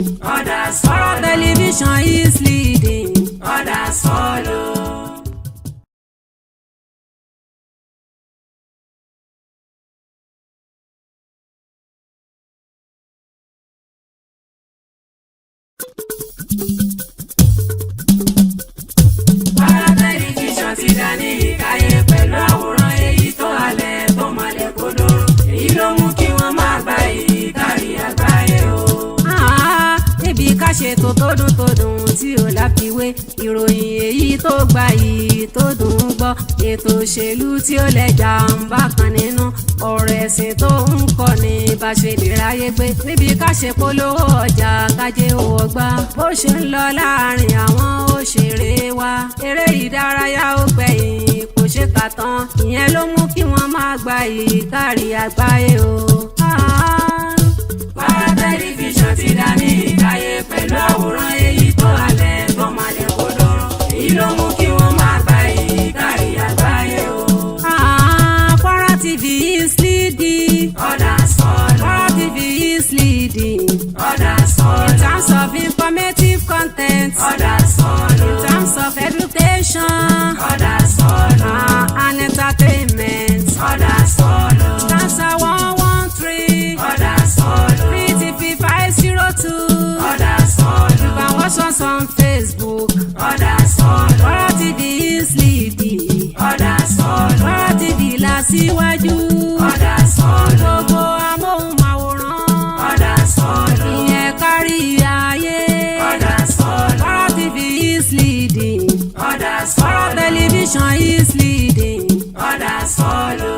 Others follow. Television is leading. Others follow. Tẹlifíṣàn ti dání ìkáyé pẹ̀lú àwòrán èyí tó halẹ̀ tó mọ̀lẹ́ kodoro. Èyí ló mú kí wọ́n máa gba èyí kárí àgbáyé o. Níbi ká ṣètò tó dùn tí ò láfiwé, ìròyìn èyí tó gba yìí tó dùn ún gbọ́, ètò òṣèlú tí ó lẹ́jà ń bá kan nínú, ọ̀rọ̀ ẹ̀sìn tó ń kọ́ ni bá ṣe lè ráyé gbé. Níbi ká ṣe polówó ọjà kájé owó gbá, bó ṣe ń lọ láàrin àwọn òṣèré wa, eré ìdárayá ó gbẹ̀yìn kò ṣe kà tán, ìyẹn ló mú kí wọ́n máa gba yìí kárí àgbáyé o. Tẹlifíṣàn ti dání ìkáyé pẹ̀lú àwòrán èyí tó halẹ̀ tó mọ̀lẹ́ kodoro. Èyí ló mú kí wọ́n máa gba èyí kárí àgbáyé o. Kwara TV is leading. Others follow. Kwara TV is leading. Others follow. In terms of informative content. Others follow. In terms of education. Others follow. And entertainment. Others follow. Cancer 113. Others follow. 502. Others follow. You can watch us on Facebook. Others follow. Kwara TV is leading. Others follow. Kwara TV la síwájú. Others follow. Gbogbo amóhùnmáwòrán. Others follow. Ìyẹn kárí ayé. Others follow. Kwara TV is leading. Others follow. Kwara television is leading. Others follow.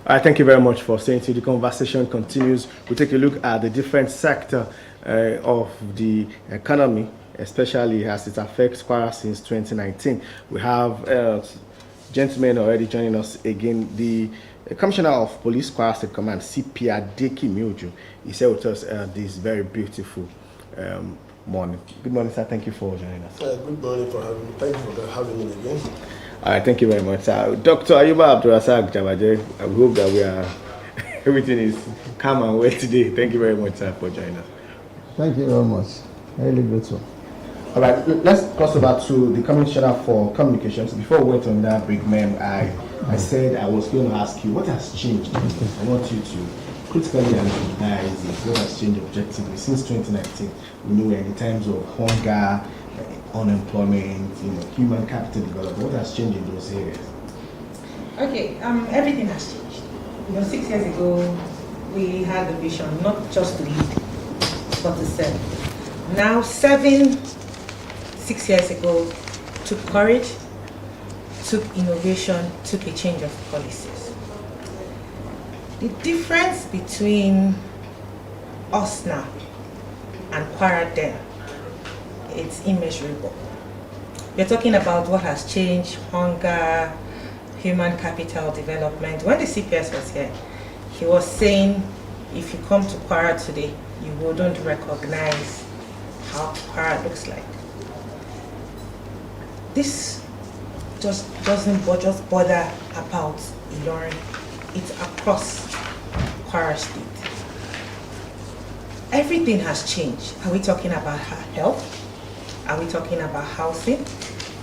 All right, thank you very much for staying till the conversation continues. We'll take a look at the different sector of the economy, especially as it affects Kwara since 2019. We have gentlemen already joining us again. The Commissioner of Police, Kwara State Command, CP Adeki Mioju, he said with us this very beautiful morning. Good morning, sir. Thank you for joining us. Good morning for having me. Thank you for having me again. All right, thank you very much. Dr. Abdulrazaq Jabaje, I hope that we are everything is calm and well today. Thank you very much, sir, for joining us. Thank you very much. Really grateful. All right, let's cross over to the Commissioner for Communications. Before we went on that break, ma'am, I said I was going to ask you what has changed. I want you to critically analyze what has changed objectively since 2019. We know we're in the times of hunger, unemployment, human capital development. What has changed in those areas? Okay, everything has changed. 6 years ago, we had the vision not just to lead, but to serve. Now, 6 years ago, took courage, took innovation, took a change of policies. The difference between us now and Kwara then, it's immeasurable. We're talking about what has changed, hunger, human capital development. When the CPS was here, he was saying, if you come to Kwara today, you wouldn't recognize how Kwara looks like. This just doesn't bother about Ilorin. It's across Kwara State. everything has changed. Are we talking about health? Are we talking about housing?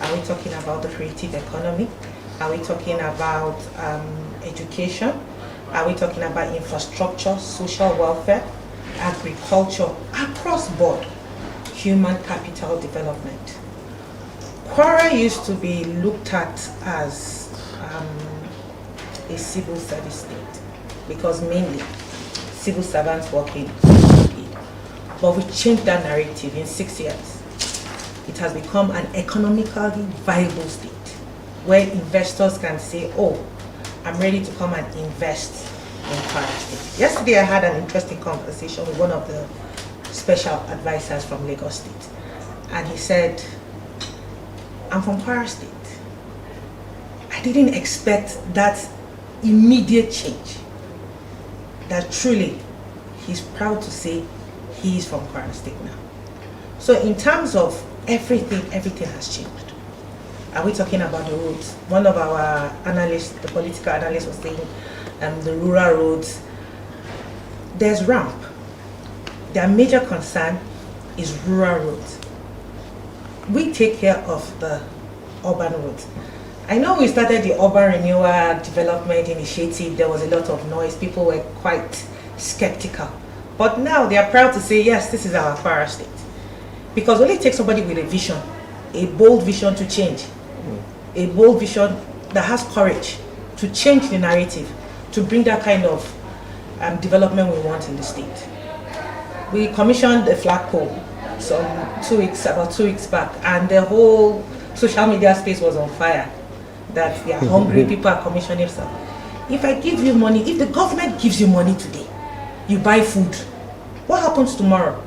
Are we talking about the creative economy? Are we talking about education? Are we talking about infrastructure, social welfare, agriculture, across board, human capital development? Kwara used to be looked at as a civil service state because mainly civil servants working paid. But we changed that narrative in 6 years. It has become an economically viable state where investors can say, oh, I'm ready to come and invest in Kwara State. Yesterday I had an interesting conversation with one of the special advisors from Lagos State, and he said, I'm from Kwara State. I didn't expect that immediate change, that truly he's proud to say he is from Kwara State now. So in terms of everything has changed. Are we talking about the roads? One of our analysts, the political analyst, was saying the rural roads, there's ramp. Their major concern is rural roads. We take care of the urban roads. I know we started the urban renewal development initiative. There was a lot of noise. People were quite skeptical. But now they are proud to say, yes, this is our Kwara State. Because it only takes somebody with a vision, a bold vision to change, a bold vision that has courage to change the narrative, to bring that kind of development we want in the state. We commissioned a flagpole about 2 weeks back, and the whole social media space was on fire, that they are hungry, people are commissioning stuff. If I give you money, if the government gives you money today, you buy food, what happens tomorrow?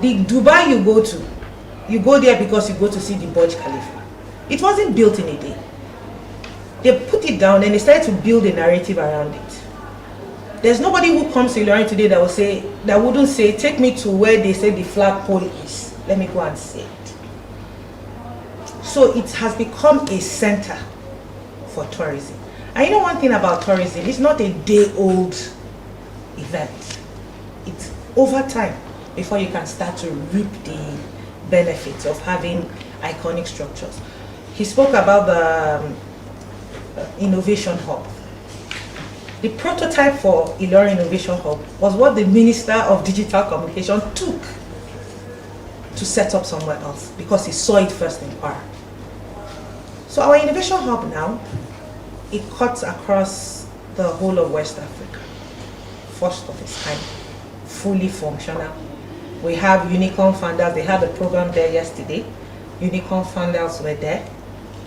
The Dubai you go there because you go to see the Burj Khalifa. It wasn't built in a day. They put it down and they started to build a narrative around it. There's nobody who comes to Ilorin today that wouldn't say, take me to where they say the flagpole is. Let me go and see it. So it has become a center for tourism. And you know one thing about tourism, it's not a day-old event. It's over time before you can start to reap the benefits of having iconic structures. He spoke about the innovation hub. The prototype for Ilorin Innovation Hub was what the Minister of Digital Communication took to set up somewhere else because he saw it first in Kwara. So our innovation hub now, it cuts across the whole of West Africa. First of its kind, fully functional. We have unicorn founders. They had a program there yesterday. Unicorn founders were there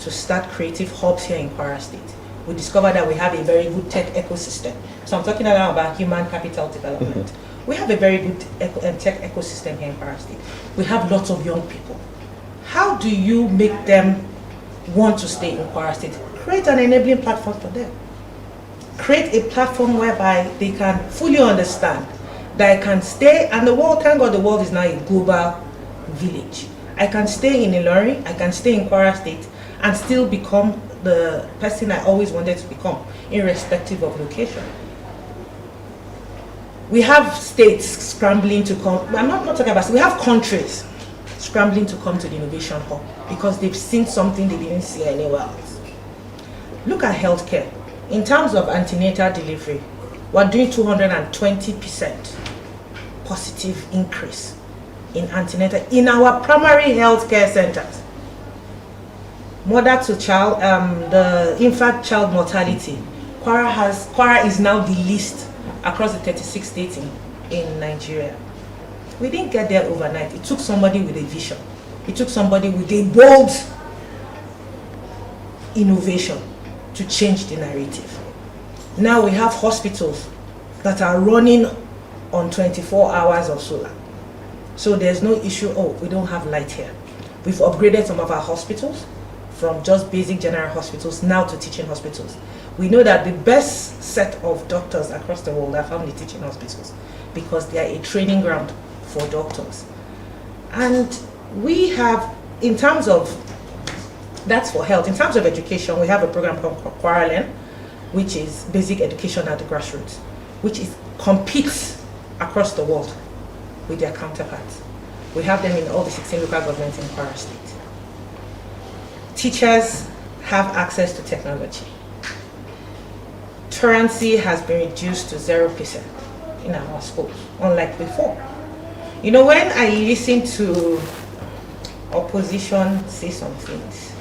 to start creative hubs here in Kwara State. We discovered that we have a very good tech ecosystem. So I'm talking now about human capital development. We have a very good tech ecosystem here in Kwara State. We have lots of young people. How do you make them want to stay in Kwara State? Create an enabling platform for them. Create a platform whereby they can fully understand that I can stay, and the world, thank God the world is now a global village. I can stay in Ilorin, I can stay in Kwara State and still become the person I always wanted to become, irrespective of location. We have states scrambling to come, I'm not talking about, we have countries scrambling to come to the Innovation Hub because they've seen something they didn't see anywhere else. Look at healthcare. In terms of antenatal delivery, we're doing 220% positive increase in antenatal in our primary healthcare centers. Mother to child, the infant child mortality, Kwara is now the least across the 36 states in Nigeria. We didn't get there overnight. It took somebody with a vision. It took somebody with a bold innovation to change the narrative. Now we have hospitals that are running on 24 hours of solar. So there's no issue, oh, we don't have light here. We've upgraded some of our hospitals from just basic general hospitals now to teaching hospitals. We know that the best set of doctors across the world are found in teaching hospitals because they are a training ground for doctors. And we have, in terms of, that's for health. In terms of education, we have a program called Kwara Learn, which is basic education at the grassroots, which competes across the world with their counterparts. We have them in all the 16 local governments in Kwara State. Teachers have access to technology. Truancy has been reduced to 0% in our schools, unlike before. You know, when I listen to opposition say some things,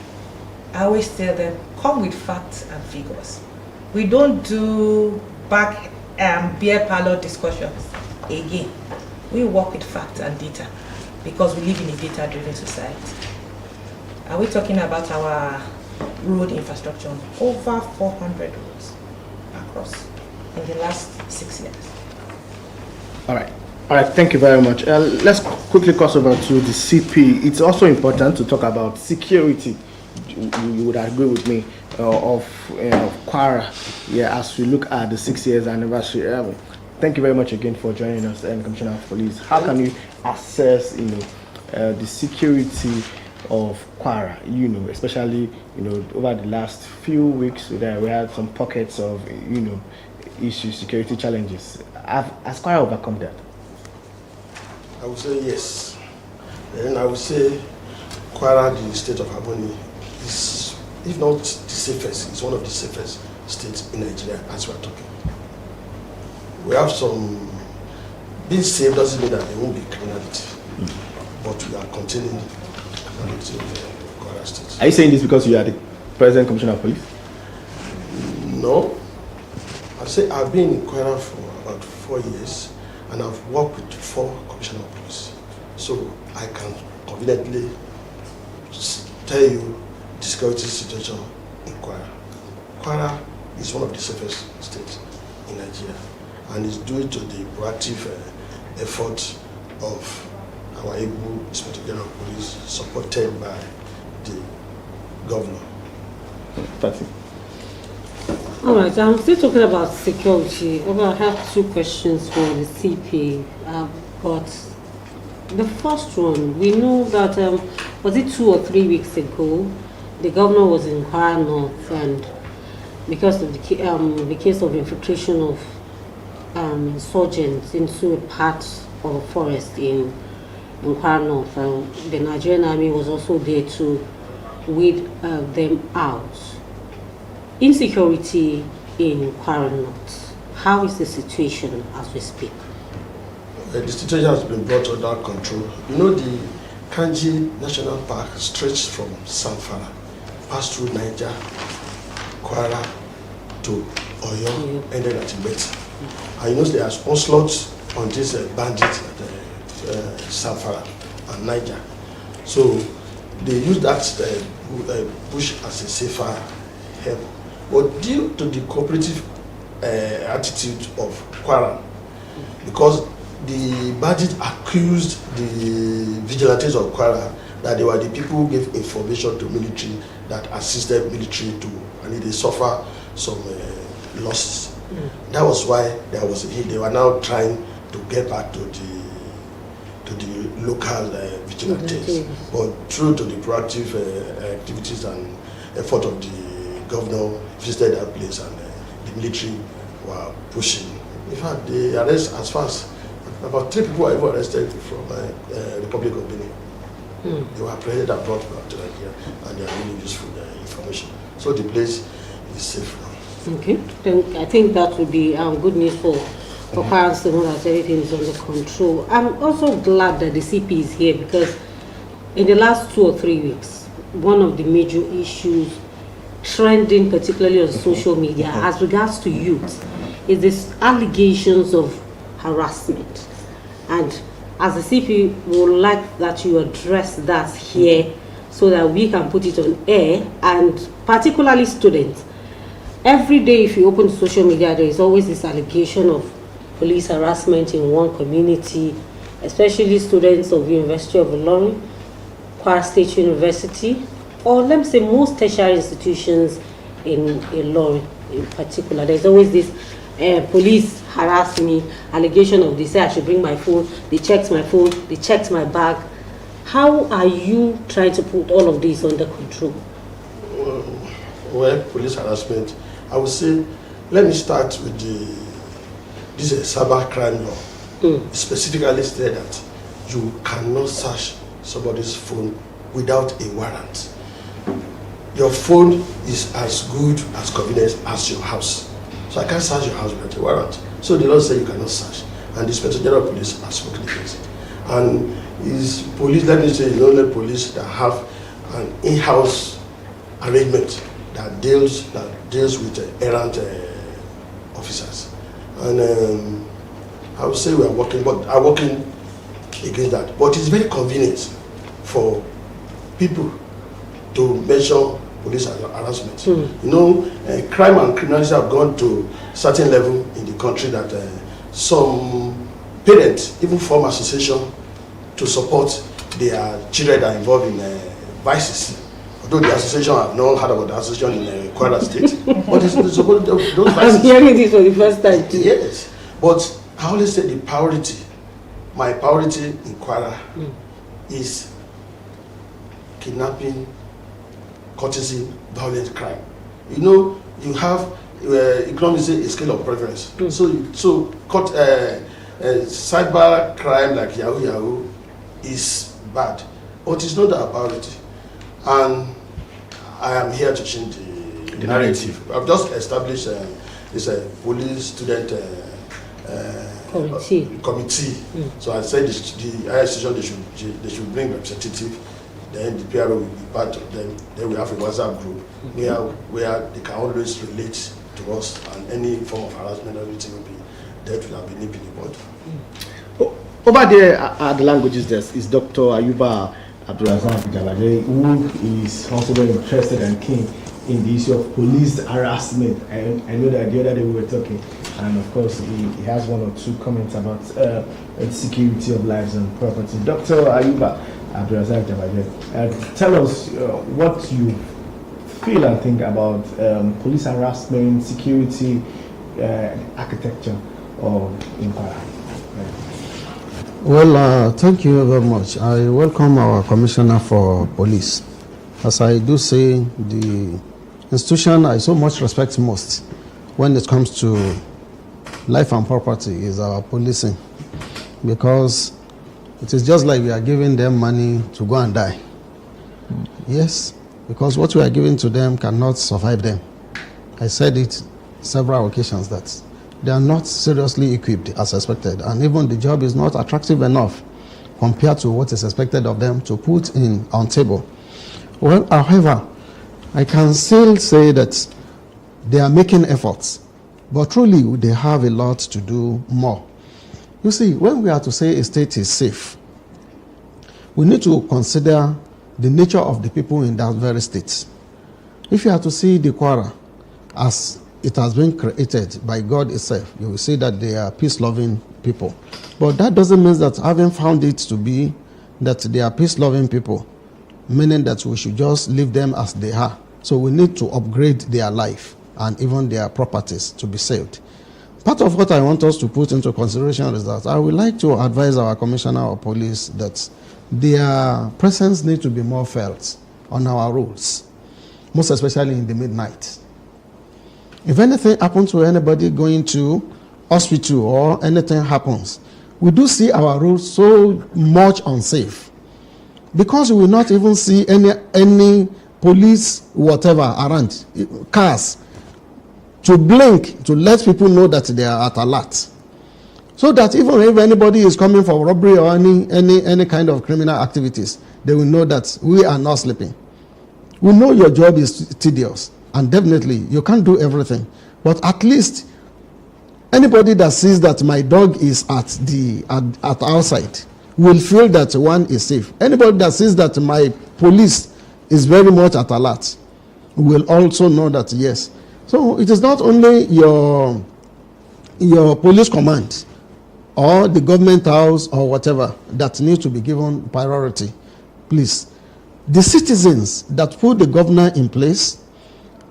I always tell them, come with facts and figures. We don't do back beer parlor discussions again. We work with facts and data because we live in a data-driven society. Are we talking about our road infrastructure? Over 400 roads across in the last 6 years. All right. All right, thank you very much. Let's quickly cross over to the CP. It's also important to talk about security. You would agree with me of Kwara, yeah, as we look at the 6 years anniversary. Thank you very much again for joining us, Commissioner of Police. How can you assess, the security of Kwara? Especially, over the last few weeks, we had some pockets of, issues, security challenges. Has Kwara overcome that? I would say yes. And I would say Kwara, the state of harmony, is, if not the safest, it's one of the safest states in Nigeria as we are talking. We have some, being safe doesn't mean that there won't be criminality, but we are containing criminality in the Kwara state. Are you saying this because you are the President Commissioner of Police? No. I say I've been in Kwara for about 4 years, and I've worked with 4 commissioners of police. So I can confidently tell you the security situation in Kwara. Kwara is one of the safest states in Nigeria, and it's due to the proactive effort of our able Inspector General of Police, supported by the governor. That's it. All right, I'm still talking about security. I have 2 questions for the CP, but the first one, we know that, was it 2 or 3 weeks ago, the governor was in Kwara North, and because of the case of infiltration of insurgents into a part of a forest in Kwara North, the Nigerian army was also there to weed them out. Insecurity in Kwara North, how is the situation as we speak? The situation has been brought under control. You know, the Kanji National Park stretches from Samfara, passed through Niger, Kwara to Oyo, and then at Tibet. And you know, there's onslaught on these bandits at Samfara and Niger. So they use that bush as a safer help. But due to the cooperative attitude of Kwara, because the bandits accused the vigilantes of Kwara that they were the people who gave information to military that assisted military to, and they suffer some losses. That was why they were now trying to get back to the local vigilantes. But through to the proactive activities and effort of the governor, visited that place, and the military were pushing. In fact, they arrested as fast. About 3 people were even arrested from Republic of Benin. They were apprehended and brought back to Nigeria, and they are really useful information. So the place is safe now. Okay, then I think that would be good news for parents to know that everything is under control. I'm also glad that the CP is here, because in the last 2 or 3 weeks, one of the major issues trending, particularly on social media, as regards to youth, is this allegations of harassment. And as the CP, we would like that you address that here so that we can put it on air, and particularly students. Every day if you open social media, there is always this allegation of police harassment in one community, especially students of the University of Ilorin, Kwara State University, or let me say most tertiary institutions in Ilorin in particular. There's always this police harass me, allegation of, they say I should bring my phone, they checked my phone, they checked my bag. How are you trying to put all of this under control? Well, police harassment, I would say, let me start with this is a cyber crime law specifically said that you cannot search somebody's phone without a warrant. Your phone is as good as convenient as your house. So I can't search your house without a warrant. So the law says you cannot search. And the Inspector General of Police has spoken against it. And is police, let me say, the only police that have an in-house arrangement that deals with errant officers. And I would say we are working against that. But it's very convenient for people to measure police harassment. You know, crime and criminality have gone to a certain level in the country that some parents even form association to support their children that are involved in vices. Although the association, have not heard about the association in Kwara State, but it's support those vices. I'm hearing this for the first time too. Yes, but I always say the priority, my priority in Kwara is kidnapping, courtesy, violent crime. You know, you have economics a scale of preference. So cyber crime like Yahoo is bad, but it's not that priority. And I am here to change the narrative. I've just established this police student committee. So I said the higher institution they should bring representative. Then the PRO will be part of them. Then we have a WhatsApp group where they can always relate to us, and any form of harassment, everything will be dealt with and be nipped in the bud. Over there at the languages desk is Dr. Ayuba Abdulrazaq, who is also very interested and keen in the issue of police harassment. And I know that the other day we were talking, and of course he has one or two comments about security of lives and property. Dr. Ayuba Abdulrazaq, tell us what you feel and think about police harassment, security, architecture of Kwara. Well, thank you very much. I welcome our Commissioner for Police. As I do say, the institution I so much respect most when it comes to life and property is our policing, because it is just like we are giving them money to go and die. Yes, because what we are giving to them cannot survive them. I said it several occasions that they are not seriously equipped as expected, and even the job is not attractive enough compared to what is expected of them to put in on table. Well, however, I can still say that they are making efforts, but truly they have a lot to do more. You see, when we are to say a state is safe, we need to consider the nature of the people in that very state. If you are to see the Kwara as it has been created by God itself, you will see that they are peace-loving people. But that doesn't mean that having found it to be that they are peace-loving people, meaning that we should just leave them as they are. So we need to upgrade their life and even their properties to be saved. Part of what I want us to put into consideration is that I would like to advise our Commissioner of Police that their presence needs to be more felt on our roads, most especially in the midnight. If anything happens to anybody going to hospital or anything happens, we do see our roads so much unsafe, because we will not even see any police whatever around, cars, to blink, to let people know that they are at alert. So that even if anybody is coming for robbery or any kind of criminal activities, they will know that we are not sleeping. We know your job is tedious, and definitely you can't do everything, but at least anybody that sees that my dog is at outside will feel that one is safe. Anybody that sees that my police is very much at alert will also know that yes. So it is not only your police command or the government house or whatever that needs to be given priority. Please, the citizens that put the governor in place,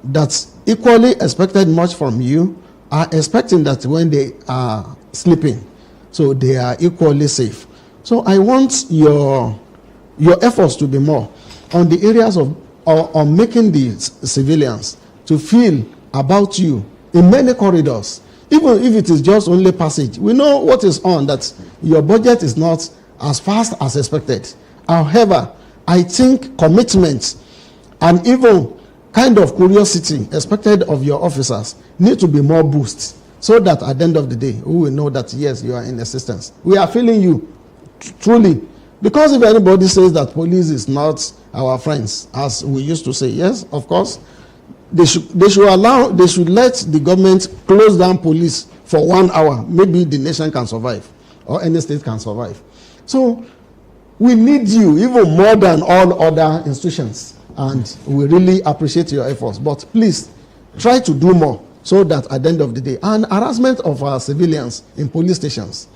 that equally expected much from you, are expecting that when they are sleeping, so they are equally safe. So I want your efforts to be more on the areas of on making the civilians to feel about you in many corridors. even if it is just only passage. We know what is on, that your budget is not as fast as expected. However, I think commitment and even kind of curiosity expected of your officers need to be more boost, so that at the end of the day, we will know that yes, you are in existence. We are feeling you, truly. Because if anybody says that police is not our friends, as we used to say, yes, of course, they should let the government close down police for 1 hour. Maybe the nation can survive, or any state can survive. So we need you even more than all other institutions, and we really appreciate your efforts. But please try to do more, so that at the end of the day, and harassment of our civilians in police stations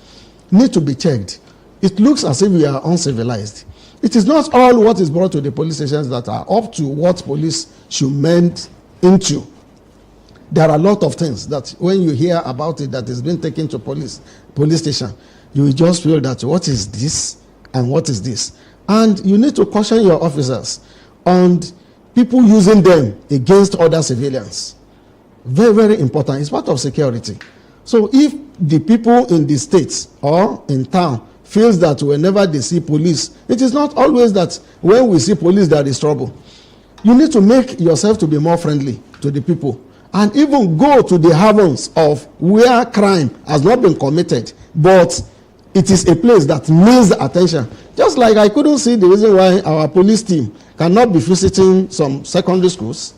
need to be checked. It looks as if we are uncivilized. It is not all what is brought to the police stations that are up to what police should mend into. There are a lot of things that when you hear about it that is being taken to police station, you will just feel that what is this and what is this? And you need to caution your officers on people using them against other civilians. Very, very important. It's part of security. So if the people in the states or in town feels that whenever they see police, it is not always that when we see police there is trouble. You need to make yourself to be more friendly to the people, and even go to the havens of where crime has not been committed, but it is a place that needs attention. Just like I couldn't see the reason why our police team cannot be visiting some secondary schools,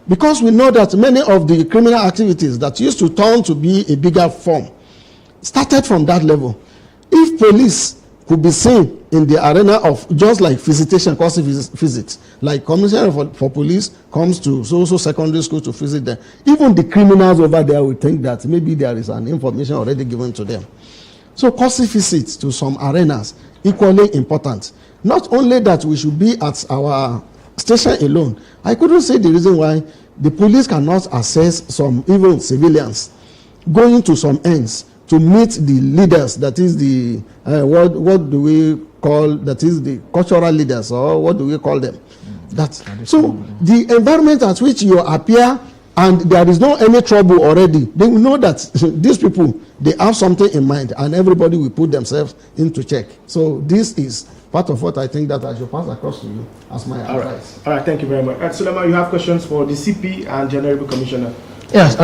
because we know that many of the criminal activities that used to turn to be a bigger form started from that level. If police could be seen in the arena of just like visitation, course visits, like commissioner for police comes to so secondary school to visit them, even the criminals over there will think that maybe there is an information already given to them. So course visits to some arenas, equally important. Not only that we should be at our station alone, I couldn't see the reason why the police cannot assess some even civilians going to some ends to meet the leaders, that is the what do we call, that is the cultural leaders, or what do we call them? So the environment at which you appear and there is no any trouble already, they will know that these people, they have something in mind, and everybody will put themselves into check. So this is part of what I think that I should pass across to you as my advice. All right, thank you very much. Suleiman, you have questions for the CP and General Commissioner? Yes,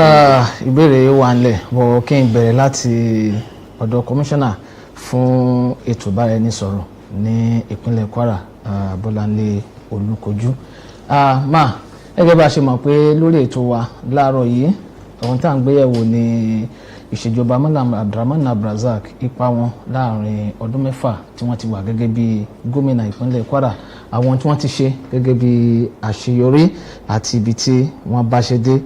ìbéèrè wà nílẹ̀ bọ̀ kí n bẹ̀rẹ̀ láti ọ̀dọ̀ kọmíṣánná fún ètò ìbáraẹnisọ̀rọ̀ ní ìpínlẹ̀ Kwara, Bọ́láńlé Olúkojú. Ma gẹ́gẹ́ bá ṣe mọ̀ pé lórí ètò wa láàárọ̀ yìí ohun tá à ń gbéyẹ̀wò ní ìṣèjọba Malam Abdulrahman Abdulrazaq, ipa wọn láàrin ọdún 6 tí wọ́n ti wà gẹ́gẹ́ bí gómìnà ìpínlẹ̀ Kwara, àwọn tí wọ́n ti ṣe gẹ́gẹ́ bí àṣeyọrí àti ibi tí wọ́n bá ṣe dé.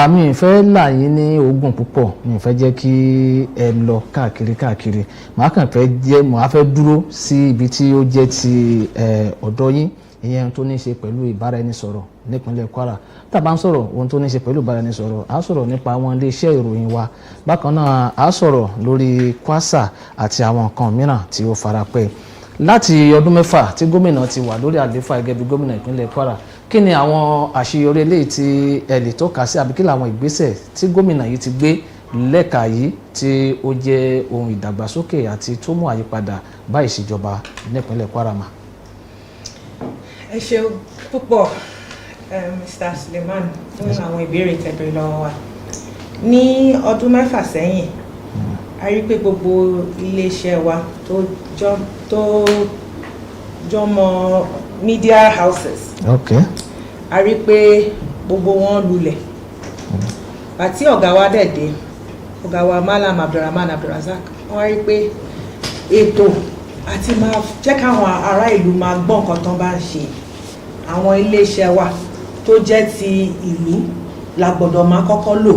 Mi ì fẹ́ là yín ní ogun púpọ̀, mi ì fẹ́ jẹ́ kí ẹ lọ káàkiri. Màá kàn fẹ́ dúró sí ibi tí ó jẹ́ ti ọ̀dọ̀ yín, ìyẹn tó ní ṣe pẹ̀lú ìbáraẹnisọ̀rọ̀ nípínlẹ̀ Kwara. Tá bá ń sọ̀rọ̀ ohun tó ní ṣe pẹ̀lú ìbáraẹnisọ̀rọ̀, a sọ̀rọ̀ nípa àwọn iléeṣẹ́ ìròyìn wa, bákan náà a sọ̀rọ̀ lórí Kwasa àti àwọn nǹkan mìíràn tí ó farapẹ́. Láti ọdún 6 tí gómìnà ti wà lórí àlééfà gẹ́gẹ́ bí gómìnà ìpínlẹ̀ Kwara, kí ni àwọn àṣeyọrí eléyìí tí ẹ lè tọ́ka sí, àbí kí làwọn ìgbésẹ̀ tí gómìnà yìí ti gbé lẹ́ka yìí tí ó jẹ́ ohun ìdàgbàsókè àti tó mú àyípadà bá ìṣèjọba nípínlẹ̀ Kwara mà? Ẹ ṣé púpọ̀ Mr. Suleiman fún àwọn ìbéèrè tẹ́bẹ̀rẹ̀ lọ́wọ́ wa. Ní ọdún 6 sẹ́yìn, a rí pé gbogbo iléeṣẹ́ wa tó jọmọ media houses, a rí pé gbogbo wọn lulẹ̀. Àti ọ̀gá wa dẹ̀dẹ̀, ọ̀gá wa Malam Abdulrahman Abdulrazaq, wọ́n rí pé ètò àti máa jẹ́ káwọn ará ìlú máa gbọ́ nǹkan tán bá ń ṣe, àwọn iléeṣẹ́ wa tó jẹ́ ti ìlú la gbọ́dọ̀ máa kọ́kọ́ lò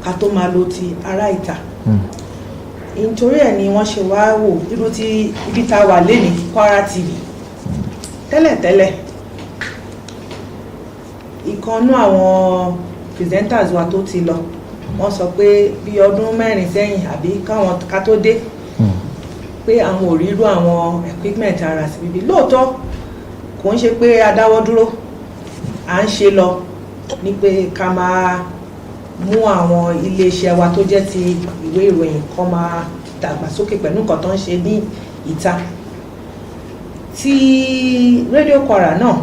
ká tó máa lo ti ará ìta. Nítorí ẹ̀ ni wọ́n ṣe wá wò irú tí ibi tá wà lẹ́ni Kwara TV. Tẹ́lẹ̀tẹ́lẹ̀ ìkànnú àwọn presenters wa tó ti lọ, wọ́n sọ pé bí ọdún 4 sẹ́yìn àbí ká tó dé pé àwọn ò rírú àwọn equipment ara sí bíbí. Lóòótọ́ kò ń ṣe pé a dáwọ́ dúró, à ń ṣe lọ ní pé ká máa mú àwọn iléeṣẹ́ wa tó jẹ́ ti ìwé ìròyìn kan máa dàgbàsókè pẹ̀lú nǹkan tó ń ṣe ní ìta. Ti Radio Kwara náà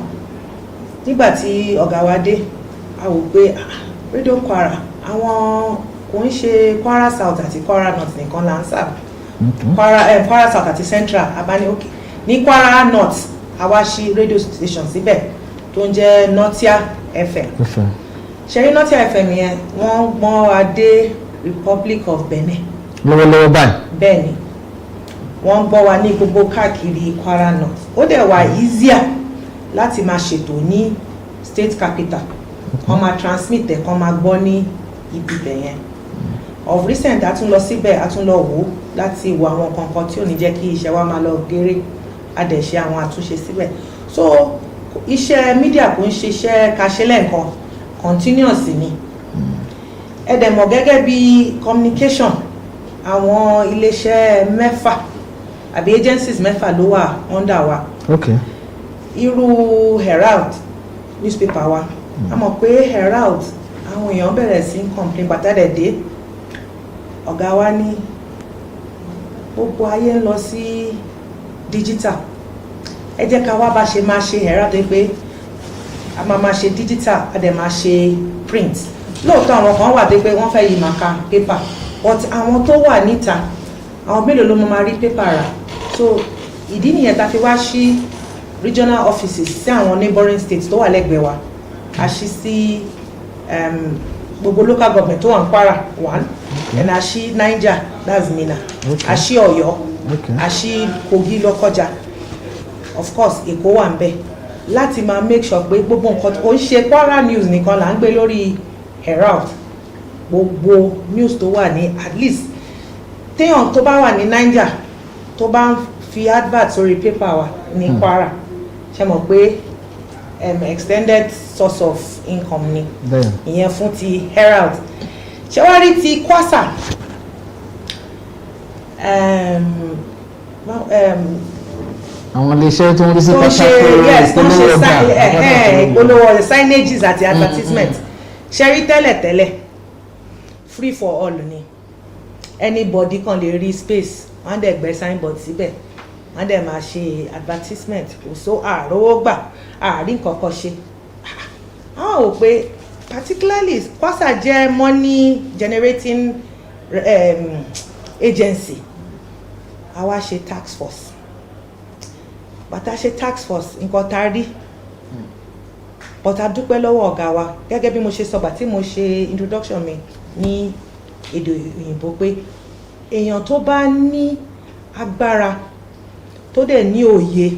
nígbà tí ọ̀gá wa dé a wò pé Radio Kwara àwọn kò ń ṣe Kwara South àti Kwara North nìkan là ń sábà Kwara South àti Central abáni òkè ní Kwara North àwa ṣí radio station síbẹ̀ tó ń jẹ́ Northia FM ṣẹ́rí Northia FM yẹn wọ́n gbọ́n wa dé Republic of Benin lọ́wọ́lọ́wọ́ báyìí. bẹ́ẹ̀ ni wọ́n gbọ́ wa ní gbogbo káàkiri Kwara North ó dẹ̀ wà easier láti máa ṣètò ní state capital kàn máa transmit ẹ̀ kàn máa gbọ́ ní ibi bẹ̀ yẹn. Of recent a tún lọ síbẹ̀ a tún lọ wò láti wo àwọn kankan tí ò ní jẹ́ kí iṣẹ́ wa máa lọ géré a dẹ̀ ṣe àwọn àtúnṣe síbẹ̀. So iṣẹ́ media kò ń ṣiṣẹ́ kaṣẹ́lẹ̀ nǹkan continuous ni. Ẹ dẹ̀ mọ̀ gẹ́gẹ́ bí communication àwọn iléeṣẹ́ mẹ́fà àbí agencies mẹ́fà ló wà under wa. Okay. Irú Herald newspaper wa a mọ̀ pé Herald àwọn èèyàn bẹ̀rẹ̀ sí ń complain pàtàkì dé ọ̀gá wa ní gbogbo ayé ń lọ sí digital ẹ jẹ́ ká wá bá ṣe máa ṣe Herald tó pé a máa ṣe digital a dẹ̀ máa ṣe print. Lóòótọ́ àwọn kan wà tó pé wọ́n fẹ́ yí máa ka paper but àwọn tó wà níta àwọn mélòó ló máa rí paper rà. So ìdí nìyẹn tá fi wá sí regional offices sí àwọn neighboring states tó wà lẹ́gbẹ̀ẹ́ wa a ṣí sí gbogbo local government tó wà ní Kwara one and a ṣí Niger that's Minna a ṣí Ọ̀yọ́ a ṣí Kogi Lọ́kọ́jà of course Èkó wà ń bẹ̀ láti máa make sure pé gbogbo nǹkan ó ń ṣe Kwara news nìkan là ń gbé lórí Herald gbogbo news tó wà ní at least téèyàn tó bá wà ní Niger tó bá ń fi advert sórí paper wa ní Kwara ṣe mọ̀ pé extended source of income ni ìyẹn fún ti Herald. Ṣé wá rí ti Kwasa àwọn iléeṣẹ́ tó ń rí sí ìpolówó signages àti advertisement ṣe rí tẹ́lẹ̀tẹ́lẹ̀ free for all ni anybody kan lè rí space wọ́n dẹ̀ gbé signboard síbẹ̀ wọ́n dẹ̀ máa ṣe advertisement kò só àrówó gbà àárín kankan ṣe. Àwọn ò pé particularly Kwasa jẹ́ money generating agency àwa ṣe tax force bàtà ṣe tax force nǹkan tá a rí but a dúpẹ́ lọ́wọ́ ọ̀gá wa gẹ́gẹ́ bí mo ṣe sọ bàtí mo ṣe introduction mi ní èdè òyìnbó pé èèyàn tó bá ní agbára tó dẹ̀ ní òye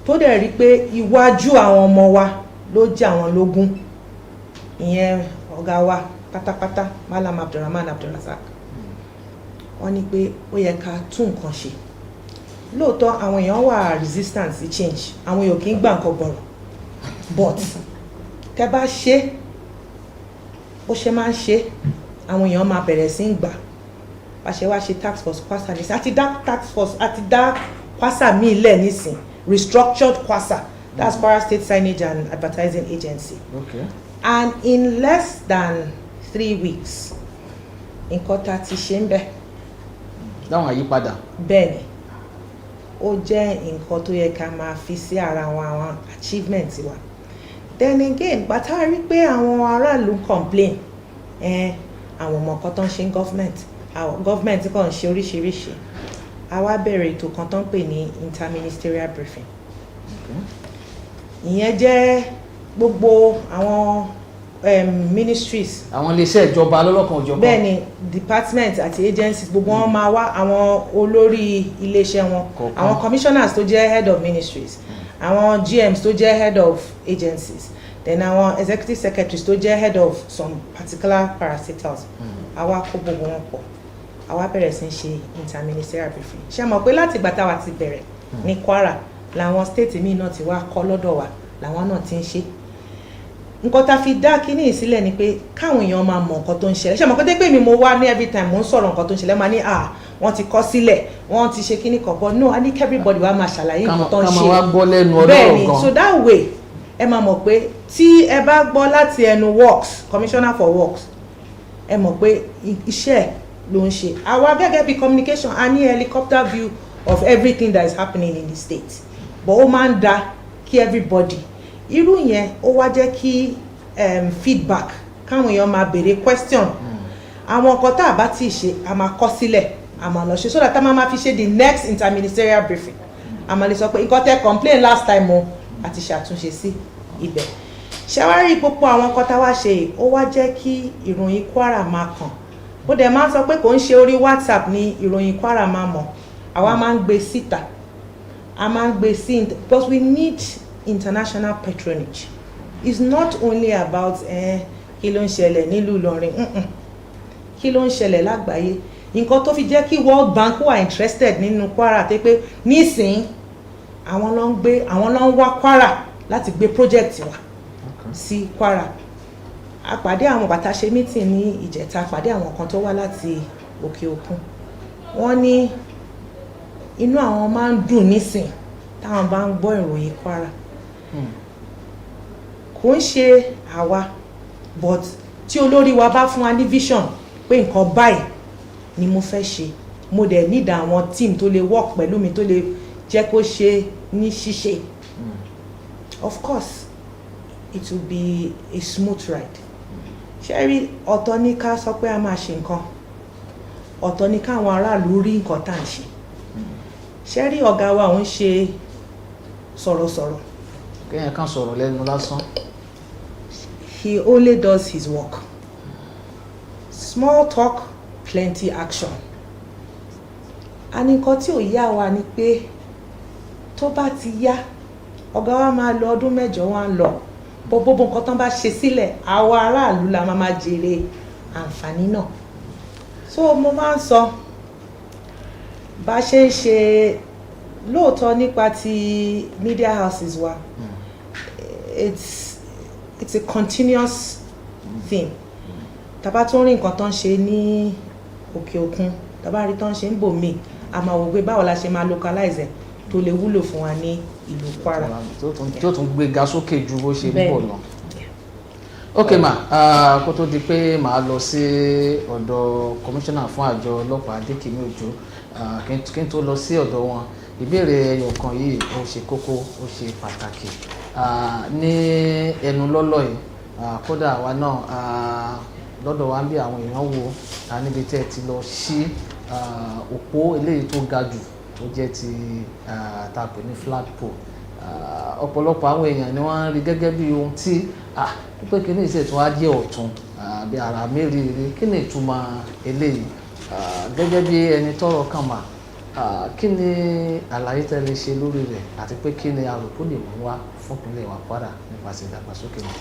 tó dẹ̀ rí pé iwájú àwọn ọmọ wa ló jẹ́ àwọn lógún ìyẹn ọ̀gá wa pátápátá Malam Abdulrahman Abdulrazaq wọ́n ní pé ó yẹ ká tún nǹkan ṣe. Lóòótọ́ àwọn èèyàn wà resistant sí change àwọn èèyàn kì í gbà nǹkan gbọ̀rọ̀ but tẹ́ bá ṣe bó ṣe máa ń ṣe àwọn èèyàn máa bẹ̀rẹ̀ sí ń gbà bá ṣe wá ṣe tax force Kwasa nísìn àti dá tax force àti dá Kwasa míì lẹ̀ nísìn restructured Kwasa that's Kwara State Signage and Advertising Agency. Okay. And in less than 3 weeks nǹkan tá ti ṣe ń bẹ̀. dáhùn àyípadà. Bẹ́ẹ̀ni ó jẹ́ nǹkan tó yẹ ká máa fi sí ara àwọn achievement wa. Then again bàtà rí pé àwọn aráàlú complain àwọn ọmọ kan tó ń ṣe government kan ń ṣe oríṣiríṣi a wá bẹ̀rẹ̀ ètò kan tó ń pè ní interministerial briefing. Ìyẹn jẹ́ gbogbo àwọn ministries. àwọn iléeṣẹ́ ìjọba lọ́lọ́kan òjọ̀kan. bẹ́ẹ̀ ni department àti agencies gbogbo wọn máa wá àwọn olórí iléeṣẹ́ wọn àwọn commissioners tó jẹ́ head of ministries àwọn GMs tó jẹ́ head of agencies then àwọn executive secretaries tó jẹ́ head of some particular parastatals àwa kó gbogbo wọn pọ̀ àwa bẹ̀rẹ̀ sí ṣe interministerial briefing. Ṣé mọ̀ pé láti ìgbà táwa ti bẹ̀rẹ̀ ní Kwara làwọn state míì náà ti wá kọ́ lọ́dọ̀ wa làwọn náà ti ń ṣe. Nǹkan tá fi dá kíní ìsílẹ̀ ni pé káwọn èèyàn máa mọ nǹkan tó ń ṣẹlẹ̀. Ṣé mọ̀ pé mi mo wá ní every time mo ń sọ̀rọ̀ nǹkan tó ń ṣẹlẹ̀ máa ní wọ́n ti kọ́ sílẹ̀ wọ́n ti ṣe kíní kan but no I need everybody wá máa ṣàlàyé nǹkan tó ń ṣe. ká máa wá gbọ́ lẹ́nu ọlọ́rọ̀ bẹ́ẹ̀ ni so that way ẹ máa mọ̀ pé tí ẹ bá gbọ́ láti ẹnu works commissioner for works ẹ mọ̀ pé iṣẹ́ ló ń ṣe. Àwa gẹ́gẹ́ bí communication a ní helicopter view of everything that is happening in the state, but ó máa ń da kí everybody irú yẹn ó wá jẹ́ kí feedback káwọn èèyàn máa béèrè question àwọn nǹkan tá a bá ti ṣe a máa kọ sílẹ̀ a máa lọ ṣe so that a máa fi ṣe the next interministerial briefing a máa lè sọ pé nǹkan tẹ́ complain last time o àti ṣàtúnṣe sí ibẹ̀. ṣàwárí gbogbo àwọn nǹkan tá a wá ṣe ó wá jẹ́ kí ìròyìn Kwara máa kàn ó dẹ̀ máa ń sọ pé kò ń ṣe orí WhatsApp ní ìròyìn Kwara máa mọ̀ àwa máa ń gbé síta a máa ń gbé sí because we need international patronage. It's not only about kí ló ń ṣẹlẹ̀ nílùú Ìlọrin kí ló ń ṣẹlẹ̀ lágbàáyé nǹkan tó fi jẹ́ kí World Bank wà interested nínú Kwara tẹ́ pé nísìn àwọn ló ń wá Kwara láti gbé project wa sí Kwara. A pàdé àwọn bàtà ṣe meeting ní ìjẹta a pàdé àwọn kan tó wá láti òkè òkun wọ́n ní inú àwọn máa ń dùn nísìn táwọn bá ń gbọ́ ìròyìn Kwara kò ń ṣe àwa but tí olórí wa bá fún wa ní vision pé nǹkan báyìí ni mo fẹ́ ṣe mo dẹ̀ need àwọn team tó lè work pẹ̀lú mi tó lè jẹ́ kó ṣe ní ṣíṣe of course it will be a smooth ride. ṣẹ́rí ọ̀tọ̀ ní ká sọ pé a máa ṣe nǹkan ọ̀tọ̀ ní káwọn aráàlú rí nǹkan tá à ń ṣe ṣẹ́rí ọ̀gá wa ò ń ṣe sọ̀rọ̀sọ̀rọ̀. kéèyàn kan sọ̀rọ̀ lẹ́nu lásán. He only does his work. Small talk, plenty action. And nǹkan tí ò yá wa ni pé tó bá ti yá ọ̀gá wa máa lọ ọdún mẹ́jọ wá ń lọ gbogbo nǹkan tán bá ṣe sílẹ̀ àwa aráàlú la máa jèrè àǹfààní náà. So mo máa ń sọ bá ṣe ń ṣe lóòótọ́ nípa ti media houses wa it's a continuous thing. Tàbá tó rí nǹkan tó ń ṣe ní òkè òkun tàbá rí tó ń ṣe ń bò mí a máa wò pé báwo la ṣe máa localize tó lè wúlò fún wa ní ìlú Kwara tí ó tún gbé ga sókè ju bó ṣe ń bọ̀ lọ. ok ma kó tó di pé màá lọ sí ọ̀dọ̀ kọmíṣánná fún àjọ ọlọ́pàá Adékìmí Òjó kí n tó lọ sí ọ̀dọ̀ wọn ìbéèrè ẹyọ kan yìí ó ṣe kókó ó ṣe pàtàkì ní ẹnu lọ́lọ́ yìí kódà àwa náà lọ́dọ̀ wa ń bí àwọn èèyàn wo níbi tẹ́ ẹ ti lọ sí òpó eléyìí tó ga jù tó jẹ́ ti tàpé ní flagpole ọ̀pọ̀lọpọ̀ àwọn èèyàn ni wọ́n ń rí gẹ́gẹ́ bí ohun tí pípé kí ní ìṣètò ajé ọ̀tún bí ara mérìírí kí ni ìtumọ̀ eléyìí gẹ́gẹ́ bí ẹni tọ́rọ̀ kàn mà kí ni àlàyé tẹ́ lè ṣe lórí rẹ̀ àti pé kí ni àròkó lè mú wá fún ìpínlẹ̀ wa Kwara nípasẹ̀ ìdàgbàsókè wọn.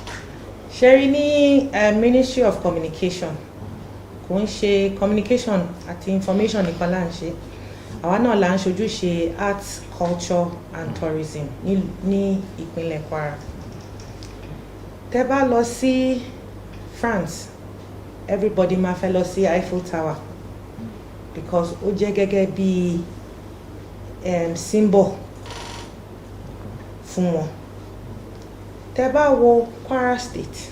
ṣẹ́rí ní Ministry of Communication kò ń ṣe communication àti information nìkan là ń ṣe àwa náà là ń ṣojú ṣe arts culture and tourism ní ìpínlẹ̀ Kwara. Tẹ́ bá lọ sí France everybody máa fẹ́ lọ sí Eiffel Tower because ó jẹ́ gẹ́gẹ́ bí symbol fún wọn. Tẹ́ bá wo Kwara State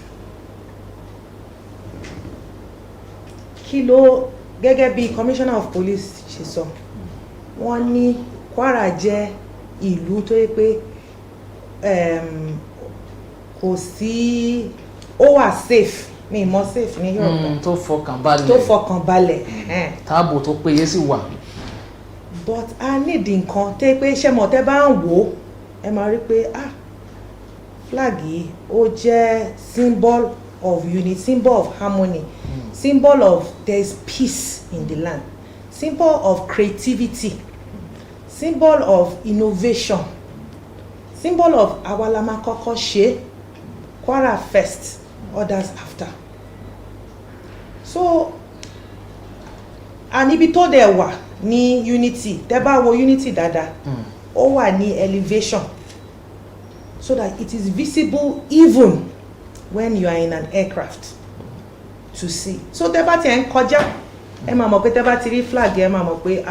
kí ló gẹ́gẹ́ bí Commissioner of Police ṣe sọ wọ́n ní Kwara jẹ́ ìlú tó yẹ pé kò sí ó wà safe mi mọ̀ safe ní Yorùbá tó fọkàn balẹ̀ táàbò tó péye sí wà. but a need nǹkan tẹ́ pé ṣé mọ̀ tẹ́ bá ń wò ẹ máa rí pé flag yìí ó jẹ́ symbol of unity, symbol of harmony, symbol of there is peace in the land, symbol of creativity, symbol of innovation, symbol of awalama kọ́kọ́ ṣe Kwara first others after. So níbi tó dẹ̀ wà ní unity tẹ́ bá wo unity dáadáa ó wà ní elevation so that it is visible even when you are in an aircraft to see. So tẹ́ bá ti ń kọjá ẹ máa mọ̀ pé tẹ́ bá ti rí flag ẹ máa mọ̀ pé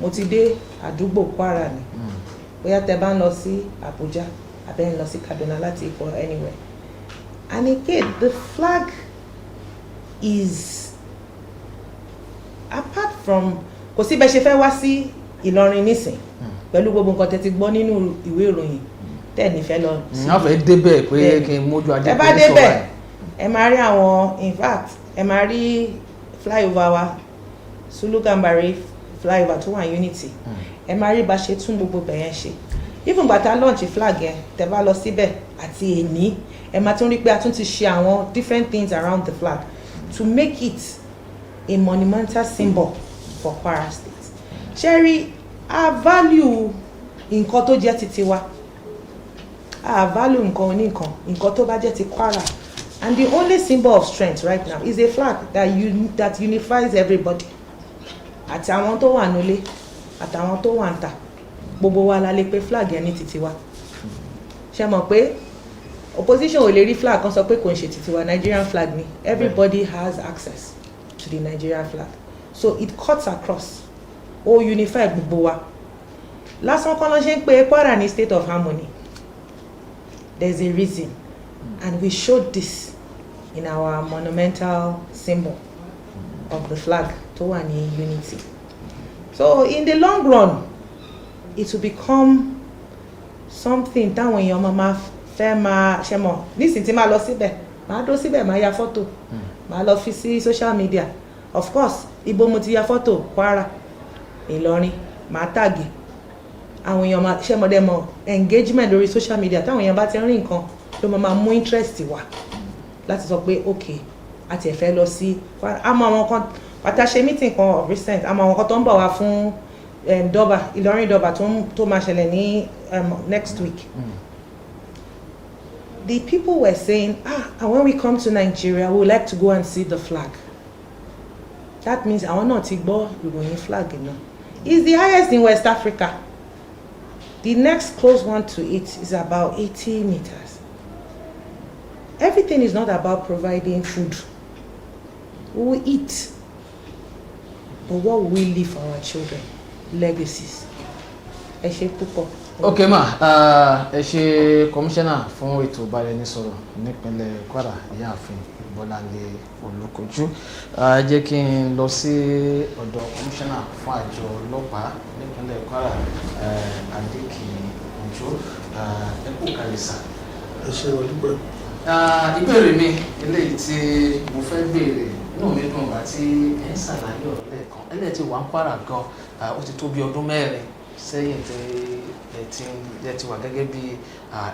mo ti dé àdúgbò Kwara ni bóyá tẹ́ bá ń lọ sí Abuja àbẹ́ ń lọ sí Kaduna láti Èkó anywhere. And again the flag is apart from kò sí bẹ́ẹ̀ ṣe fẹ́ wá sí Ìlọrin nísìn pẹ̀lú gbogbo nǹkan tẹ́ ti gbọ́ nínú ìwé ìròyìn tẹ́ ní fẹ́ lọ sí. wọ́n fẹ́ débẹ̀ pé kí n mójú ajé ẹ bá débẹ̀ ẹ máa rí àwọn in fact ẹ máa rí flyover wa Sulu Gambari flyover tó wà Unity ẹ máa rí bá ṣe tún gbogbo bẹ̀yẹn ṣe even bàtà launch flag yẹn tẹ́ bá lọ síbẹ̀ àti èní ẹ máa tún rí pé a tún ti ṣe àwọn different things around the flag to make it a monumental symbol for Kwara State. Ṣẹ́rí a value nǹkan tó jẹ́ titi wa a value nǹkan oníkan nǹkan tó bá jẹ́ ti Kwara, and the only symbol of strength right now is a flag that unifies everybody. Àti àwọn tó wà nílé àtàwọn tó wà níta gbogbo wa la lè pè flag yẹn ní titi wa. Ṣé mọ̀ pé opposition ò lè rí flag kan sọ pé kò ń ṣe titi wa, Nigerian flag ni. Everybody has access to the Nigerian flag, so it cuts across ó unify gbogbo wa. Lásán kan ló ṣe ń pè Kwara ní state of harmony. There's a reason, and we showed this in our monumental symbol of the flag tó wà ní Unity. So in the long run it will become something táwọn èèyàn máa fẹ́ máa ṣe mọ̀ nísìnyí tí máa lọ síbẹ̀ máa dó síbẹ̀ máa ya fọ́tò máa lọ fi sí social media. Of course ibo mo ti ya fọ́tò Kwara Ìlọrin máa tàgì àwọn èèyàn máa ṣe mọ̀dẹ́ mọ̀ engagement lórí social media táwọn èèyàn bá ti rí nǹkan ló máa mú interest wá láti sọ pé ok àti ẹ̀fẹ́ lọ sí Kwara. Àmọ́ àwọn kan pàtàṣe meeting kan of recent àmọ́ àwọn kan tó ń bọ̀ wá fún Dọ́bà Ìlọrin Dọ́bà tó máa ṣẹlẹ̀ ní next week. The people were saying and when we come to Nigeria we would like to go and see the flag. That means àwọn náà ti gbọ́ ìròyìn flag náà. It's the highest in West Africa. The next close one to it is about 80 meters. Everything is not about providing food. We will eat, but what will we leave for our children? Legacies. Ẹ ṣé púpọ̀. Ok ma, ẹ ṣé kọmíṣánná fún ètò ìbáraẹnisọ̀rọ̀ nípínlẹ̀ Kwara Ìyáàfin Bọ́láńlé Olúkojú. Jẹ́ kí n lọ sí ọ̀dọ̀ kọmíṣánná fún àjọ ọlọ́pàá nípínlẹ̀ Kwara Adékìní Òjó. Ẹ kú kàlẹ́sà. Ẹ ṣé olùgbẹ́. Ìbéèrè mi eléyìí tí mo fẹ́ béèrè inú mi dùn bá tí ẹ̀ ń ṣàlàyé ọ̀rọ̀ lẹ́ẹ̀kan ẹlẹ́ẹ̀ tí wà ń Kwara gan ó ti tó bí ọdún 4 sẹ́yìn ẹ ti wà gẹ́gẹ́ bí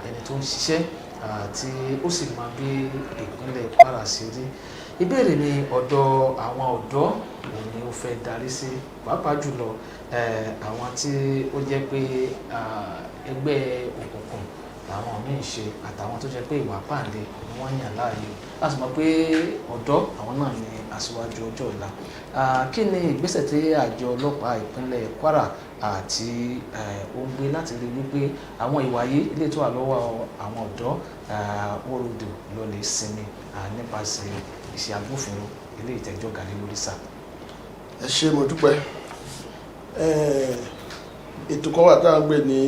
ẹni tó ń ṣiṣẹ́ tí ó sì máa bí ìpínlẹ̀ Kwara sí rí. Ìbéèrè mi ọ̀dọ̀ àwọn ọ̀dọ́ òun ni ó fẹ́ darí sí pàápàá jùlọ àwọn tí ó jẹ́ pé ẹgbẹ́ òkùnkùn làwọn míì ṣe àtàwọn tó jẹ́ pé ìwà pàǹdé ni wọ́n yàn láàyò láti mọ̀ pé ọ̀dọ́ àwọn náà ni aṣíwájú ọjọ́ ọ̀la. Kí ni ìgbésẹ̀ tí àjọ ọlọ́pàá ìpínlẹ̀ Kwara àti ó gbé láti rí wípé àwọn ìwà yìí ilé tó wà lọ́wọ́ àwọn ọ̀dọ́ wọ́rọ̀dọ̀ lọ lè sinmi nípasẹ̀ iṣẹ́ agbófinró ilé ìtẹ́jọ́ gàdé lórí sá. Ẹ ṣé mo dúpẹ́. Ètò kan wà tá à ń gbé ní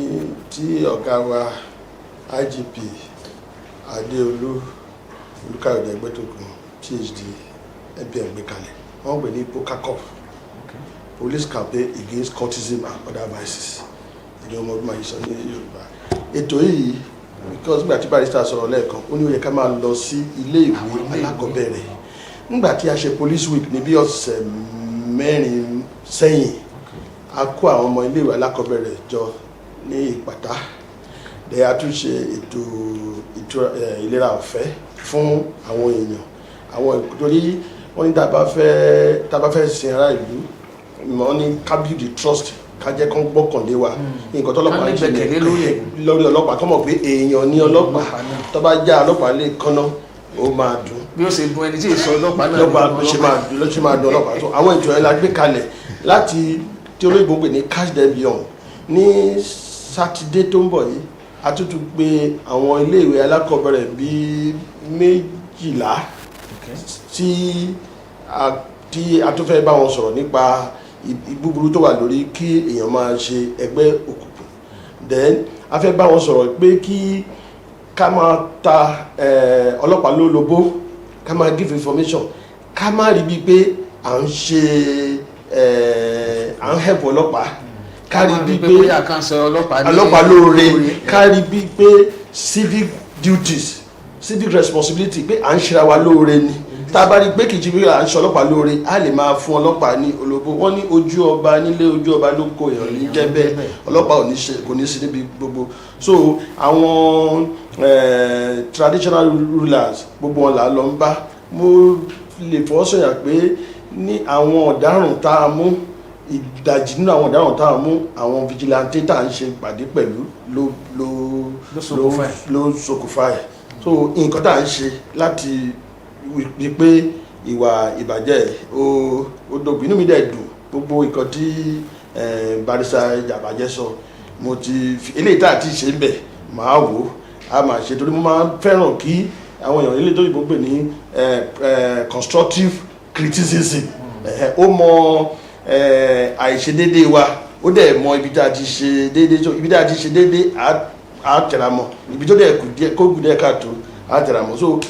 tí ọ̀gá wa IGP Adéolú Olúkáyọ̀dé Ẹgbẹ́tókun PhD MPN gbé kalẹ̀ wọ́n gbé ní POCACOP, Police Campaign Against Cultism and Other Vices. Ìjọba ọmọ ọdún máa yí sọ ní Yorùbá. Ètò yìí because nígbà tí barrister sọ̀rọ̀ lẹ́ẹ̀kan ó ní ó yẹ ká máa lọ sí ilé ìwé alákọ̀ọ́bẹ̀rẹ̀. Nígbà tí a ṣe Police Week ní bí ọ̀sẹ̀ 4 sẹ́yìn a kó àwọn ọmọ ilé ìwé alákọ̀ọ́bẹ̀rẹ̀ jọ ní Ìpàtà dẹ̀ a tún ṣe ètò ìlera ọ̀fẹ́ fún àwọn èèyàn àwọn torí wọ́n ní tá bá fẹ́ sin ará ìlú wọ́n ní ká build the trust ká jẹ́ kán gbọ́kànlé wa nǹkan tọ́lọ́pàá ń ṣe lórí ọlọ́pàá kọ́ mọ̀ pé èèyàn ní ọlọ́pàá tó bá já ọlọ́pàá lè kánná ó máa dùn bí ó ṣe dùn ẹni tí ìsọ ọlọ́pàá náà ló ṣe máa dùn ọlọ́pàá tó àwọn ètò ẹ̀ la gbé kalẹ̀ láti tí olóyìnbó pè ní cash debion ní sátidé tó ń bọ̀ yìí a tún tún pè àwọn iléèwé alákọ̀ọ́bẹ̀rẹ̀ bíi 12 tí a tún fẹ́ bá wọn sọ̀rọ̀ nípa ìbúburú tó wà lórí kí èèyàn máa ṣe ẹgbẹ́ òkùnkùn. Then a fẹ́ bá wọn sọ̀rọ̀ pé kí ká máa ta ọlọ́pàá lólobó ká máa give information ká má rí bíi pé à ń ṣe à ń help ọlọ́pàá kárí bí pé ọlọ́pàá lóore kárí bí pé civic duties civic responsibility pé à ń ṣera wa lóore ni tá a bá rí pé kìí ṣe bí à ń ṣe ọlọ́pàá lóore a lè máa fún ọlọ́pàá ní olóbó wọ́n ní ojú ọba nílé ojú ọba ló kó èèyàn ní jẹ́ bẹ́ẹ̀ ọlọ́pàá kò ní sí níbi gbogbo so àwọn traditional rulers gbogbo wọn là lọ ń bá mo lè fọwọ́ sọ̀yà pé ní àwọn ọ̀daràn tá a mú ìdajì nínú àwọn ọ̀daràn tá a mú àwọn vigilante tá a ń ṣe pàdé pẹ̀lú ló ṣokùnfà ẹ̀ so nǹkan tá a ń ṣe láti wí pé ìwà ìbàjẹ́ ó dógùn inú mi dẹ̀ dùn gbogbo nǹkan tí barisa Jàbàjẹ́ sọ mo ti eléyìí tá a ti ṣe ń bẹ̀ máa wò á máa ṣe torí mo máa fẹ́ràn kí àwọn èèyàn ilé tó yìnbó pè ní constructive criticism ó mọ àìṣedéédé wa ó dẹ̀ mọ ibi tá a ti ṣe déédé so ibi tá a ti ṣe déédé á tẹ̀ra mọ́ ibi tó dẹ̀ kó kù díẹ̀ káàtó á tẹ̀ra mọ́ so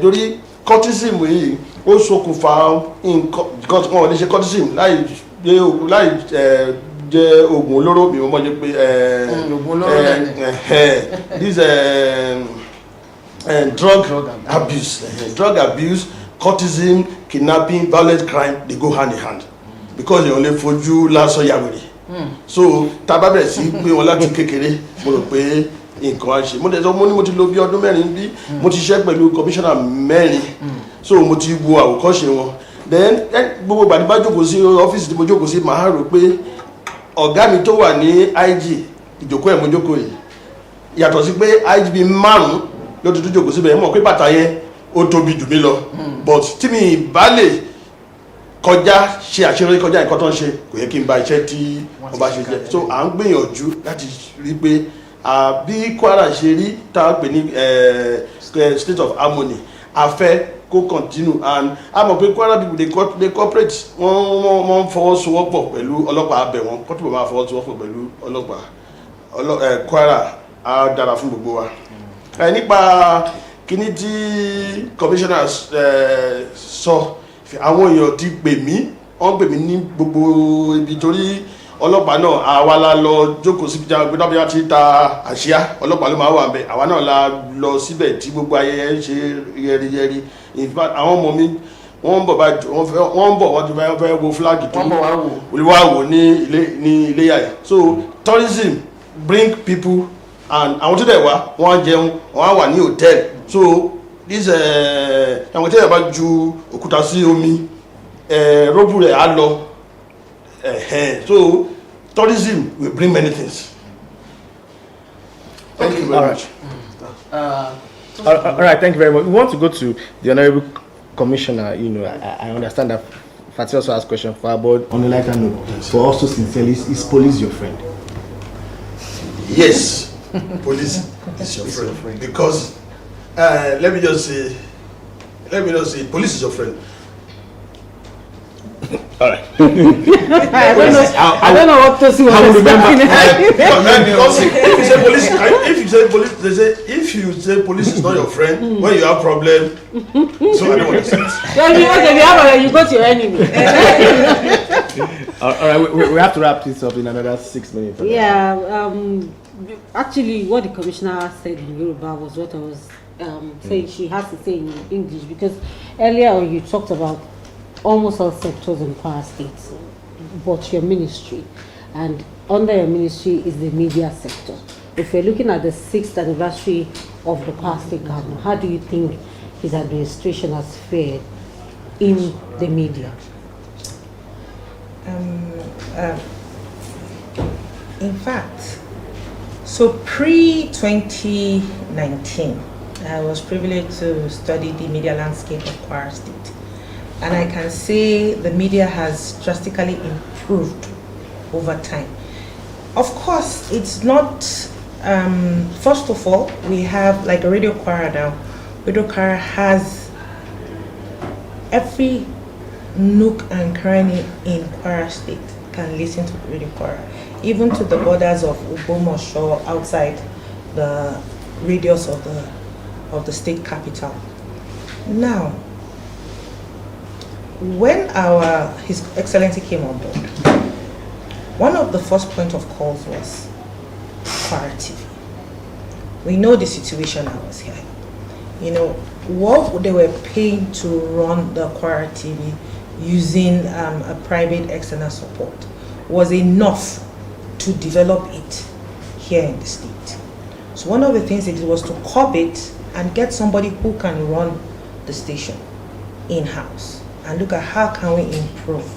torí cortism yìí ó ṣokùnfà nǹkan tí wọ́n lè ṣe cortism láì jẹ́ oògùn olóró mi wọ́n mọ̀ jẹ́ pé oògùn olóró this drug abuse cultism kidnapping violent crime dey go hand in hand because èèyàn lè fojú lásán yàwèrè so tá a bá bẹ̀rẹ̀ sí gbé wọn láti kékeré mo rò pé nǹkan á ṣe mo tẹ̀ sọ mo ní mo ti lò bí ọdún mẹ́rin bí mo ti ṣiṣẹ́ pẹ̀lú commissioner mẹ́rin so mo ti wo àwòkọ́ṣe wọn then gbogbo ìgbà tí bá jókòó sí ọ́fíìsì tí mo jókòó sí màá rò pé ọ̀gá mi tó wà ní IG ìjókòó ẹ̀ mo jókòó yìí yàtọ̀ sí pé IG bíi 5 ló ti tún jókòó síbẹ̀ mọ̀ pé bàtà yẹn ó tóbi jù mí lọ but tí mi bá lè kọjá ṣe àṣeyọrí kọjá nǹkan tó ń ṣe kò yẹ kí n ba iṣẹ́ tí wọ́n bá ṣe jẹ́ so à ń gbìyànjú láti rí pé bí Kwara ṣe rí tá a pè ní state of harmony a fẹ́ kó continue and a mọ̀ pé Kwara people dey cooperate wọ́n fọwọ́sowọ́pọ̀ pẹ̀lú ọlọ́pàá abẹ wọn kó túbọ̀ máa fọwọ́sowọ́pọ̀ pẹ̀lú ọlọ́pàá Kwara á dára fún gbogbo wa nípa kíní tí commissioners sọ àwọn èèyàn ti pè mí wọ́n pè mí ní gbogbo ibi torí ọlọ́pàá náà àwa la lọ jókòó síbi jáwé tí ta àṣíá ọlọ́pàá ló máa wà bẹ́ẹ̀ àwa náà la lọ síbẹ̀ tí gbogbo ayẹyẹ ń ṣe yẹriyẹri in fact àwọn ọmọ mi wọ́n ń bọ̀ wọ́n ti fẹ́ wo flag tó wá wò ní Iléyá yìí so tourism bring people and àwọn tó dẹ̀ wá wọ́n á jẹun wọ́n á wà ní hotel so this àwọn tẹ́lẹ̀ bá ju òkúta sí omi róbù rẹ̀ á lọ so tourism will bring many things. Thank you very much. All right, thank you very much. We want to go to the Honorable Commissioner. You know, I understand that Fatih also has a question for her, but on a lighter note, but also sincerely, is police your friend? Yes, police is your friend because let me just say, police is your friend. All right. I don't know what to say. I will remember. Because if you say police is not your friend when you have problem, so I don't understand. You got your enemy. All right, we have to wrap this up in another 6 minutes. Yeah. Actually, what the commissioner said in Yoruba was what I was saying. She has to say in English because earlier on you talked about almost all sectors in Kwara State, but your ministry, and under your ministry is the media sector. If you're looking at the 6th anniversary of the Kwara State governor, how do you think his administration has fared in the media? In fact, so pre-2019, I was privileged to study the media landscape of Kwara State. And I can say the media has drastically improved over time. Of course, it's not, first of all, we have like Radio Kwara now. Radio Kwara has every nook and cranny in Kwara State can listen to Radio Kwara, even to the borders of Ubomosho, outside the radius of the state capital. Now, when His Excellency came on board, one of the first point of calls was Kwara TV. We know the situation I was here. You know, what they were paying to run the Kwara TV using a private external support was enough to develop it here in the state. So one of the things they did was to curb it and get somebody who can run the station in-house and look at how can we improve.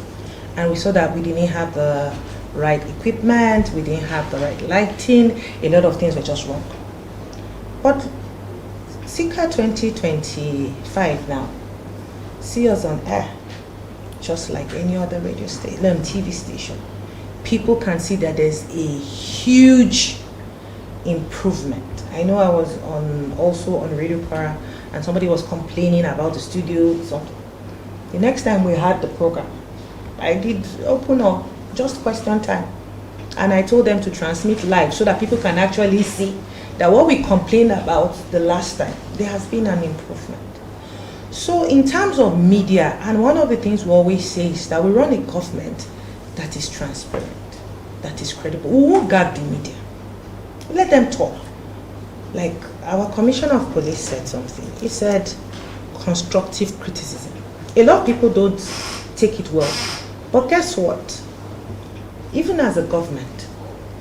And we saw that we didn't have the right equipment, we didn't have the right lighting, a lot of things were just wrong. But circa 2025 now, see us on air, just like any other radio station, TV station. People can see that there's a huge improvement. I know I was also on Radio Kwara, and somebody was complaining about the studio. Something. The next time we had the program, I did open up, just question time, and I told them to transmit live so that people can actually see that what we complained about the last time, there has been an improvement. So in terms of media, and one of the things we always say is that we run a government that is transparent, that is credible. We won't guard the media. Let them talk. Like our Commissioner of Police said something. He said constructive criticism. A lot of people don't take it well. But guess what? Even as a government,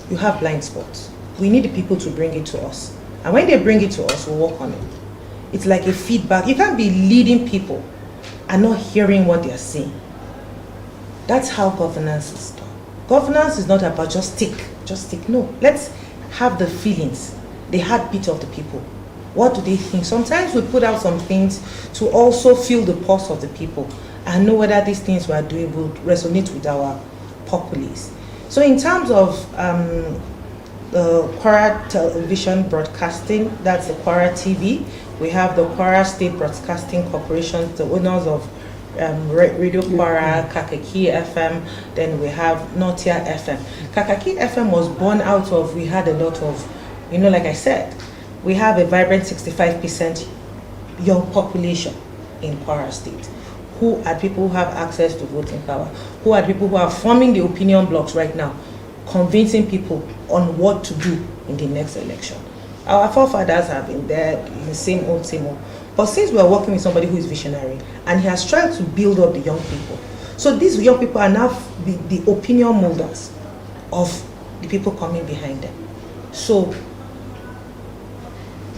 you have blind spots. We need the people to bring it to us. And when they bring it to us, we'll work on it. It's like a feedback. You can't be leading people and not hearing what they're saying. That's how governance is done. Governance is not about just tick. No, let's have the feelings, the heartbeat of the people. What do they think? Sometimes we put out some things to also feel the pulse of the people and know whether these things we are doing will resonate with our populace. So in terms of the Kwara Television Broadcasting, that's the Kwara TV. We have the Kwara State Broadcasting Corporation, the owners of Radio Kwara, Kakaki FM, then we have Notia FM. Kakaki FM was born out of, we had a lot of, like I said, we have a vibrant 65% young population in Kwara State, who are people who have access to voting power, who are people who are forming the opinion blocks right now, convincing people on what to do in the next election. Our forefathers have been there in the same old. But since we are working with somebody who is visionary, and he has tried to build up the young people, so these young people are now the opinion molders of the people coming behind them. So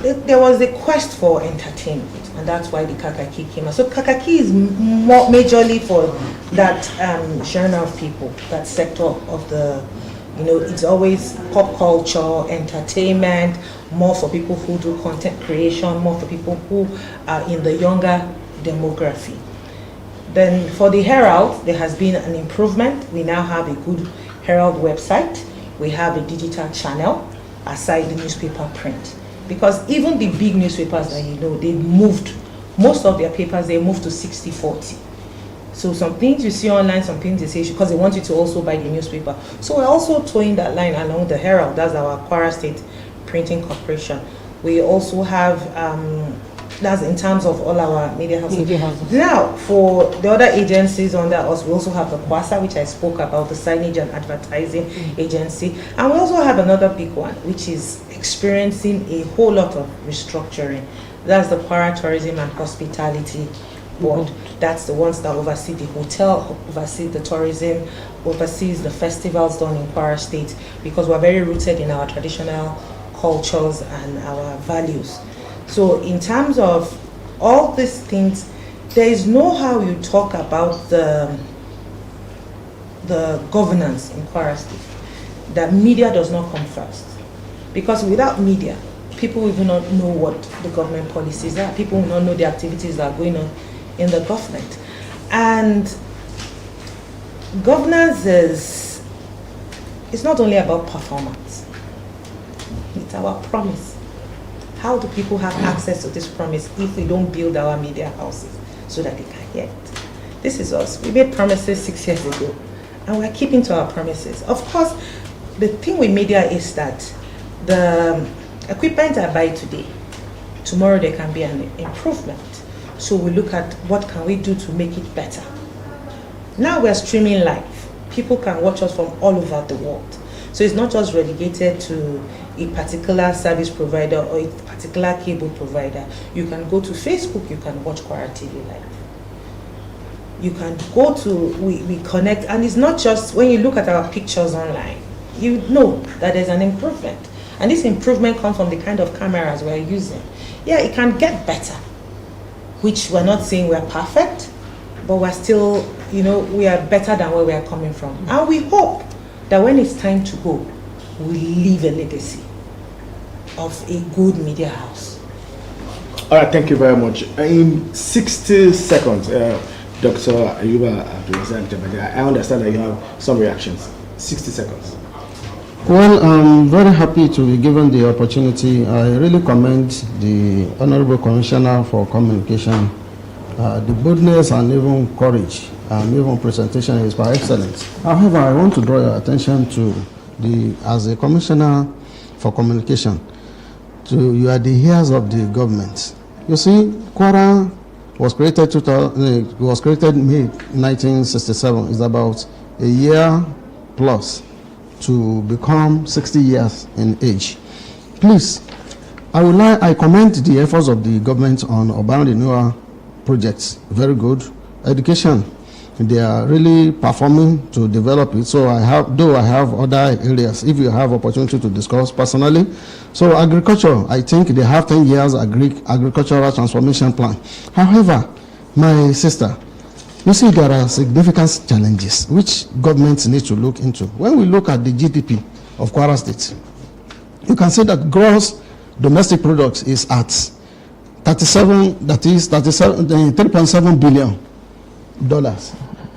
there was a quest for entertainment, and that's why the Kakaki came out. So Kakaki is more majorly for that genre of people, that sector of the, it's always pop culture, entertainment, more for people who do content creation, more for people who are in the younger demography. Then for the Herald, there has been an improvement. We now have a good Herald website. We have a digital channel aside the newspaper print. Because even the big newspapers that they moved, most of their papers, they moved to 60-40. So some things you see online, some things they say, because they want you to also buy the newspaper. So we're also towing that line along the Herald. That's our Kwara State Printing Corporation. We also have, that's in terms of all our media houses. Now, for the other agencies under us, we also have the Kwasa, which I spoke about, the signage and advertising agency. And we also have another big one, which is experiencing a whole lot of restructuring. That's the Kwara Tourism and Hospitality Board. That's the ones that oversee the hotel, oversee the tourism, oversees the festivals done in Kwara State, because we're very rooted in our traditional cultures and our values. So in terms of all these things, there is no how you talk about the governance in Kwara State that media does not come first. Because without media, people will not know what the government policies are. People will not know the activities that are going on in the government. And governance it's not only about performance. It's our promise. How do people have access to this promise if we don't build our media houses so that they can hear it? This is us. We made promises 6 years ago, and we're keeping to our promises. Of course, the thing with media is that the equipment I buy today, tomorrow there can be an improvement. So we look at what can we do to make it better. Now we're streaming live. People can watch us from all over the world. So it's not just relegated to a particular service provider or a particular cable provider. You can go to Facebook, you can watch Kwara TV live. You can go to, we connect, and it's not just when you look at our pictures online, you know that there's an improvement. And this improvement comes from the kind of cameras we're using. Yeah, it can get better, which we're not saying we're perfect, but we're still, we are better than where we are coming from. And we hope that when it's time to go, we leave a legacy of a good media house. All right, thank you very much. In 60 seconds, Dr. Ayuba Abdulrazaq, I understand that you have some reactions. 60 seconds. Well, I'm very happy to be given the opportunity. I really commend the Honorable Commissioner for Communication. The boldness and even courage and even presentation is quite excellent. However, I want to draw your attention to as a Commissioner for Communication, you are the ears of the government. You see, Kwara was created May 1967. It's about a year plus to become 60 years in age. Please, I commend the efforts of the government on urban renewal projects. Very good. Education, they are really performing to develop it. So I have other areas if you have opportunity to discuss personally. So agriculture, I think they have 10 years agricultural transformation plan. However, my sister, you see there are significant challenges which governments need to look into. When we look at the GDP of Kwara State, you can see that gross domestic product is at 3.7 billion dollars.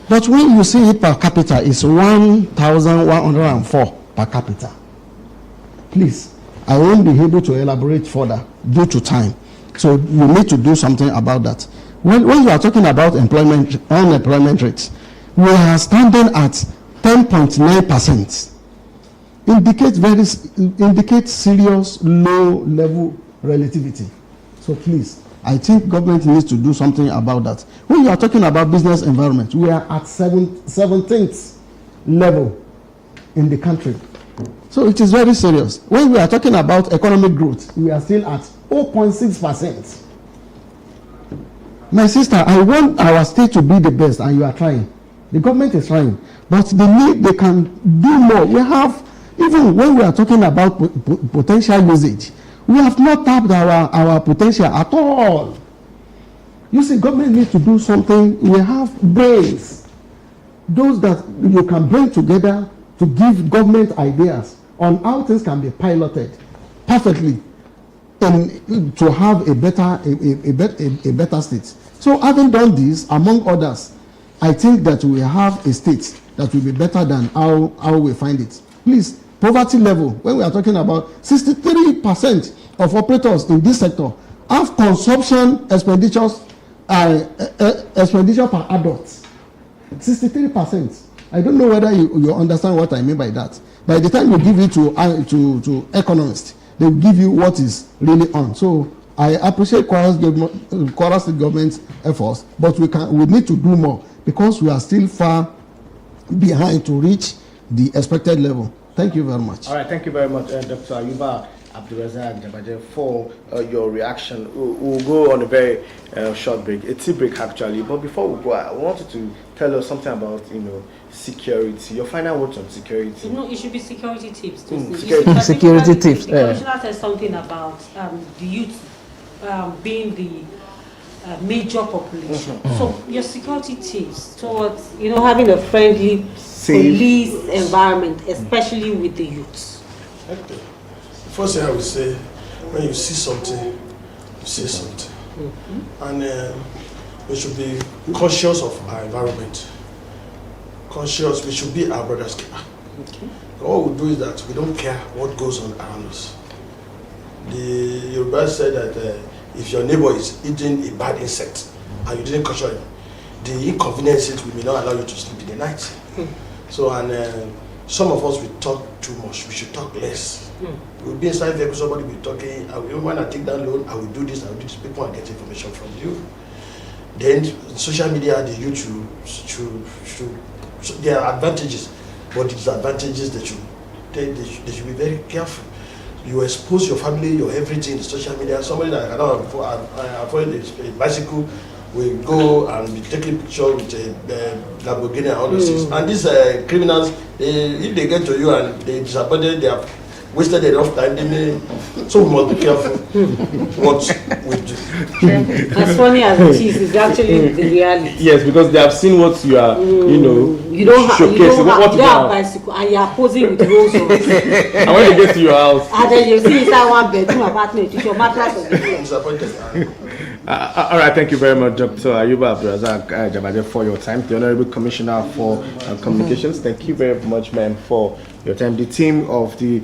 But when you see it per capita, it's 1,104 per capita. Please, I won't be able to elaborate further due to time. So we need to do something about that. When you are talking about unemployment rates, we are standing at 10.9%. Indicates serious low level relativity. So please, I think government needs to do something about that. When you are talking about business environment, we are at 17th level in the country. So it is very serious. When we are talking about economic growth, we are still at 0.6%. My sister, I want our state to be the best, and you are trying. The government is trying, but they can do more. We have, even when we are talking about potential usage, we have not tapped our potential at all. You see, government needs to do something. We have brains, those that you can bring together to give government ideas on how things can be piloted perfectly and to have a better state. So having done this, among others, I think that we have a state that will be better than how we find it. Please, poverty level, when we are talking about 63% of operators in this sector have consumption expenditure per adult. 63%. I don't know whether you understand what I mean by that. By the time you give it to economists, they will give you what is really on. So I appreciate Kwara State government's efforts, but we need to do more because we are still far behind to reach the expected level. Thank you very much. All right, thank you very much, Dr. Ayuba Abdulrazaq for your reaction. We'll go on a very short break, a tea break actually. But before we go, I wanted to tell us something about security. Your final words on security. No, it should be security tips. Security tips. The commissioner said something about the youth being the major population. So your security tips towards having a friendly police environment, especially with the youths. Okay. First thing I would say, when you see something, you say something. And we should be conscious of our environment. Conscious, we should be our brother's keeper. Okay. All we do is that we don't care what goes on around us. The Yoruba said that if your neighbor is eating a bad insect and you didn't caution him, the inconveniences will not allow you to sleep in the night. So, and some of us, we talk too much. We should talk less. We'll be inside vehicle, somebody will be talking. When I take that loan, I will do this, I will do this. People will get information from you. Then social media, the YouTube there are advantages, but the disadvantages they should be very careful. You expose your family, your everything, social media. Somebody that cannot afford a bicycle will go and be taking pictures with a Lamborghini and all those things. And these criminals, if they get to you and they disappointed, they have wasted enough time. So we must be careful what we do. As funny as it is, it's actually the reality. Yes, because they have seen what you are, you know, You don't showcasing. have bicycle and you are posing with Rolls Royce. And when they get to your house, And then you see inside one bedroom apartment with your mattress on the floor. Disappointed. all right, thank you very much, Dr. Ayuba Abdulrazaq Jabade, for your time. The Honorable Commissioner for Communications, thank you very much, ma'am, for your time. The team of the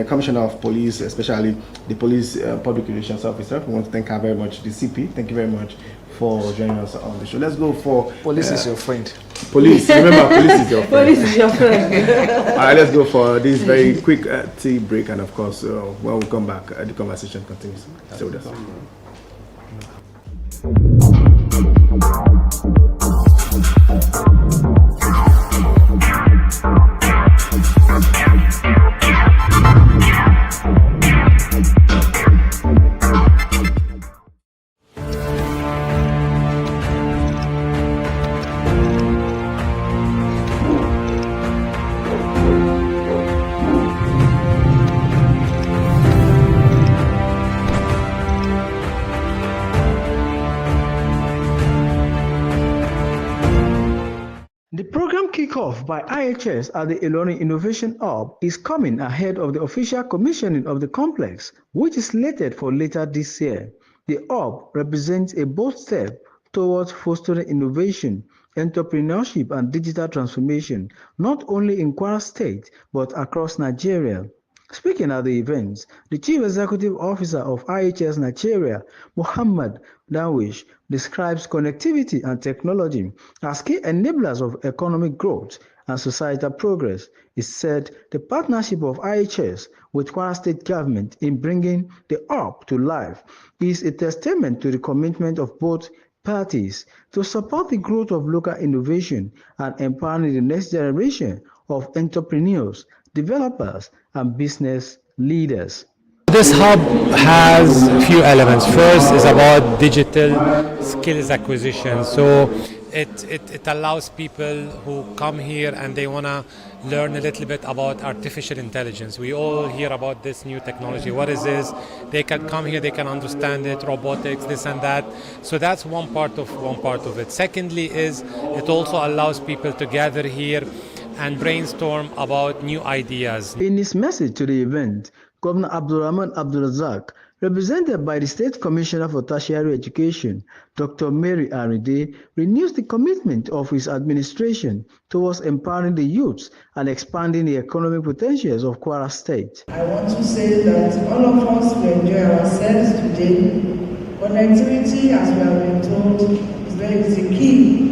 Commissioner of Police, especially the Police Public Relations Officer, we want to thank her very much. The CP, thank you very much for joining us on the show. Let's go for... Police is your friend. Police, remember, police is your friend. Police is your friend. All right, let's go for this very quick tea break, and of course, when we come back, the conversation continues. Stay with us. The program kickoff by IHS at the Ilorin Innovation Hub is coming ahead of the official commissioning of the complex, which is slated for later this year. The hub represents a bold step towards fostering innovation, entrepreneurship, and digital transformation, not only in Kwara State but across Nigeria. Speaking at the event, the Chief Executive Officer of IHS Nigeria, Muhammad Darwish, describes connectivity and technology as key enablers of economic growth and societal progress. He said the partnership of IHS with Kwara State government in bringing the hub to life is a testament to the commitment of both parties to support the growth of local innovation and empowering the next generation of entrepreneurs, developers, and business leaders. This hub has a few elements. First is about digital skills acquisition. So it allows people who come here and they want to learn a little bit about artificial intelligence. We all hear about this new technology. What is this? They can come here, they can understand it, robotics, this and that. So that's one part of it. Secondly is it also allows people to gather here and brainstorm about new ideas. In his message to the event, Governor Abdulrahman Abdulrazaq, represented by the State Commissioner for Tertiary Education, Dr. Mary Aride, renews the commitment of his administration towards empowering the youths and expanding the economic potentials of Kwara State. I want to say that all of us will enjoy ourselves today. Connectivity, as we have been told, is the key.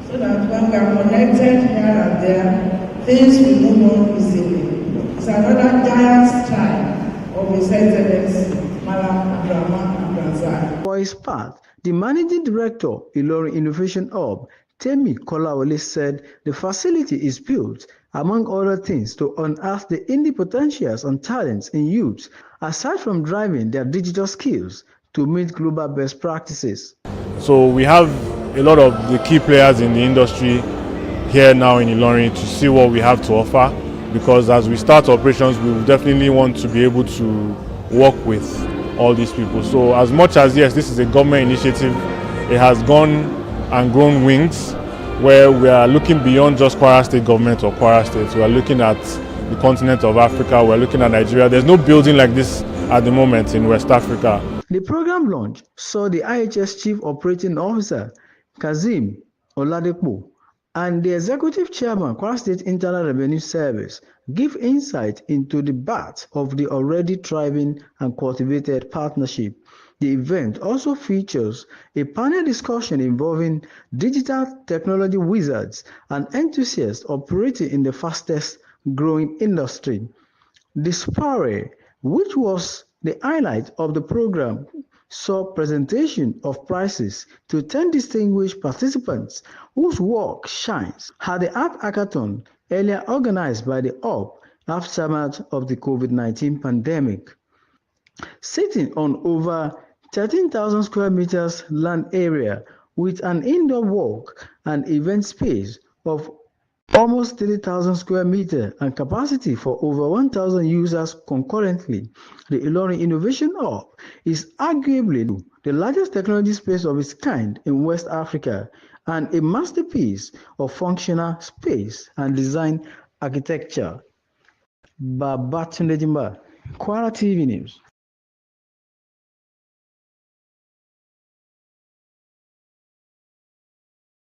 So that when we are connected here and there, things will move on easily. It's another giant stride of His Excellency, Madam Abdulrahman Abdulrazaq. For his part, the Managing Director, Ilorin Innovation Hub, Temi Kolawole, said the facility is built, among other things, to unearth the indie potentials and talents in youths, aside from driving their digital skills to meet global best practices. So we have a lot of the key players in the industry here now in Ilorin to see what we have to offer, because as we start operations, we will definitely want to be able to work with all these people. So as much as, yes, this is a government initiative, it has gone and grown wings, where we are looking beyond just Kwara State government or Kwara State. We are looking at the continent of Africa, we're looking at Nigeria. There's no building like this at the moment in West Africa. The program launch saw the IHS Chief Operating Officer, Kazim Oladepo, and the Executive Chairman, Kwara State Internal Revenue Service, give insight into the birth of the already thriving and cultivated partnership. The event also features a panel discussion involving digital technology wizards and enthusiasts operating in the fastest growing industry. The soiree, which was the highlight of the program, saw presentation of prizes to 10 distinguished participants whose work shines at the Art Hackathon earlier organized by the hub aftermath of the COVID-19 pandemic. Sitting on over 13,000 square meters land area with an indoor walk and event space of almost 30,000 square meters and capacity for over 1,000 users concurrently, the Ilorin Innovation Hub is arguably the largest technology space of its kind in West Africa and a masterpiece of functional space and design architecture. Babatunde Jimba, Kwara TV News.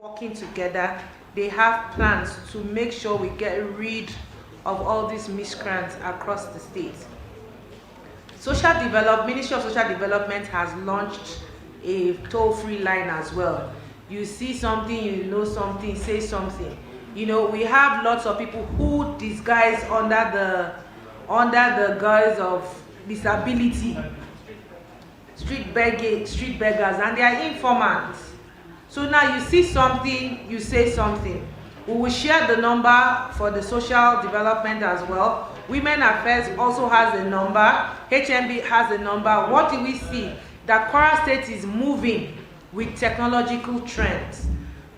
Working together, they have plans to make sure we get rid of all these miscreants across the state. Ministry of Social Development has launched a toll-free line as well. You see something, you know something, say something. You know, we have lots of people who disguise under the guise of disability, street beggars, and they are informants. So now you see something, you say something. We will share the number for the social development as well. Women Affairs also has a number. HMB has a number. What do we see? That Kwara State is moving with technological trends.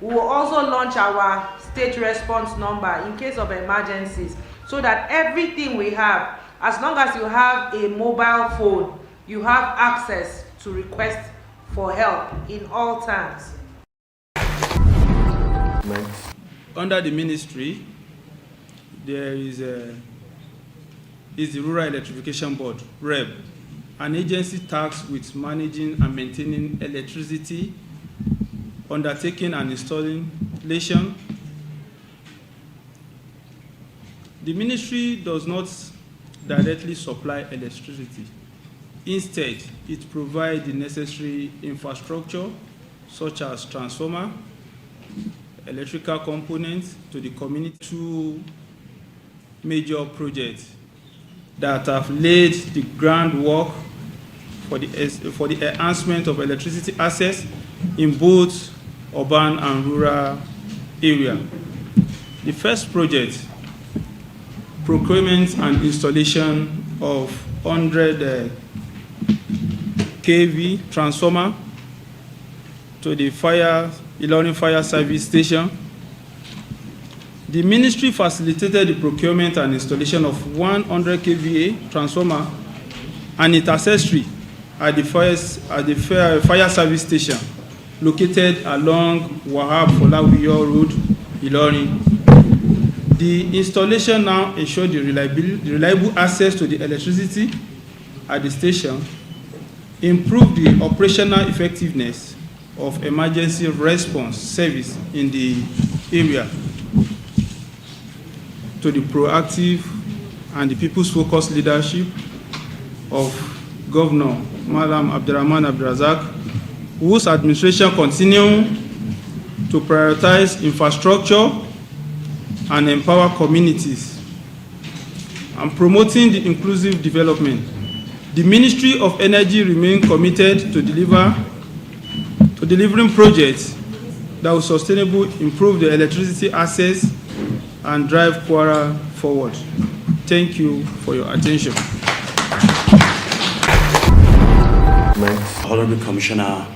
We will also launch our state response number in case of emergencies, so that everything we have, as long as you have a mobile phone, you have access to request for help in all times. Under the ministry, there is the Rural Electrification Board, REB, an agency tasked with managing and maintaining electricity, undertaking and installation. The ministry does not directly supply electricity. Instead, it provides the necessary infrastructure, such as transformer, electrical components to the community. Two major projects that have laid the groundwork for the enhancement of electricity access in both urban and rural areas. The first project, procurement and installation of 100 kV transformer to the Ilorin Fire Service Station. The ministry facilitated the procurement and installation of 100 kVA transformer and its accessory at the fire service station located along Wahab Folawiyo Road, Ilorin. The installation now ensured the reliable access to the electricity at the station, improved the operational effectiveness of emergency response service in the area, to the proactive and the people's focused leadership of Governor Madam Abdulrahman Abdulrazaq, whose administration continues to prioritize infrastructure and empower communities and promoting the inclusive development. The Ministry of Energy remains committed to delivering projects that will sustainably improve the electricity access and drive Kwara forward. Thank you for your attention. Honorable Commissioner,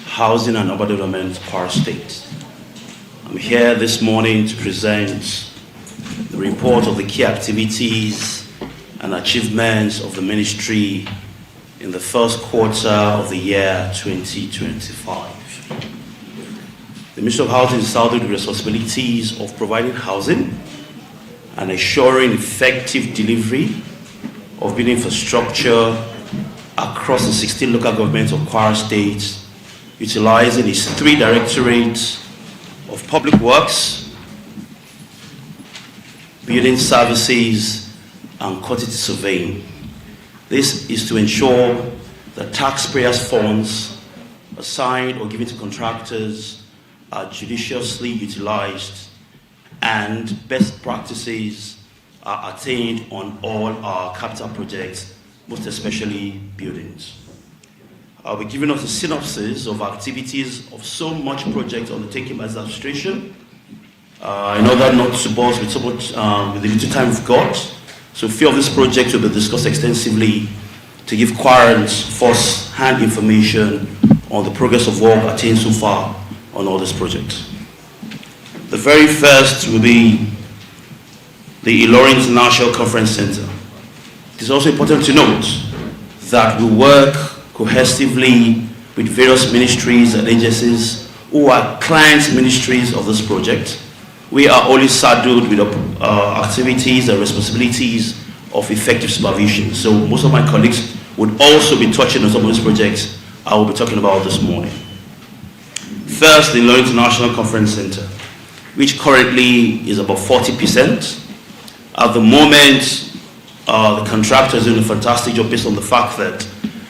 Housing and Urban Development, Kwara State. I'm here this morning to present the report of the key activities and achievements of the ministry in the first quarter of the year 2025. The Ministry of Housing is saddled with responsibilities of providing housing and ensuring effective delivery of building infrastructure across the 16 local governments of Kwara State, utilizing its 3 directorates of public works, building services, and quantity surveying. This is to ensure that taxpayers' funds assigned or given to contractors are judiciously utilized and best practices are attained on all our capital projects, most especially buildings. I'll be giving us a synopsis of activities of so much projects undertaken by this administration. In order not to bore with so much, with the little time we've got, so a few of these projects will be discussed extensively to give Kwarans first-hand information on the progress of work attained so far on all these projects. The very first will be the Ilorin International Conference Center. It is also important to note that we work cohesively with various ministries and agencies who are client ministries of this project. We are always saddled with activities and responsibilities of effective supervision. So most of my colleagues would also be touching on some of these projects I will be talking about this morning. First, the Ilorin International Conference Center, which currently is about 40%. At the moment, the contractor is doing a fantastic job based on the fact that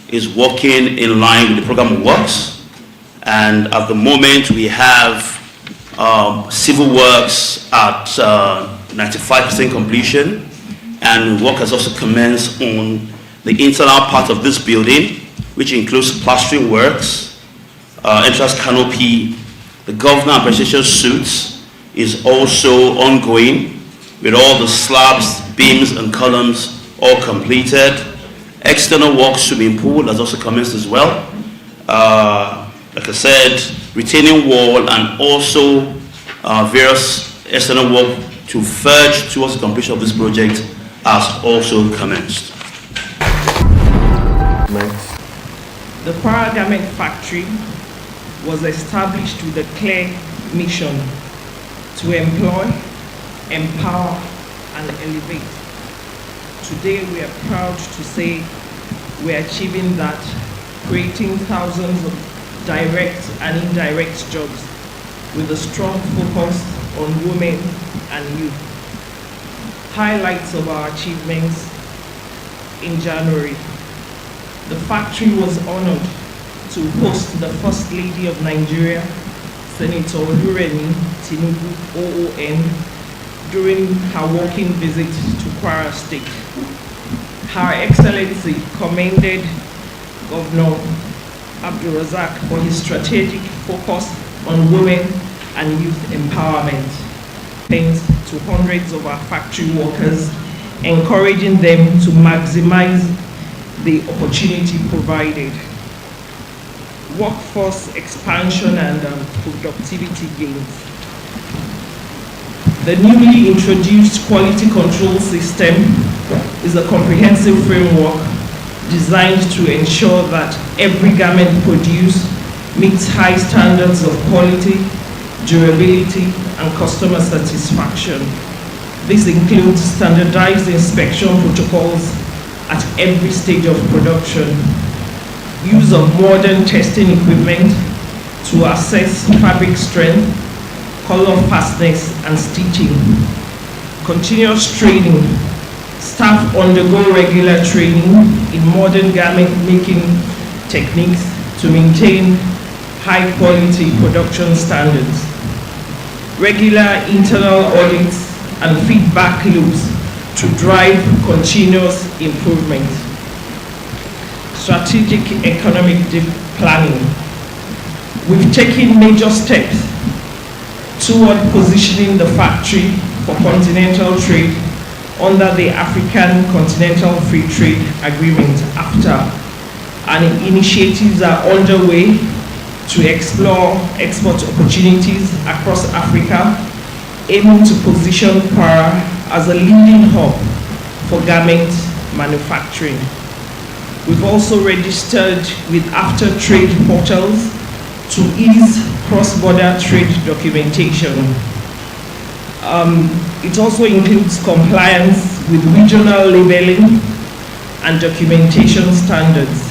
it's working in line with the program of works. And at the moment, we have civil works at 95% completion, and work has also commenced on the internal part of this building, which includes plastering works, entrance canopy. The governor and presidential suites is also ongoing, with all the slabs, beams, and columns all completed. External work, swimming pool has also commenced as well. Like I said, retaining wall and also various external work to verge towards the completion of this project has also commenced. The Kwara Garment Factory was established with a clear mission to employ, empower, and elevate. Today we are proud to say we are achieving that, creating thousands of direct and indirect jobs with a strong focus on women and youth. Highlights of our achievements in January. The factory was honored to host the First Lady of Nigeria, Senator Oluremi Tinubu, OON, during her walking visit to Kwara State. Her Excellency commended Governor Abdulrazaq for his strategic focus on women and youth empowerment. Thanks to hundreds of our factory workers, encouraging them to maximize the opportunity provided. Workforce expansion and productivity gains. The newly introduced quality control system is a comprehensive framework designed to ensure that every garment produced meets high standards of quality, durability, and customer satisfaction. This includes standardized inspection protocols at every stage of production, use of modern testing equipment to assess fabric strength, color fastness, and stitching, continuous training. Staff undergo regular training in modern garment making techniques to maintain high quality production standards. Regular internal audits and feedback loops to drive continuous improvement. Strategic economic planning. We've taken major steps toward positioning the factory for continental trade under the African Continental Free Trade Agreement AFTA, and initiatives are underway to explore export opportunities across Africa, aiming to position Kwara as a leading hub for garment manufacturing. We've also registered with AFTA trade portals to ease cross-border trade documentation. It also includes compliance with regional labeling and documentation standards.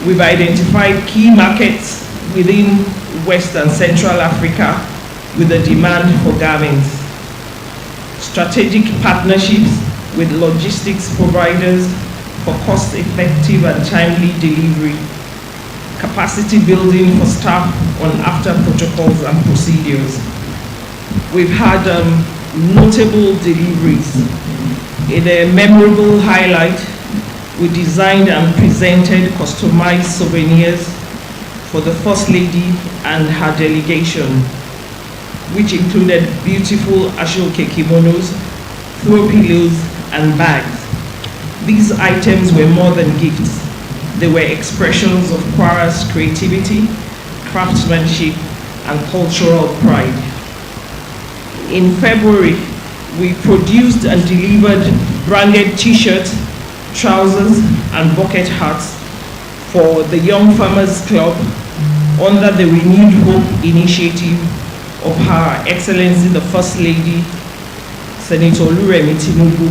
We've identified key markets within West and Central Africa with a demand for garments. Strategic partnerships with logistics providers for cost-effective and timely delivery. Capacity building for staff on AFTA protocols and procedures. We've had notable deliveries. In a memorable highlight, we designed and presented customized souvenirs for the First Lady and her delegation, which included beautiful ashoke kimonos, throw pillows, and bags. These items were more than gifts. They were expressions of Kwara's creativity, craftsmanship, and cultural pride. In February, we produced and delivered branded t-shirts, trousers, and bucket hats for the Young Farmers Club under the Renewed Hope initiative of Her Excellency the First Lady, Senator Oluremi Tinubu.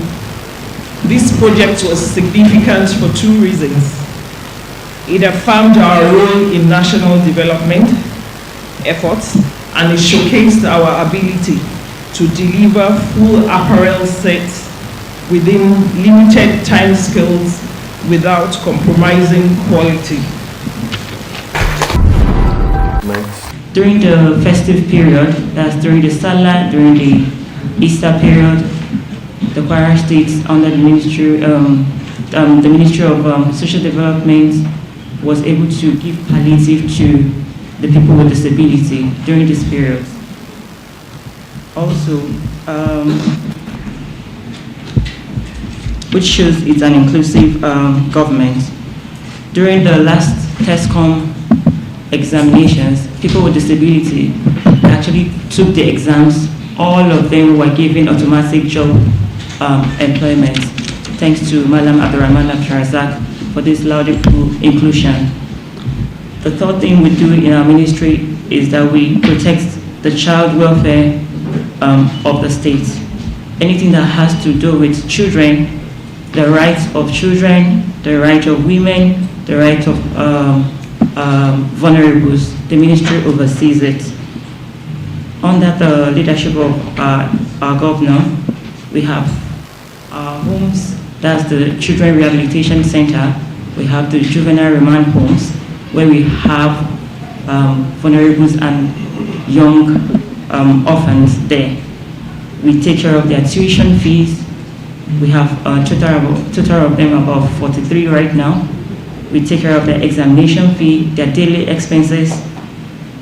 This project was significant for two reasons. It affirmed our role in national development efforts, and it showcased our ability to deliver full apparel sets within limited timescales without compromising quality. During the festive period, that's during the Salah, during the Easter period, the Kwara State under the Ministry of Social Development was able to give palliative to the people with disability during this period. Also, which shows it's an inclusive government. During the last TESCOM examinations, people with disability actually took the exams. All of them were given automatic job employment, thanks to Madam Abdulrahman Abdulrazaq for this loud inclusion. The third thing we do in our ministry is that we protect the child welfare of the state. Anything that has to do with children, the rights of children, the right of women, the right of vulnerables, the ministry oversees it. Under the leadership of our governor, we have our homes, that's the Children Rehabilitation Center. We have the Juvenile Remand Homes, where we have vulnerables and young orphans there. We take care of their tuition fees. We have a total of them about 43 right now. We take care of their examination fee, their daily expenses,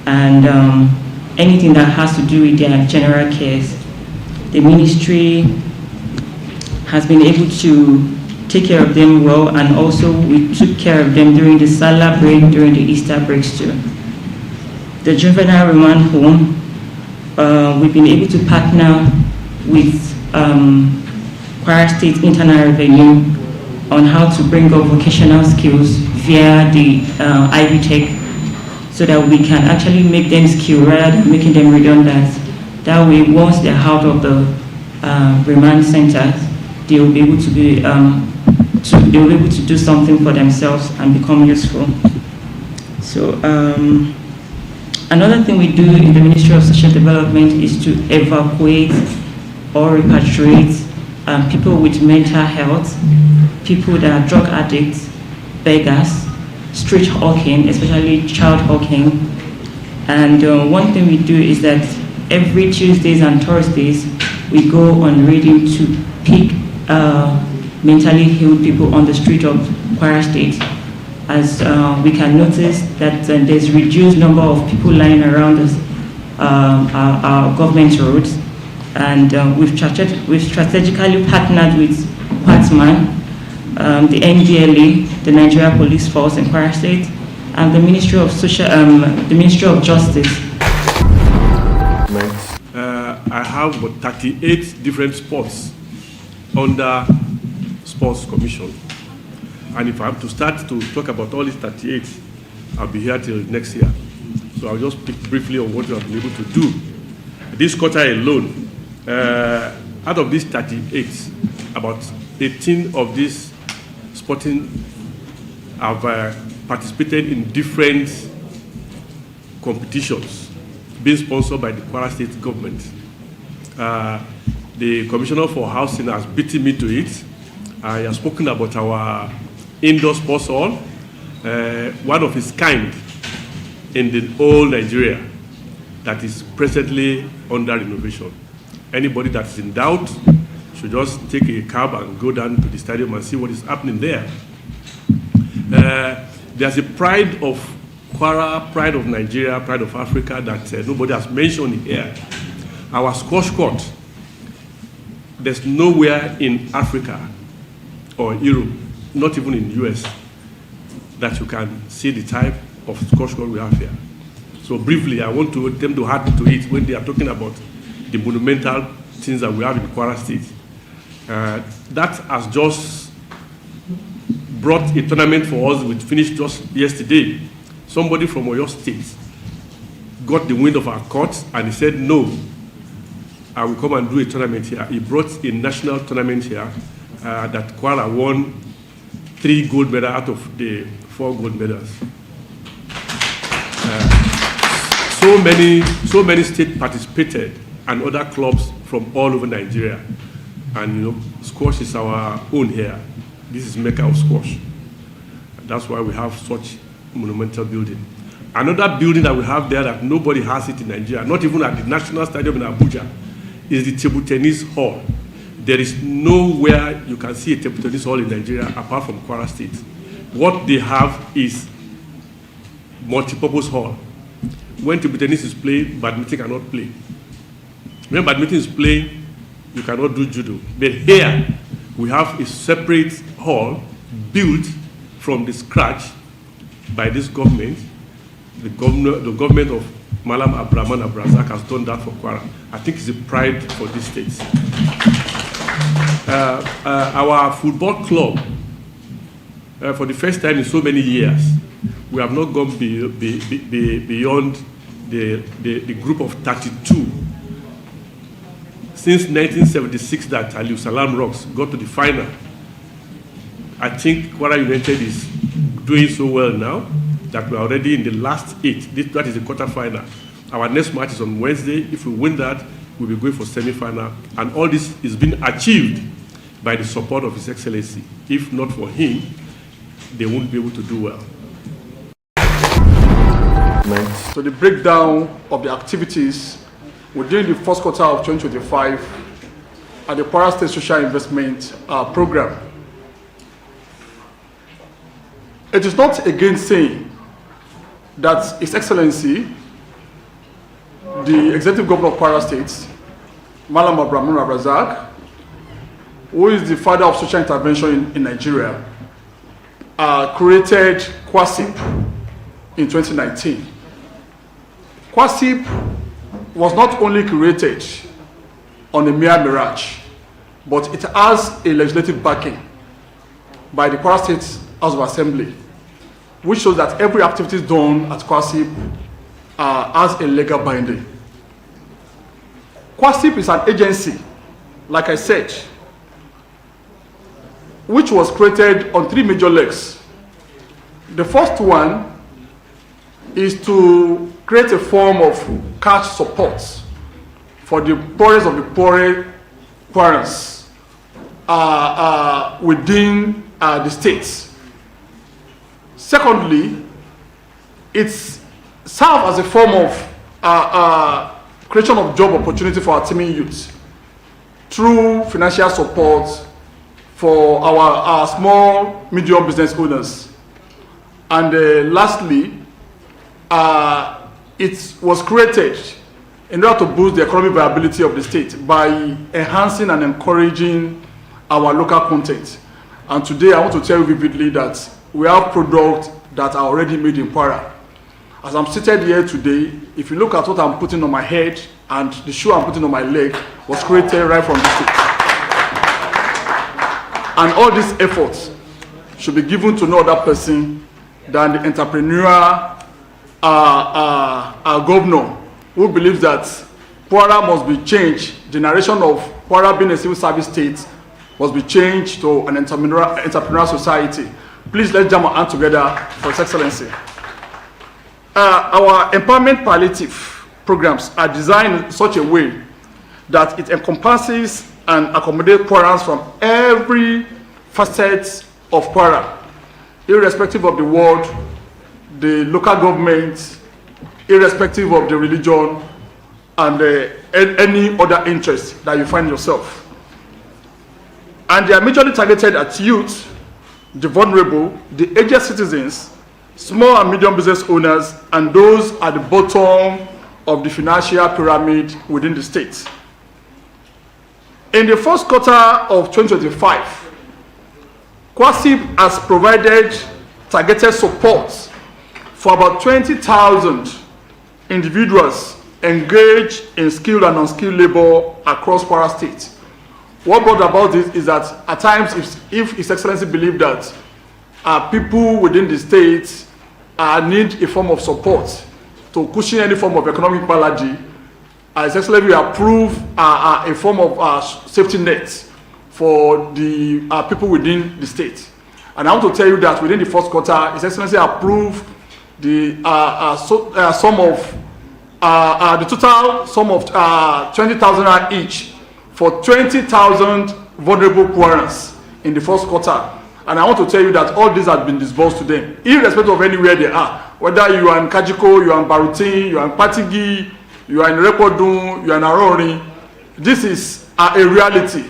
and anything that has to do with their general cares. The ministry has been able to take care of them well, and also we took care of them during the Salah break, during the Easter breaks too. The Juvenile Remand Home, we've been able to partner with Kwara State Internal Revenue on how to bring up vocational skills via the Ivy Tech, so that we can actually make them skilled rather than making them redundant. That way, once they're out of the remand centers, they will be able to be they will be able to do something for themselves and become useful. So another thing we do in the Ministry of Social Development is to evacuate or repatriate people with mental health, people that are drug addicts, beggars, street hawking, especially child hawking. And one thing we do is that every Tuesdays and Thursdays, we go on radio to pick mentally ill people on the street of Kwara State. As we can notice that there's a reduced number of people lying around us, our government roads. And we've strategically partnered with Patman, the NDLA, the Nigeria Police Force in Kwara State, and the Ministry of Justice. I have about 38 different sports under Sports Commission, and if I have to start to talk about all these 38, I'll be here till next year. So I'll just speak briefly on what we have been able to do. This quarter alone, out of these 38, about 18 of these sporting have participated in different competitions being sponsored by the Kwara State government. The Commissioner for Housing has beaten me to it. I have spoken about our indoor sports hall, one of its kind in the whole Nigeria that is presently under renovation. Anybody that's in doubt should just take a cab and go down to the stadium and see what is happening there. There's a pride of Kwara, pride of Nigeria, pride of Africa that nobody has mentioned here. Our squash court, there's nowhere in Africa or Europe, not even in the US, that you can see the type of squash court we have here. So briefly, I want them to add to it when they are talking about the monumental things that we have in Kwara State. That has just brought a tournament for us. We finished just yesterday. Somebody from Oyo State got the wind of our court and he said, no, I will come and do a tournament here. He brought a national tournament here that Kwara won 3 gold medals out of the 4 gold medals. So many states participated and other clubs from all over Nigeria. And you know, squash is our own here. This is Mecca of squash. That's why we have such monumental building. Another building that we have there that nobody has it in Nigeria, not even at the National Stadium in Abuja, is the table tennis hall. There is nowhere you can see a table tennis hall in Nigeria apart from Kwara State. What they have is multi-purpose hall. When table tennis is played, badminton cannot play. When badminton is played, you cannot do judo. But here, we have a separate hall built from the scratch by this government. The government of Malam Abdulrahman Abdulrazaq has done that for Kwara. I think it's a pride for this state. Our football club, for the first time in so many years, we have not gone beyond the group of 32. Since 1976 that Aliu Salam Rocks got to the final, I think Kwara United is doing so well now that we're already in the last 8. That is the quarter-final. Our next match is on Wednesday. If we win that, we'll be going for semi-final. And all this is being achieved by the support of His Excellency. If not for him, they won't be able to do well. So the breakdown of the activities within the first quarter of 2025 at the Kwara State Social Investment Program. It is not again saying that His Excellency, the Executive Governor of Kwara State, Malam Abdulrahman Abdulrazaq, who is the father of social intervention in Nigeria, created QASIP in 2019. QASIP was not only created on a mere mirage, but it has a legislative backing by the Kwara State House of Assembly, which shows that every activity done at QASIP has a legal binding. QASIP is an agency, like I said, which was created on 3 major legs. The first one is to create a form of cash support for the poorest of the poor Kwarans within the states. Secondly, it serves as a form of creation of job opportunity for our teeming youth through financial support for our small, medium business owners. And lastly, it was created in order to boost the economic viability of the state by enhancing and encouraging our local content. And today I want to tell you vividly that we have products that are already made in Kwara. As I'm seated here today, if you look at what I'm putting on my head and the shoe I'm putting on my leg was created right from the state. And all these efforts should be given to no other person than the entrepreneurial governor who believes that Kwara must be changed. The narration of Kwara being a civil service state must be changed to an entrepreneurial society. Please let's jam our hands together for His Excellency. Our empowerment palliative programs are designed in such a way that it encompasses and accommodates Kwarans from every facet of Kwara, irrespective of the ward, the local government, irrespective of the religion, and any other interest that you find yourself. And they are majorly targeted at youth the vulnerable, the aged citizens, small and medium business owners, and those at the bottom of the financial pyramid within the state. In the first quarter of 2025, QASIP has provided targeted support for about 20,000 individuals engaged in skilled and unskilled labor across Kwara State. What brought about this is that at times, if His Excellency believes that people within the state need a form of support to cushion any form of economic malady, His Excellency will approve a form of safety net for the people within the state. And I want to tell you that within the first quarter, His Excellency approved the total sum of 20,000 each for 20,000 vulnerable Kwarans in the first quarter. And I want to tell you that all these have been disbursed to them, irrespective of anywhere they are. Whether you are in Kajiko, you are in Barutin, you are in Patigi, you are in Rekodun, you are in Arori, this is a reality.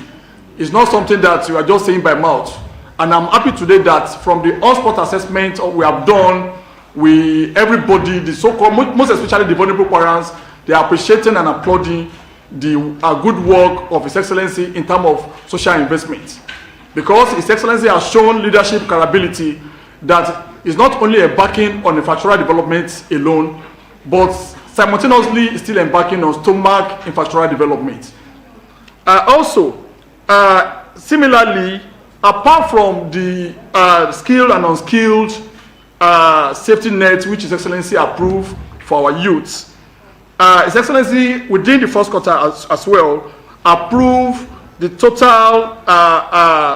It's not something that you are just saying by mouth. And I'm happy today that from the on-spot assessment we have done, everybody, the so-called, most especially the vulnerable Kwarans, they are appreciating and applauding the good work of His Excellency in terms of social investment. Because His Excellency has shown leadership capability that is not only embarking on infrastructural development alone, but simultaneously still embarking on stomach infrastructural development. Similarly, apart from the skilled and unskilled safety net which His Excellency approved for our youths, His Excellency within the first quarter as well approved the total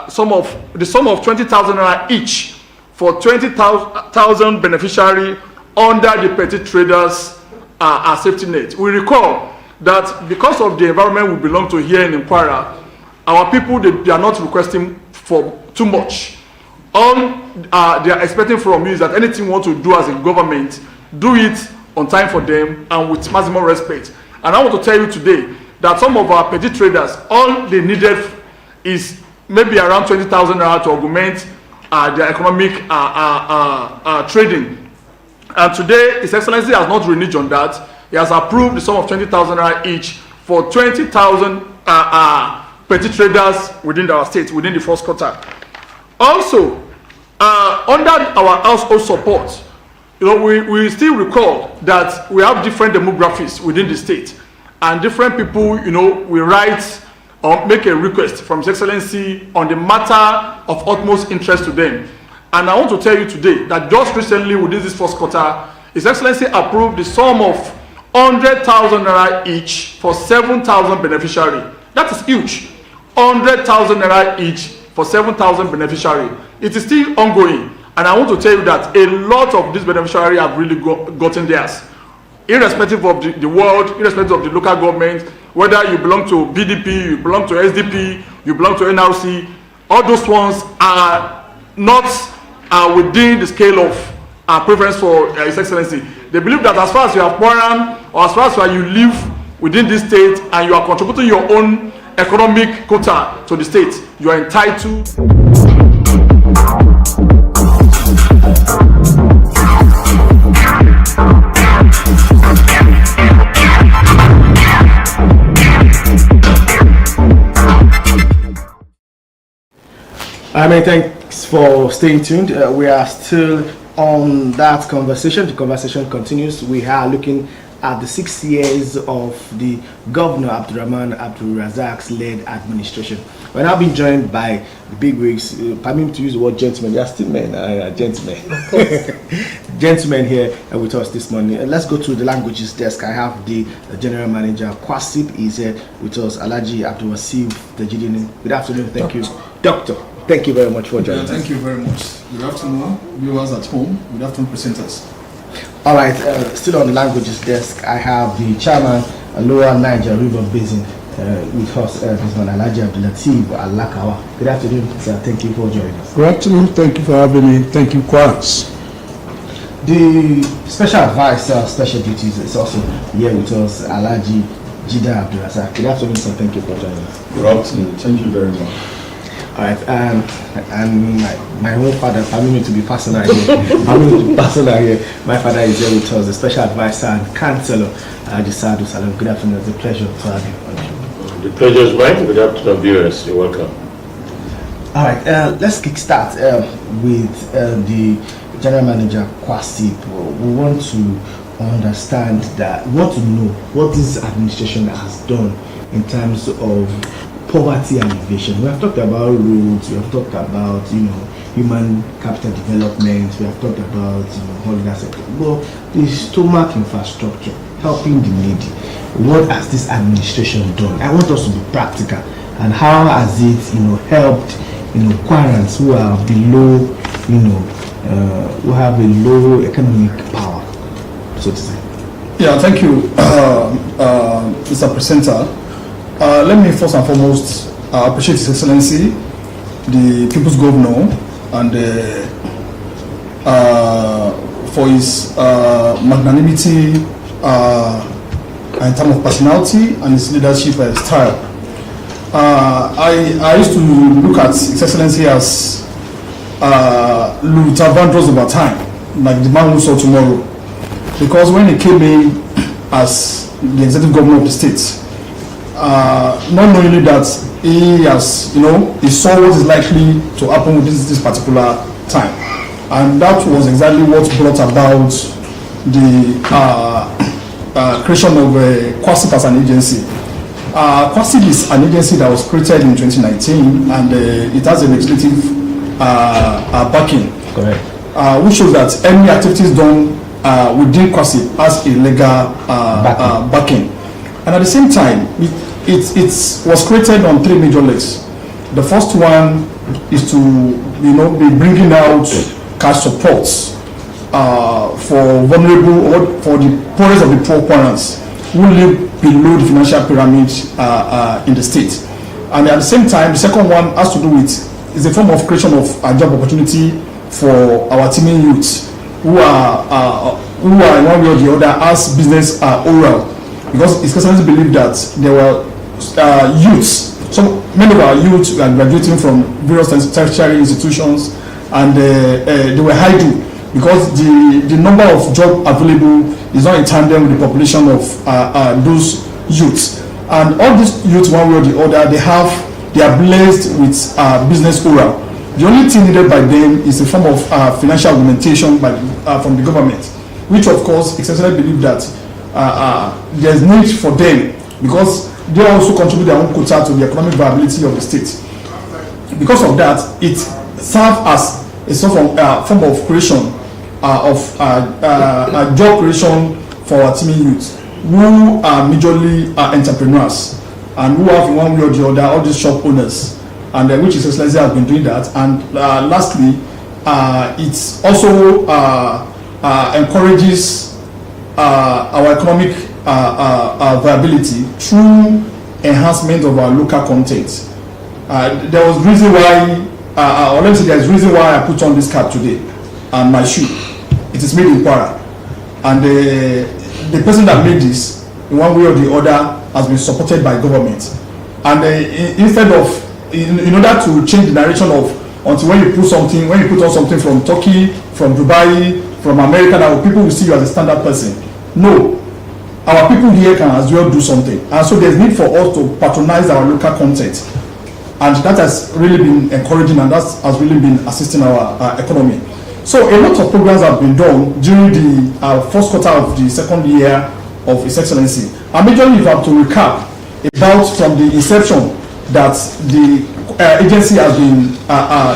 sum of 20,000 each for 20,000 beneficiary under the petty traders safety net. We recall that because of the environment we belong to here in Kwara, our people they are not requesting for too much. All they are expecting from you is that anything you want to do as a government, do it on time for them and with maximum respect. And I want to tell you today that some of our petty traders, all they needed is maybe around 20,000 naira to augment their economic trading. And today, His Excellency has not reneged on that. He has approved the sum of 20,000 naira each for 20,000 petty traders within our state, within the first quarter. Also, under our household support, we still recall that we have different demographics within the state, and different people, we write or make a request from His Excellency on the matter of utmost interest to them. And I want to tell you today that just recently within this first quarter, His Excellency approved the sum of 100,000 naira each for 7,000 beneficiary. That is huge. 100,000 naira each for 7,000 beneficiary. It is still ongoing. And I want to tell you that a lot of these beneficiaries have really gotten theirs. Irrespective of the world, irrespective of the local government, whether you belong to BDP, you belong to SDP, you belong to NRC, all those ones are not within the scale of preference for His Excellency. They believe that as far as you have Kwaran, or as far as you live within this state and you are contributing your own economic quota to the state, you are entitled. Thanks for staying tuned. We are still on that conversation. The conversation continues. We are looking at the 6 years of the Governor Abdulrahman Abdulrazaq's led administration. We're now being joined by the bigwigs. Permit me to use the word gentlemen. They are still men, gentlemen. Gentlemen here with us this morning. Let's go to the languages desk. I have the General Manager QASIP is here with us. Alhaji Abdulrazaq Tajidini. Good afternoon. Thank you, Doctor. Thank you very much for joining us. Thank you very much. Good afternoon, viewers at home. Good afternoon, presenters. All right, still on the languages desk, I have the chairman, Lower Niger River Basin, with us this morning, Alhaji Abdulateef Alakawa. Good afternoon, sir. Thank you for joining us. Good afternoon. Thank you for having me. Thank you, Quarks. The special advisor, special duties, is also here with us, Alhaji Jida Abdulrazaq. Good afternoon, sir. Thank you for joining us. Good afternoon. Thank you very much. All right, and my own father, permit me to be personal here. My father is here with us, the special advisor and counselor, Jisadu Salam. Good afternoon. It's a pleasure to have you. The pleasure is mine. Good afternoon, viewers. You're welcome. All right, let's kickstart with the General Manager Kwasi. We want to understand that, we want to know what this administration has done in terms of poverty alleviation. We have talked about roads, we have talked about human capital development, we have talked about all that sector. But the stomach infrastructure, helping the needy, what has this administration done? I want us to be practical, and how has it helped Kwarans who are below, who have a low economic power, so to say. Yeah, thank you, Mr. Presenter. Let me first and foremost appreciate His Excellency, the People's Governor, and for his magnanimity in terms of personality and his leadership style. I used to look at His Excellency as Luther Vandross over time, like the man who saw tomorrow. Because when he came in as the executive governor of the state, not knowing that he has, he saw what is likely to happen with this particular time, and that was exactly what brought about the creation of Kwasi as an agency. Kwasi is an agency that was created in 2019, and it has a legislative backing, correct, which shows that any activities done within Kwasi has a legal backing. And at the same time, it was created on three major legs. The first one is to be bringing out cash supports for vulnerable or for the poorest of the poor Kwarans who live below the financial pyramid in the state. And at the same time, the second one has to do with is a form of creation of a job opportunity for our teeming youths who are in one way or the other as business oral. Because His Excellency believed that there were youths, many of our youths are graduating from various tertiary institutions, and they were idle because the number of jobs available is not in tandem with the population of those youths. And all these youths, one way or the other, they are blessed with business aura. The only thing needed by them is a form of financial augmentation from the government, which of course His Excellency believed that there's need for them, because they also contribute their own quota to the economic viability of the state. Because of that, it serves as a sort of form of creation of job creation for our teeming youth who are majorly entrepreneurs and who have in one way or the other all these shop owners, and which His Excellency has been doing that. And lastly, it also encourages our economic viability through enhancement of our local content. There was reason why, or let me say there's reason why I put on this cap today and my shoe. It is made in Kwara, and the person that made this, in one way or the other, has been supported by government. And instead of, in order to change the narration of until when you put on something from Turkey, from Dubai, from America, that people will see you as a standard person. No, our people here can as well do something, and so there's need for us to patronize our local content, and that has really been encouraging, and that has really been assisting our economy. So a lot of programs have been done during the first quarter of the second year of His Excellency. And majorly, if I have to recap about from the inception that the agency has been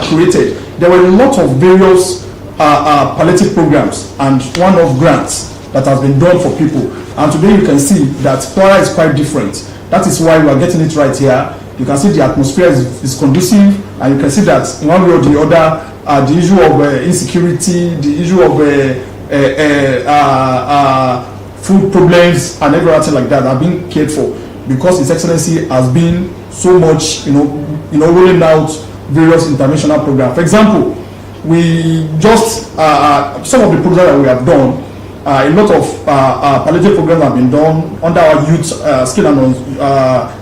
created, there were a lot of various palliative programs and one-off grants that has been done for people. And today you can see that Kwara is quite different. That is why we are getting it right here. You can see the atmosphere is conducive, and you can see that in one way or the other, the issue of insecurity, the issue of food problems and everything like that are being cared for, because His Excellency has been so much, rolling out various international programs. For example, we just some of the programs that we have done. A lot of palliative programs have been done under our youth skill and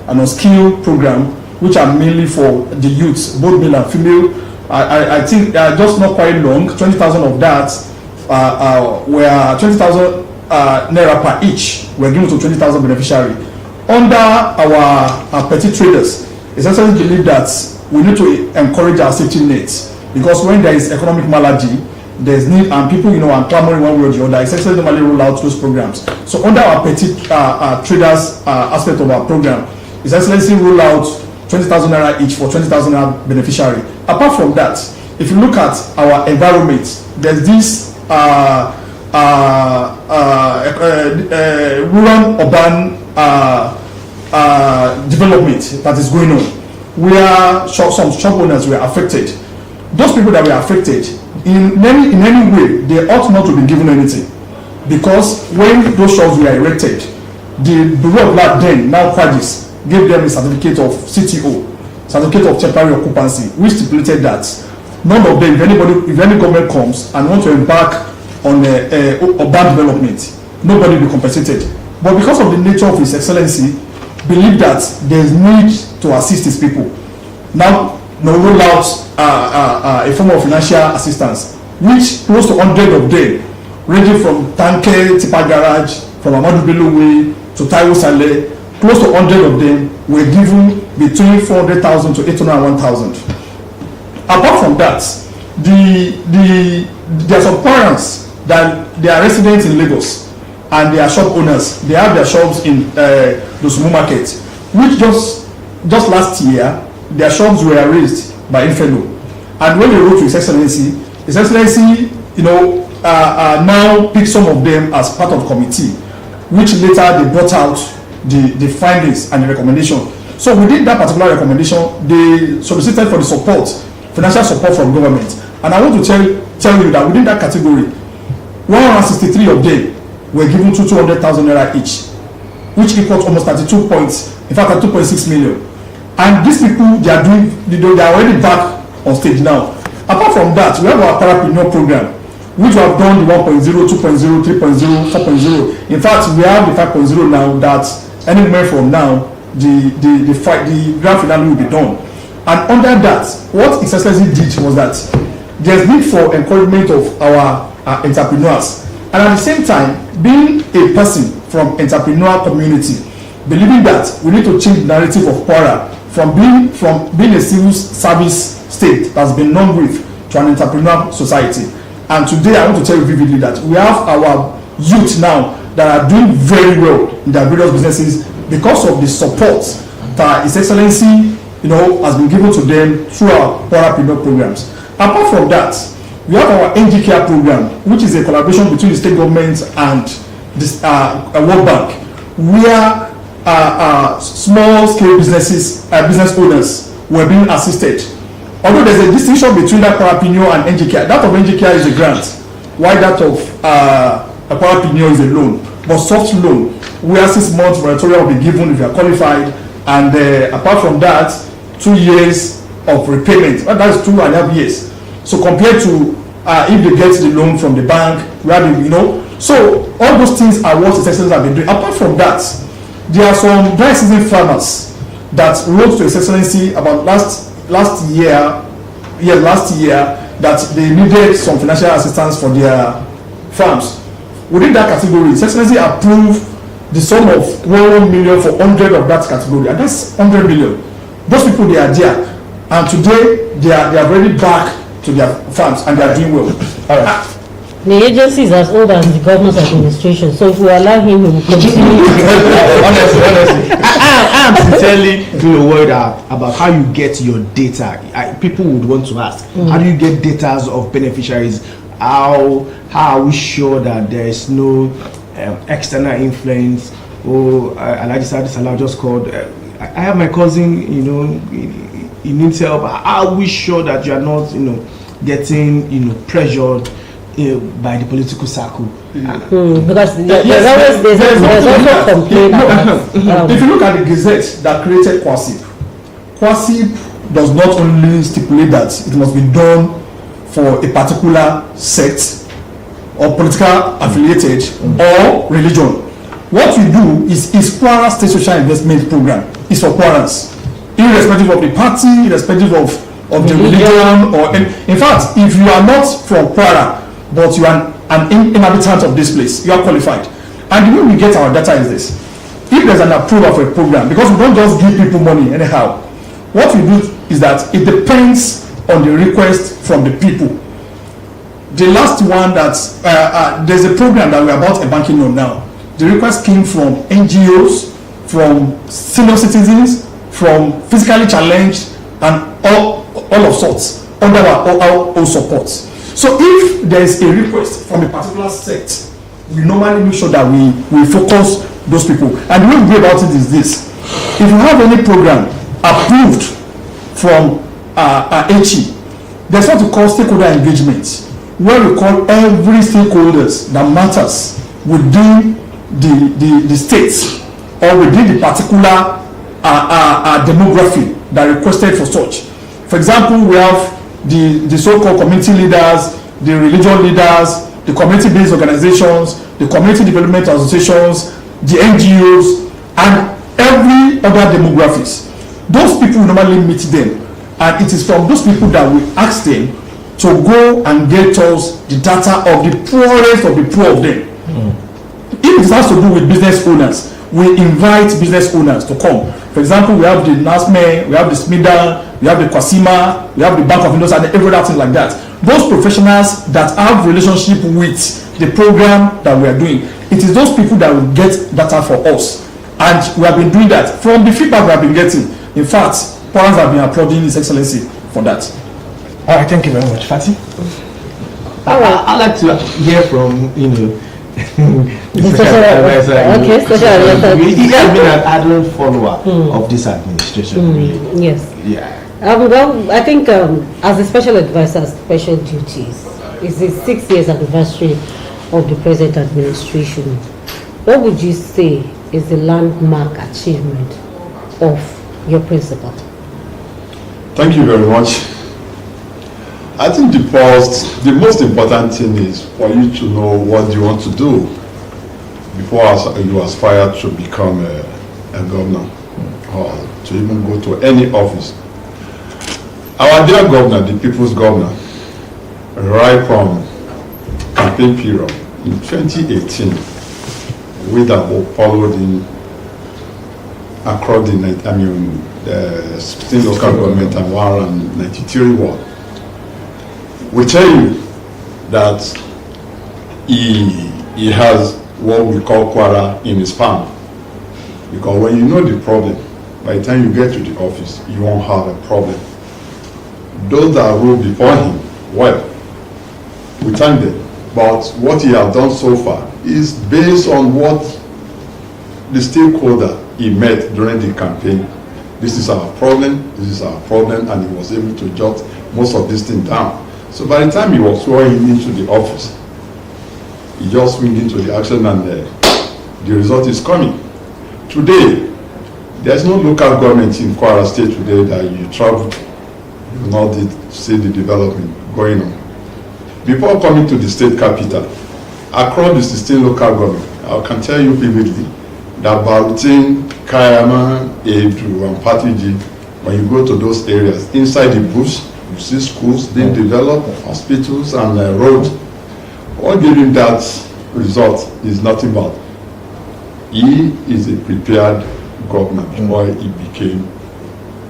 on skill program. which are mainly for the youths, both male and female. I think just not quite long, 20,000 of that were 20,000 naira per each were given to 20,000 beneficiary. Under our petty traders, essentially believe that we need to encourage our safety nets, because when there is economic malady, there's need, and people are clamoring one way or the other, essentially normally roll out those programs. So under our petty traders aspect of our program, essentially roll out 20,000 naira each for 20,000 naira beneficiary. Apart from that, if you look at our environment, there's this rural-urban development that is going on, where some shop owners were affected. Those people that were affected, in any way, they ought not to be given anything, because when those shops were erected, the Bureau of Land then, now Quadis, gave them a certificate of CTO, certificate of temporary occupancy, which stipulated that none of them, if any government comes and want to embark on urban development, nobody will be compensated. But because of the nature of His Excellency, believe that there is need to assist his people. Now roll out a form of financial assistance, which close to 100 of them, ranging from Tanke, Tipa Garage, from Amadou Bello Way to Taiwo Saleh, close to 100 of them were given between 400,000 to 801,000. Apart from that, there are some parents that they are residents in Lagos and they are shop owners. They have their shops in the Sumu market, which just last year their shops were raised by Inferno. And when they wrote to His Excellency, now picked some of them as part of the committee, which later they brought out the findings and the recommendation. So within that particular recommendation, they solicited for the support, financial support from government. And I want to tell you that within that category, 163 of them were given 200,000 naira each, which equals almost 32 points, in fact 2.6 million. And these people, they are already back on stage now. Apart from that, we have our parapreneur program, which we have done the 1.0, 2.0, 3.0, 4.0. In fact, we have the 5.0 now, that any moment from now, the grand finale will be done. And under that, what His Excellency did was that there's need for encouragement of our entrepreneurs. And at the same time, being a person from entrepreneurial community, believing that we need to change the narrative of Kwara from being a civil service state that's been known with to an entrepreneurial society. And today I want to tell you vividly that we have our youth now that are doing very well in their various businesses because of the support that His Excellency has been given to them through our parapreneur programs. Apart from that, we have our NG Care program, which is a collaboration between the state government and this World Bank, where small scale business owners were being assisted. Although there's a distinction between that parapreneur and NG Care. That of NG Care is a grant, while that of a parapreneur is a loan, but soft loan, where 6 months moratorium will be given if you are qualified, and apart from that, 2 years of repayment. That is 2.5 years. So compared to if they get the loan from the bank, so all those things are what His Excellency have been doing. Apart from that, there are some dry season farmers that wrote to His Excellency about last year that they needed some financial assistance for their farms. Within that category, His Excellency approved the sum of 1 million for 100 of that category, and that's 100 million. Those people, they are there, and today they are already back to their farms and they are doing well. All right. The agency is as old as the governor's administration, so if we allow him, he will continue. honestly, I am sincerely worried about how you get your data. People would want to ask, how do you get data of beneficiaries? How are we sure that there is no external influence? Alhaji Salah just called. I have my cousin, he needs help. How are we sure that you are not, getting, pressured by the political circle? Because there's also complaint about. If you look at the Gazette that created Kwasip does not only stipulate that it must be done for a particular sect or political affiliated or religion. What we do is Kwara State Social Investment Program is for Kwarans. irrespective of the party, irrespective of the religion, or in fact, if you are not from Kwara, but you are an inhabitant of this place, you are qualified. And the way we get our data is this: if there's an approval for a program, because we don't just give people money anyhow, what we do is that it depends on the request from the people. The last one there's a program that we're about embarking on now. The request came from NGOs, from senior citizens, from physically challenged, and all of sorts under our own support. So if there is a request from a particular sect, we normally make sure that we focus those people. And the way we go about it is this: if you have any program approved from HE, there's what we call stakeholder engagement, where we call every stakeholders that matters within the states or within the particular demography that requested for such. For example, we have the so-called community leaders, the religious leaders, the community-based organizations, the community development associations, the NGOs, and every other demographics. Those people normally meet them, and it is from those people that we ask them to go and get us the data of the poorest of the poor of them. If it has to do with business owners, we invite business owners to come. For example, we have the NASME, we have the SMIDA, we have the Kwasima, we have the Bank of Industry, and every other thing like that. Those professionals that have relationship with the program that we are doing, it is those people that will get data for us. And we have been doing that. From the feedback we have been getting, in fact, parents have been applauding His Excellency for that. All right, thank you very much, Fatty. I'd like to hear from special advisor. Okay, special advisor. He has been an ardent follower of this administration. Really. Yes. Yeah. Well, I think as a special advisor, special duties is the 6 years anniversary of the present administration. What would you say is the landmark achievement of your principal? Thank you very much. I think the most important thing is for you to know what you want to do before you aspire to become a governor or to even go to any office. Our dear governor, the people's governor, right from campaign period in 2018, we that followed in across the 16 local government and 193 ward. We tell you that he has what we call Kwara in his palm. Because when you know the problem, by the time you get to the office, you won't have a problem. Those that rule before him, well, we thank them. But what he has done so far is based on what the stakeholder he met during the campaign. This is our problem, this is our problem, and he was able to jot most of this thing down. So by the time he was sworn into the office, he just went into the action, and the result is coming. Today, there's no local government in Kwara State today that you travel, you will not see the development going on. Before coming to the state capital, across the 16 local government, I can tell you vividly that Barutin, Kayama, Edu, and Patiji, when you go to those areas, inside the bush, you see schools being developed, hospitals, and roads. What gave him that result is nothing but he is a prepared governor before he became,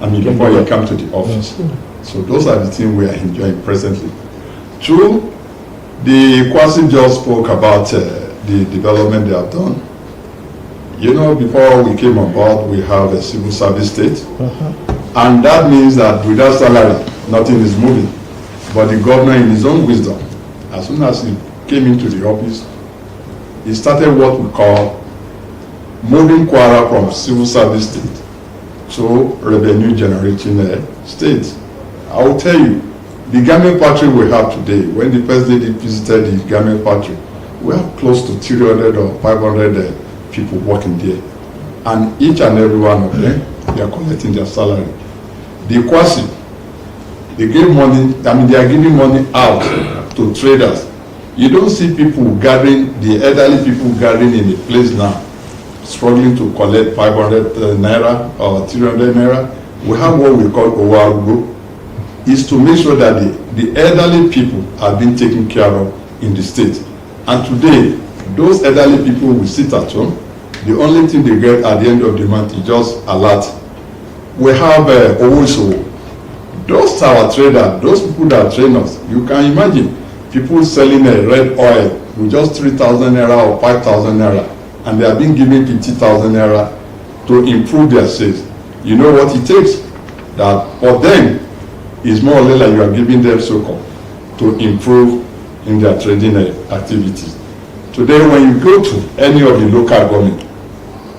before he came to the office. So those are the things we are enjoying presently. Two, the Kwasi just spoke about the development they have done. You know, before we came on board, we have a civil service state. And that means that without salary, nothing is moving. But the governor, in his own wisdom, as soon as he came into the office, he started what we call moving Kwara from civil service state to revenue generating state. I will tell you, the garment factory we have today, when the first lady visited the garment factory, we have close to 300 or 500 people working there. And each and every one of them, they are collecting their salary. The Kwasi, they give money, they are giving money out to traders. You don't see people gathering, the elderly people gathering in a place now, struggling to collect 500 naira or 300 naira. We have what we call Owarugo, is to make sure that the elderly people are being taken care of in the state. And today, those elderly people will sit at home. The only thing they get at the end of the month is just alert. We have Owoso. Those our traders, those people that train us, you can imagine people selling a red oil with just 3,000 naira or 5,000 naira, and they are being given 50,000 naira to improve their sales. You know what it takes? That for them, it's more or less like you are giving them so-called to improve in their trading activities. Today, when you go to any of the local government,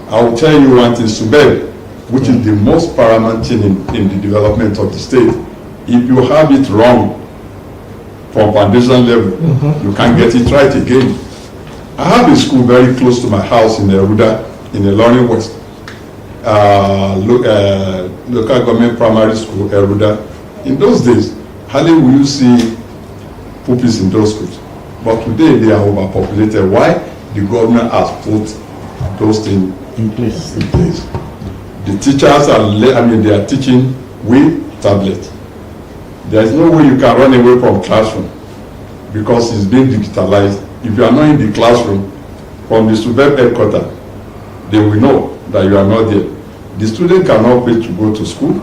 I will tell you one thing, Subed, which is the most paramount thing in the development of the state. If you have it wrong from foundation level, you can't get it right again. I have a school very close to my house in Eruda, in Ilorin West. Local government primary school, Eruda. In those days, hardly will you see pupils in those schools. But today they are overpopulated. Why? The government has put those things in place. The teachers they are teaching with tablet. There is no way you can run away from classroom because it's being digitalized. If you are not in the classroom, from the student headquarters, they will know that you are not there. The student cannot pay to go to school,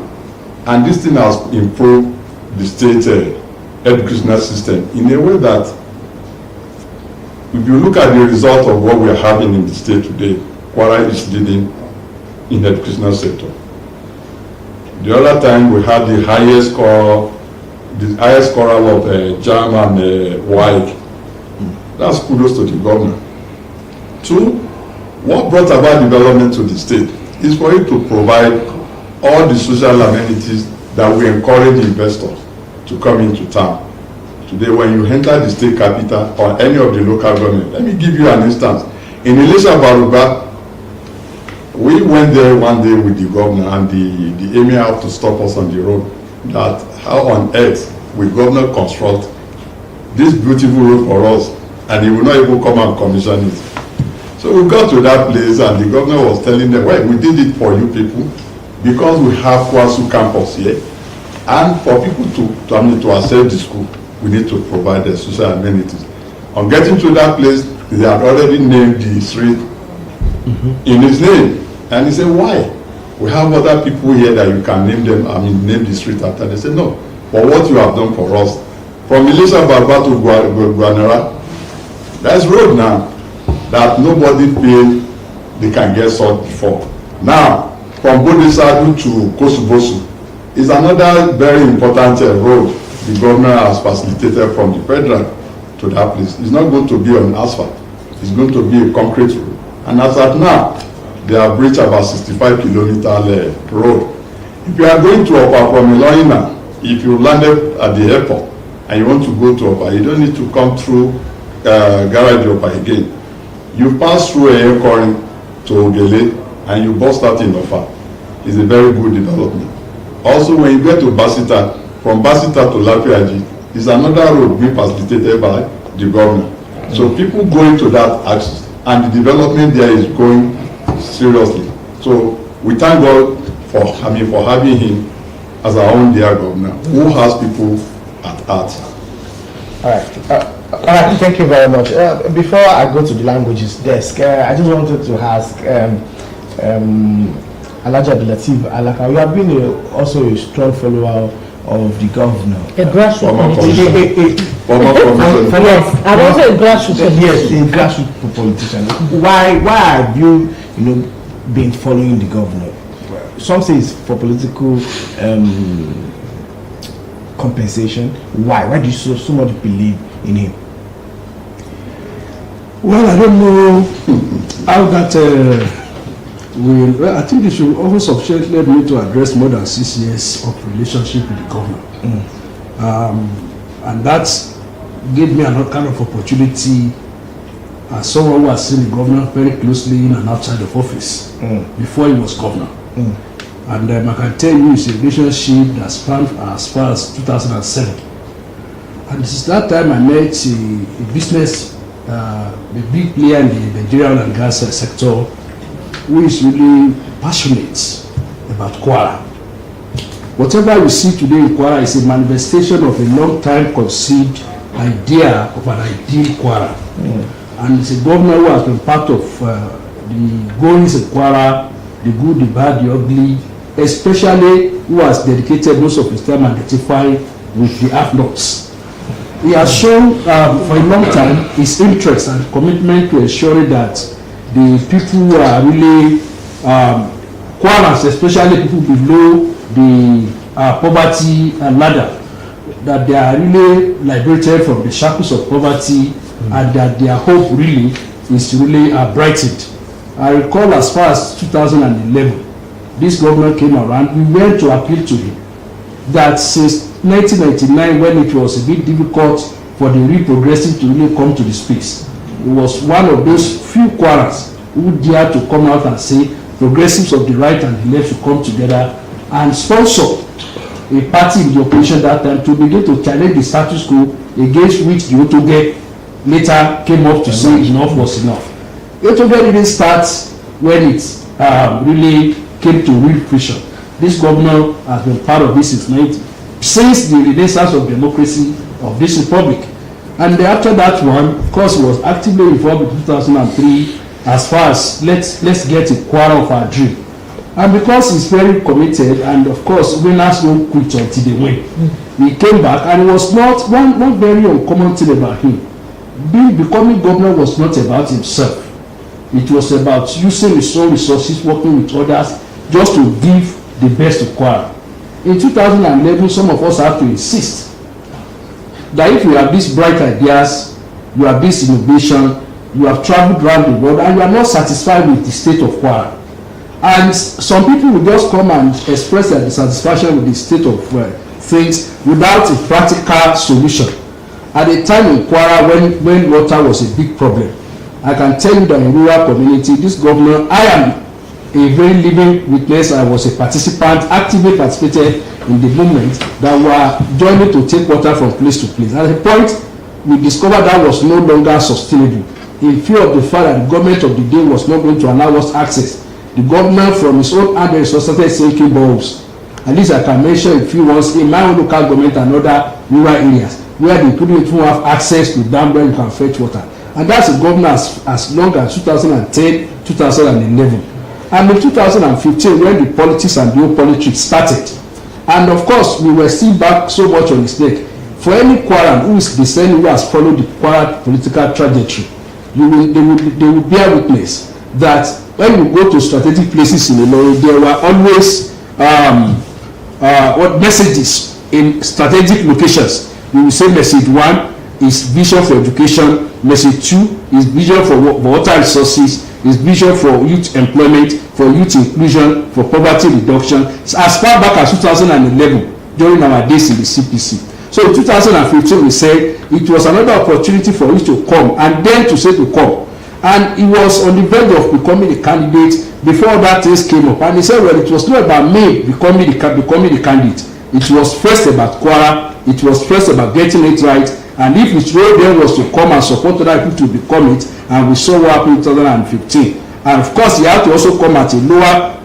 and this thing has improved the state educational system in a way that, if you look at the result of what we are having in the state today, Kwara is leading in the educational sector. The other time we had the highest score of JAM and WAEC. That's kudos to the government. Two, what brought about development to the state is for it to provide all the social amenities that we encourage investors to come into town. Today, when you enter the state capital or any of the local government, let me give you an instance. In Elisha Baruba, we went there one day with the governor, and the emir had to stop us on the road. That how on earth will governor construct this beautiful road for us, and he will not even come and commission it. So we got to that place, and the governor was telling them, well, we did it for you people because we have Kwasu campus here, and for people to access the school, we need to provide the social amenities. On getting to that place, they had already named the street in his name. And he said, why? We have other people here that you can name them, name the street after. They said, no, for what you have done for us. From Elisha Barba to Guanara, that's road now that nobody feel they can get salt before. Now, from Bodisadu to Kosubosu is another very important road the governor has facilitated from the federal to that place. It's not going to be on asphalt. It's going to be a concrete road. And as at now, they have reached about 65-kilometer road. If you are going to Opa from Iloina, if you landed at the airport and you want to go to Opa, you don't need to come through Garage Opa again. You pass through Eyekorin to Ogele and you bust out in Opa. It's a very good development. Also, when you get to Basita, from Basita to Lapiaji, is another road being facilitated by the government. So people going to that access, and the development there is going seriously. So we thank God for having him as our own dear governor, who has people at heart. All right, thank you very much. Before I go to the languages desk, I just wanted to ask Alhaji Abdulateef Alaka, you have been also a strong follower of the governor. A grassroots politician. Yes, I'm also a grassroots politician. Yes, a grassroots politician. Why have you been following the governor? Some say it's for political compensation. Why do you so much believe in him? Well, I don't know how that I think it should also sufficiently help me to address more than 6 years of relationship with the governor. And that gave me another kind of opportunity as someone who has seen the governor very closely in and outside of office before he was governor. And I can tell you it's a relationship that spanned as far as 2007. And since that time I met a business, a big player in the Nigerian and gas sector, who is really passionate about Kwara. Whatever we see today in Kwara is a manifestation of a long time conceived idea of an ideal Kwara. And it's a governor who has been part of the goings in Kwara, the good, the bad, the ugly, especially who has dedicated most of his time identifying with the have-nots. He has shown for a long time his interest and commitment to ensuring that the people who are really Kwarans, especially people below the poverty ladder, that they are really liberated from the shackles of poverty, and that their hope really is really brightened. I recall as far as 2011, this governor came around. We went to appeal to him that since 1999, when it was a bit difficult for the real progressive to really come to the space, he was one of those few Kwarans who dared to come out and say progressives of the right and the left should come together and sponsor a party in the opposition that time to begin to challenge the status quo against which the Otoge later came up to say enough was enough. Otoge didn't start when it really came to real friction. This governor has been part of this since the renaissance of democracy of this republic. And after that one, of course, he was actively involved in 2003 as far as let's get a Kwara of our dream. And because he's very committed, and of course winners don't quit until they win, he came back, and it was not one very uncommon thing about him. Becoming governor was not about himself. It was about using his own resources, working with others, just to give the best to Kwara. In 2011, some of us have to insist that if you have these bright ideas, you have this innovation, you have traveled around the world, and you are not satisfied with the state of Kwara. And some people will just come and express their dissatisfaction with the state of things without a practical solution. At a time in Kwara when water was a big problem, I can tell you that in rural community, this governor, I am a very living witness. I was a participant, actively participated in the movement that were joining to take water from place to place. At a point, we discovered that was no longer sustainable. In fear of the fact that the government of the day was not going to allow us access, the government from his own hand started sinking boreholes. At least I can mention a few ones in my own local government and other rural areas where the people don't have access to dam where you can fetch water. And that's a governor as long as 2010, 2011. And in 2015, when the politics and the politics started, and of course, we were still back so much on his neck. For any Kwaran who is discerning, who has followed the Kwara political trajectory, they will bear witness that when you go to strategic places in the Ilorin, there were always messages in strategic locations. You will say message 1 is vision for education, message 2 is vision for water resources, is vision for youth employment, for youth inclusion, for poverty reduction. It's as far back as 2011 during our days in the CPC. So in 2015 we said it was another opportunity for you to come, and then to say to come. And he was on the verge of becoming a candidate before that things came up. And he said, well, it was not about me becoming the candidate. It was first about Kwara. It was first about getting it right. And if his role then was to come and support other people to become it, and we saw what happened in 2015. And of course, he had to also come at a lower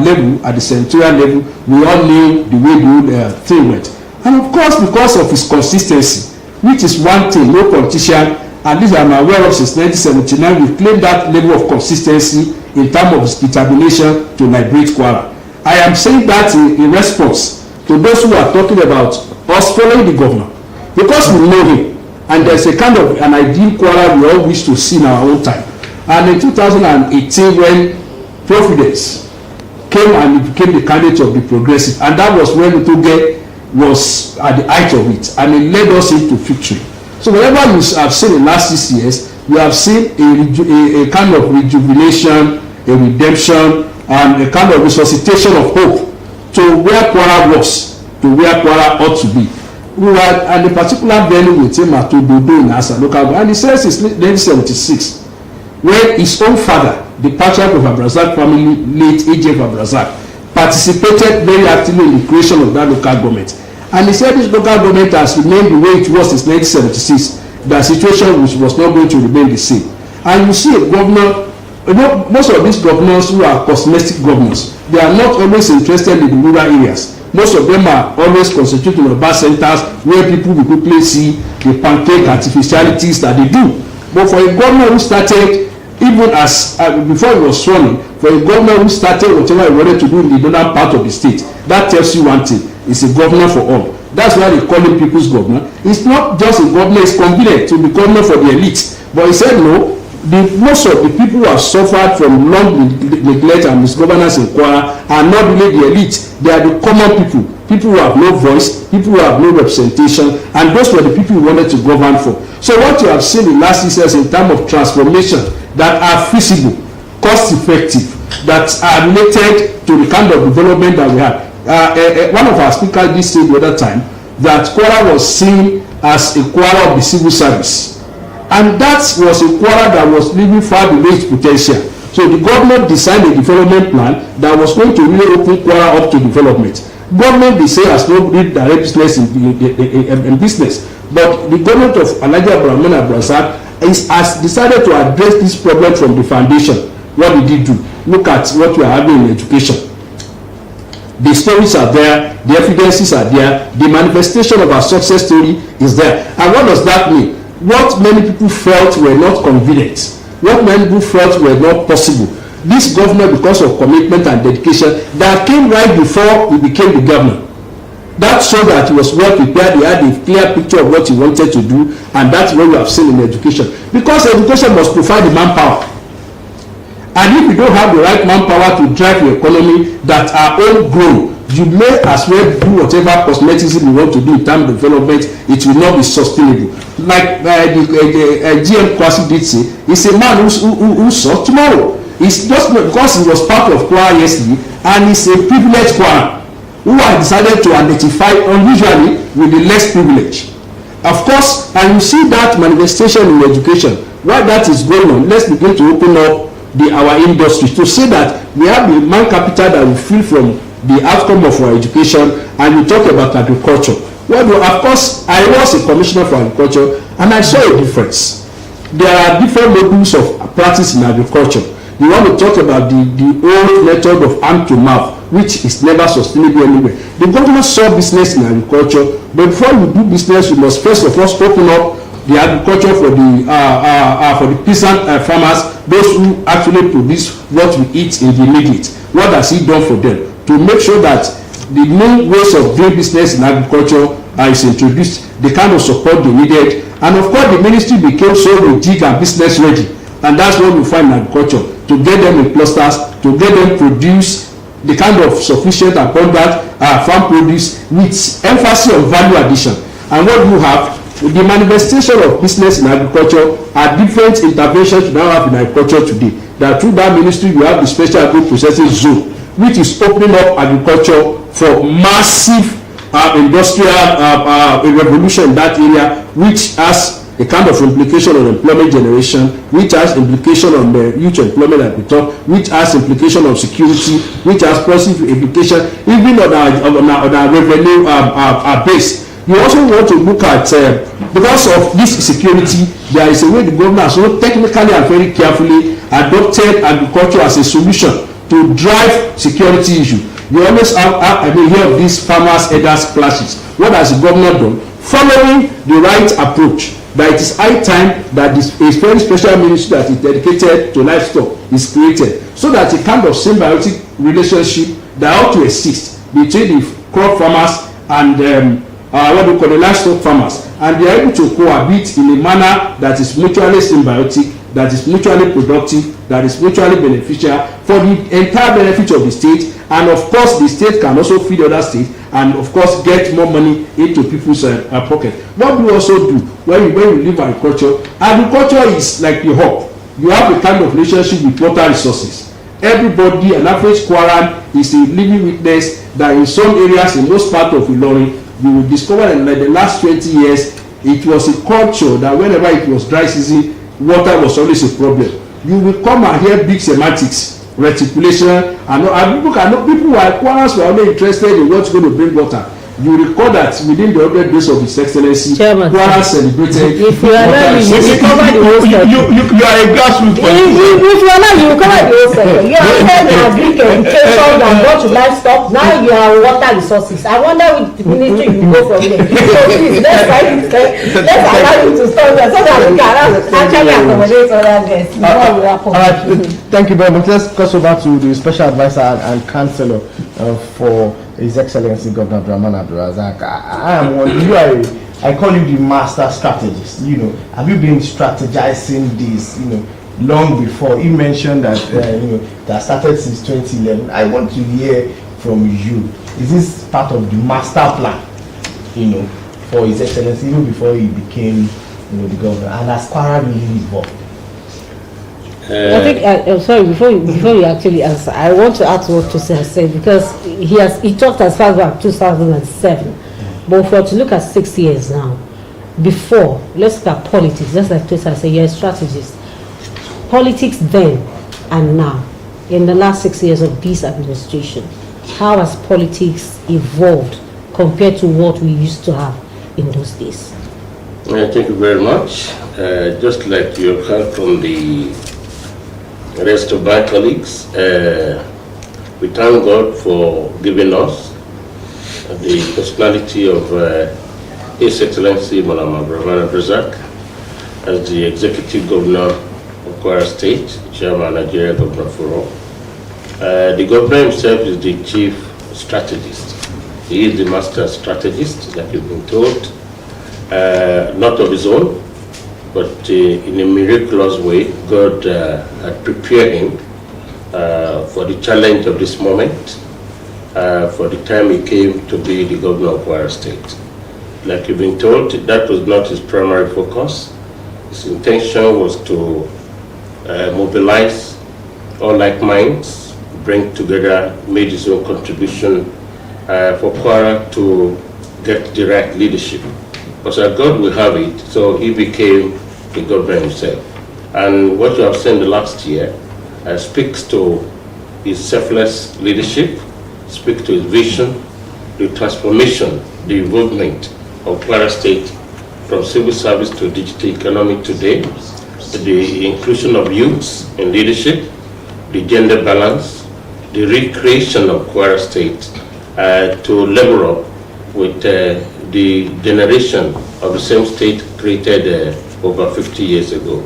level, at the senatorial level. We all knew the way the thing went. And of course, because of his consistency, which is one thing, no politician, at least I'm aware of since 1979, we claim that level of consistency in terms of his determination to liberate Kwara. I am saying that in response to those who are talking about us following the governor, because we know him, and there's a kind of an ideal Kwara we all wish to see in our own time. And in 2018, when Providence came and he became the candidate of the progressive, and that was when Otoge was at the height of it, and it led us into victory. So whatever you have seen in the last 6 years, you have seen a kind of rejuvenation, a redemption, and a kind of resuscitation of hope to where Kwara was, to where Kwara ought to be. We were at a particular venue with him at Ododo in Asa local government, and he says it's 1976, when his own father, the patriarch of Abdulrazaq family, late A.J. Abdulrazaq, participated very actively in the creation of that local government. And he said this local government has remained the way it was since 1976. The situation which was not going to remain the same. And you see a governor You know, most of these governors who are cosmetic governors, they are not always interested in the rural areas. Most of them are always concentrating on bus centers where people will quickly see the pancake artificialities that they do. But for a governor who started, even as before he was sworn in, for a governor who started whatever he wanted to do in the northern part of the state, that tells you one thing: he's a governor for all. That's why they call him people's governor. It's not just a governor; it's convenient to be governor for the elite. But he said no. Most of the people who have suffered from long neglect and misgovernance in Kwara are not really the elite. They are the common people who have no voice, people who have no representation, and those were the people we wanted to govern for. So what you have seen in the last 6 years in terms of transformation that are feasible, cost-effective, that are related to the kind of development that we have. One of our speakers did say the other time that Kwara was seen as a Kwara of the civil service. And that was a Kwara that was living far below its potential. So the government designed a development plan that was going to really open Kwara up to development. Government, they say, has no real direct business in business. But the government of Abdulrahman Abdulrazaq has decided to address this problem from the foundation. What did he do? Look at what we are having in education. The stories are there, the evidences are there, the manifestation of our success story is there. And what does that mean? What many people felt were not convenient, what many people felt were not possible, this governor, because of commitment and dedication, that came right before he became the governor. That showed that he was well prepared, he had a clear picture of what he wanted to do, and that's what we have seen in education. Because education must provide the manpower. And if you don't have the right manpower to drive the economy that are homegrown, you may as well do whatever cosmeticism you want to do in terms of development. It will not be sustainable. Like the GM Kwasi did say, he's a man who saw tomorrow. It's just because he was part of Kwara yesterday, and he's a privileged Kwara who have decided to identify unusually with the less privileged. Of course, and you see that manifestation in education. While that is going on, let's begin to open up our industry to say that we have the man capital that we feel from the outcome of our education, and we talk about agriculture. Well, of course, I was a commissioner for agriculture, and I saw a difference. There are different models of practice in agriculture. You want to talk about the old method of hand to mouth, which is never sustainable anywhere. The government saw business in agriculture, but before you do business, you must first of all open up the agriculture for the peasant farmers, those who actually produce what we eat in the immediate. What has he done for them to make sure that the new ways of doing business in agriculture is introduced, the kind of support they needed? And of course, the ministry became so rigid and business ready, and that's what we find in agriculture, to get them in clusters, to get them produce the kind of sufficient abundant farm produce with emphasis on value addition. And what you have, the manifestation of business in agriculture are different interventions we now have in agriculture today. That through that ministry we have the special agro processing zone, which is opening up agriculture for massive industrial revolution in that area, which has a kind of implication on employment generation, which has implication on the youth employment that we talk, which has implication on security, which has positive implication even on our revenue base. You also want to look at, because of this security, there is a way the government has so technically and very carefully adopted agriculture as a solution to drive security issue. You always hear of these farmers' elders clashes. What has the government done? Following the right approach, that it is high time that a very special ministry that is dedicated to livestock is created, so that a kind of symbiotic relationship that ought to exist between the crop farmers and the livestock farmers, and they are able to cohabit in a manner that is mutually symbiotic, that is mutually productive, that is mutually beneficial for the entire benefit of the state. And of course, the state can also feed other states, and of course get more money into people's pocket. What do you also do when you leave agriculture? Agriculture is like the hub. You have a kind of relationship with water resources. Everybody, an average Kwaran, is a living witness that in some areas, in most parts of Ilorin, you will discover that in the last 20 years, it was a culture that whenever it was dry season, water was always a problem. You will come and hear big semantics, reticulation, and people who are Kwarans were only interested in what's going to bring water. You recall that within the 100 days of His Excellency, Kwara celebrated. If you allow me, you will cover the whole sector. You are a grassroots If politician. you allow me, you will cover the whole sector. You are head in agric education and go to livestock. Now you are water resources. I wonder which ministry you go from there. So please, let's allow you to stop there so that we can actually accommodate other guests. Thank you very much. Let's cross over to the special advisor and counselor for His Excellency Governor Abdulrahman Abdulrazaq. I am one. I call you the master strategist. Have you been strategizing this? Long before you mentioned that that started since 2011. I want to hear from you. Is this part of the master plan? For His Excellency, even before he became the governor, and has Kwara really involved? I think I'm sorry. Before you actually answer, I want to add to what Tosin has said, because he talked as far back 2007, but for to look at 6 years now. Before, let's look at politics. Just like Tosin said, you're a strategist. Politics then and now, in the last 6 years of this administration, how has politics evolved compared to what we used to have in those days? Thank you very much. Just like you have heard from the rest of my colleagues, we thank God for giving us the personality of His Excellency Abdulrahman Abdulrazaq as the Executive Governor of Kwara State, Chairman Nigeria Governor Forum. The governor himself is the chief strategist. He is the master strategist, like you've been told, not of his own, but in a miraculous way, God had prepared him for the challenge of this moment, for the time he came to be the governor of Kwara State. Like you've been told, that was not his primary focus. His intention was to mobilize all like minds, bring together, made his own contribution for Kwara to get the right leadership. But God will have it, so he became the governor himself. And what you have seen the last year speaks to his selfless leadership, speaks to his vision, the transformation, the involvement of Kwara State from civil service to digital economy today, the inclusion of youths in leadership, the gender balance, the recreation of Kwara State to level up with the generation of the same state created over 50 years ago.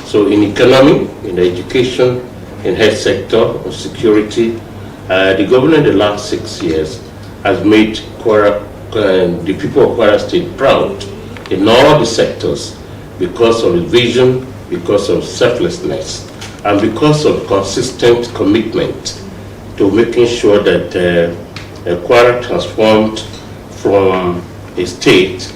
So in economy, in education, in health sector, in security, the government in the last 6 years has made the people of Kwara State proud in all the sectors because of his vision, because of selflessness, and because of consistent commitment to making sure that Kwara transformed from a state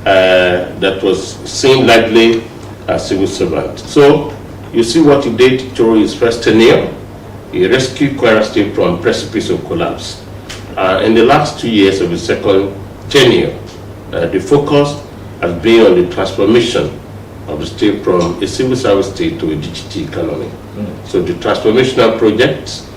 that was seen largely as civil servant. So you see what he did during his first tenure. He rescued Kwara State from precipice of collapse. In the last 2 years of his second tenure, the focus has been on the transformation of the state from a civil service state to a digital economy. So the transformational projects,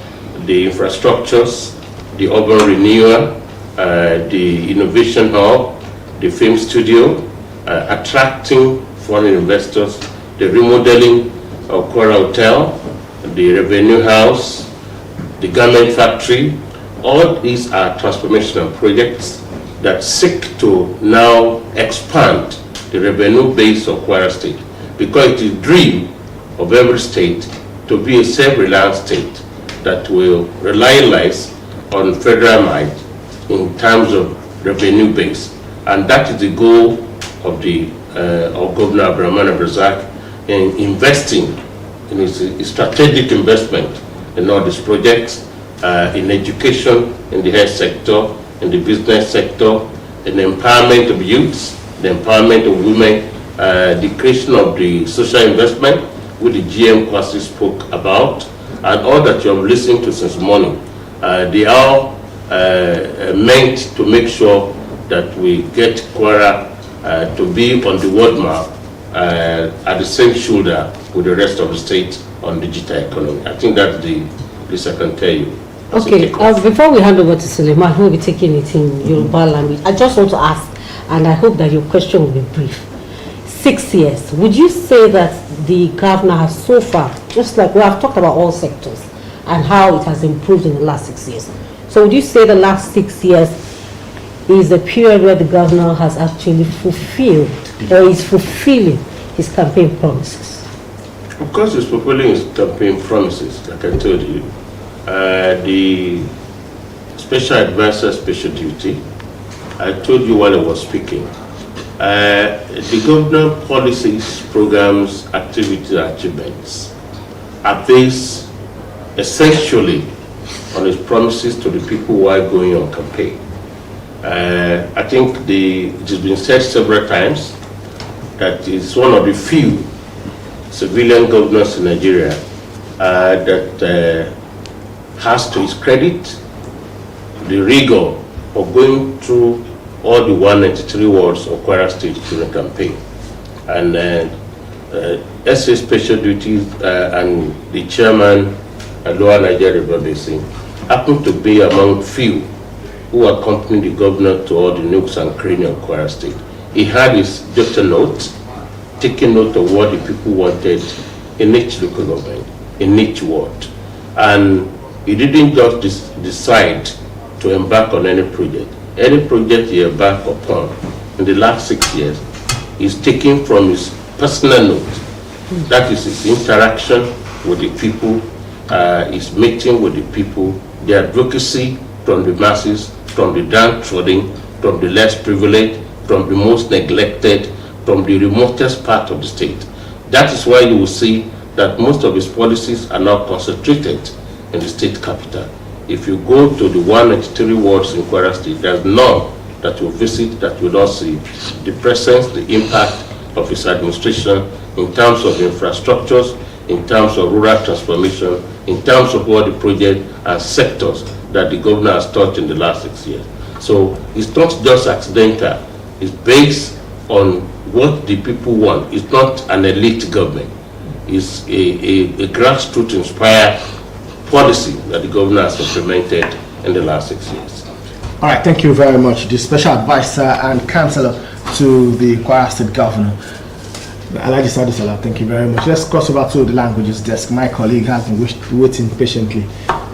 the infrastructures, the urban renewal, the innovation hub, the film studio, attracting foreign investors, the remodeling of Kwara Hotel, the revenue house, the garment factory. All these are transformational projects that seek to now expand the revenue base of Kwara State, because it is the dream of every state to be a self-reliant state that will rely less on federal might in terms of revenue base. And that is the goal of of Governor Abdulrahman Abdulrazaq in investing in his strategic investment in all these projects, in education, in the health sector, in the business sector, in the empowerment of youths, the empowerment of women, the creation of the social investment, which the GM Kwasi spoke about, and all that you have listened to since morning. They are meant to make sure that we get Kwara to be on the world map at the same shoulder with the rest of the state on digital economy. I think that's the least I can tell you. Okay, before we hand over to Suleiman, who will be taking it in Yoruba language, I just want to ask, and I hope that your question will be brief. 6 years, would you say that the governor has so far, just like we have talked about all sectors and how it has improved in the last 6 years, so would you say the last 6 years is the period where the governor has actually fulfilled or is fulfilling his campaign promises? Of course, he's fulfilling his campaign promises, like I told you. The special advisor special duty, I told you while I was speaking, the government policies, programs, activities, achievements are based essentially on his promises to the people who are going on campaign. I think it has been said several times that he's one of the few civilian governors in Nigeria that has to his credit the rigor of going through all the 193 wards of Kwara State during campaign. And SA Special Duties and the chairman, Lower Nigeria Basin, happened to be among few who accompanied the governor to all the nooks and crannies of Kwara State. He had his doctor note, taking note of what the people wanted in each local government, in each ward. And he didn't just decide to embark on any project. Any project he embarked upon in the last 6 years is taken from his personal note. That is his interaction with the people, his meeting with the people, the advocacy from the masses, from the downtrodden, from the less privileged, from the most neglected, from the remotest part of the state. That is why you will see that most of his policies are now concentrated in the state capital. If you go to the 193 wards in Kwara State, there's none that you visit that will not see the presence, the impact of his administration in terms of infrastructures, in terms of rural transformation, in terms of all the projects and sectors that the governor has touched in the last 6 years. So it's not just accidental. It's based on what the people want. It's not an elite government. It's a grassroots inspired policy that the governor has implemented in the last 6 years. All right, thank you very much. The special advisor and counselor to the Kwara State governor, Alhaji Sadu Salah, thank you very much. Let's cross over to the languages desk. My colleague has been waiting patiently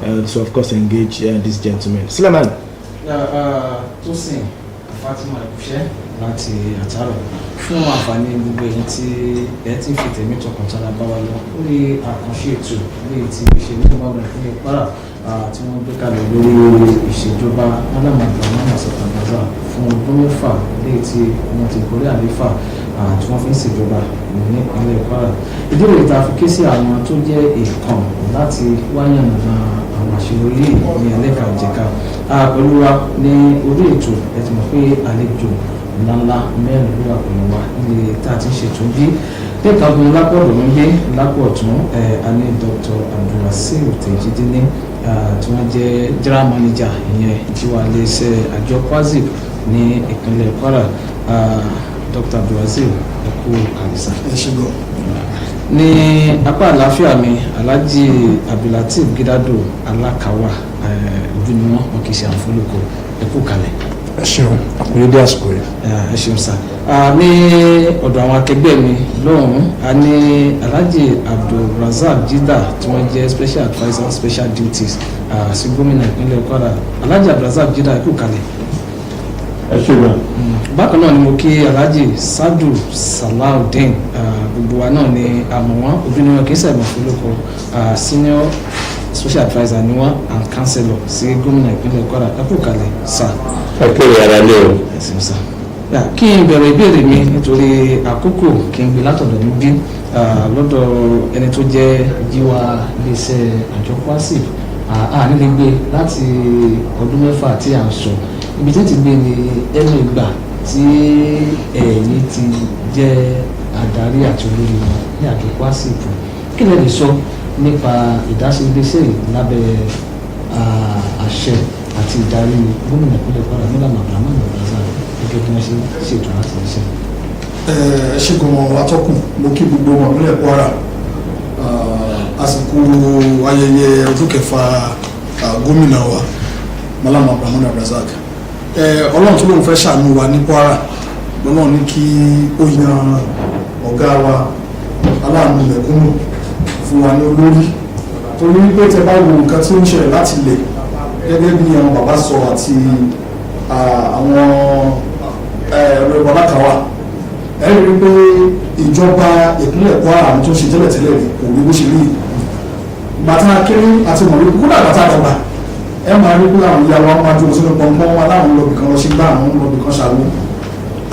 to, of course, engage this gentleman. Suleiman. Tosin Fatima Ibushe láti Àtàrọ̀ fún àǹfààní gbogbo èyí tí ẹ ti fi tẹ̀mí tọkàntara bá wa lọ lórí àkànṣe ètò léyìí tí ìṣèlú tó bá wà nípínlẹ̀ Kwara tí wọ́n gbé kalẹ̀ lórí ìṣèjọba Abdulrahman Abdulrazaq fún ọdún 6 léyìí tí wọ́n ti gorí àlééfà tí wọ́n fi ń ṣèjọba nípínlẹ̀ Kwara. Ìdí rèé tá a fi ké sí àwọn tó jẹ́ èèkàn láti wáyànnà àwọn àṣeyọrí ní ẹlẹ́kàjẹ̀ka pẹ̀lú wa ní orí ètò ẹ ti mọ̀ pé àlejò ńláńlá mẹ́rin ló wà pẹ̀lú wa nílé tá a ti ń ṣètò bí lẹ́ka ọdún lápò ọ̀dọ̀ ló ń gbé lápò ọ̀tún a ní Dr. Abdulrazaq Tejidini tí wọ́n jẹ́ general manager ìyẹn tí wà iléeṣẹ́ àjọ Kwazip ní ìpínlẹ̀ Kwara. Dr. Abdulrazaq ẹ kú kàlísà. ẹ ṣé gan. ní apá àlàáfíà mi Alhaji Abdulateef Gidado Alákàwà ojú ni wọn kì í ṣe àǹfọlùkọ ẹ kú kalẹ̀. ẹ ṣeun àkùrẹ́ dé àsìkò rẹ̀. ẹ ṣeun sá. ní ọ̀dọ̀ àwọn akẹgbẹ́ mi lọ́hùn-ún a ní Alhaji Abdulrazaq Jida tí wọ́n jẹ́ special adviser special duties sí gómìnà ìpínlẹ̀ Kwara. Alhaji Abdulrazaq Jida ẹ kú kalẹ̀. ẹ ṣeun. bákan náà ni mo kí Alhaji Sadu Salaudeen gbogbo wa náà ni àmọ́ wọn ojú ni wọn kì í ṣàìmọ̀ fúlùkọ senior special adviser ni wọn and councillor sí gómìnà ìpínlẹ̀ Kwara ẹ kú kalẹ̀ sá. ẹ kéré ara lé o. ẹ sì ń sá. kí n bẹ̀rẹ̀ ìbéèrè mi nítorí àkókò kí n gbé látọ̀dọ̀ mi bí lọ́dọ̀ ẹni tó jẹ́ jíwá iléeṣẹ́ àjọ Kwazip nílé gbé láti ọdún 6 tí à ń sọ ibi tí ti gbé ni ẹnu ìgbà tí ẹ̀yin ti jẹ́ adarí àti olórí wọn ní àjọ Kwazip kí lè lè sọ nípa ìdásí iléeṣẹ́ yìí lábẹ́ àṣẹ àti ìdarí gómìnà ìpínlẹ̀ Kwara Abdulrahman Abdulrazaq gẹ́gẹ́ bí wọ́n ṣe ṣètò láti iṣẹ́. ẹ ṣé gan atọ́kùn mo kí gbogbo ọmọ ìpínlẹ̀ Kwara àsìkò ayẹyẹ ọdún 6 gómìnà wa Malam Abdulrahman Abdulrazaq ọlọ́run tó lóun fẹ́ ṣàánú wa ní Kwara lọ́nà ní kí ó yan ọ̀gá wa aláàánú mẹ̀kúnnù fún wa ní olórí torí wípé tẹ bá wo nǹkan tí ó ń ṣẹlẹ̀ láti ilẹ̀ gẹ́gẹ́ bí àwọn bàbá sọ àti àwọn ẹ̀rọ ìbọ̀lákàwà ẹ̀rí wípé ìjọba ìpínlẹ̀ Kwara àwọn tó ń ṣe tẹ́lẹ̀tẹ́lẹ̀ kò rí bó ṣe rí bàtà kéré àti mọ̀lẹ́ kúrò àgbàtà àgbà ẹ máa rí pé àwọn ìyá wa máa jókòó sínú pọnpọ́n wa láwọn lọ́bì kan lọ sí gbá àwọn lọ́bì kan ṣàlọ́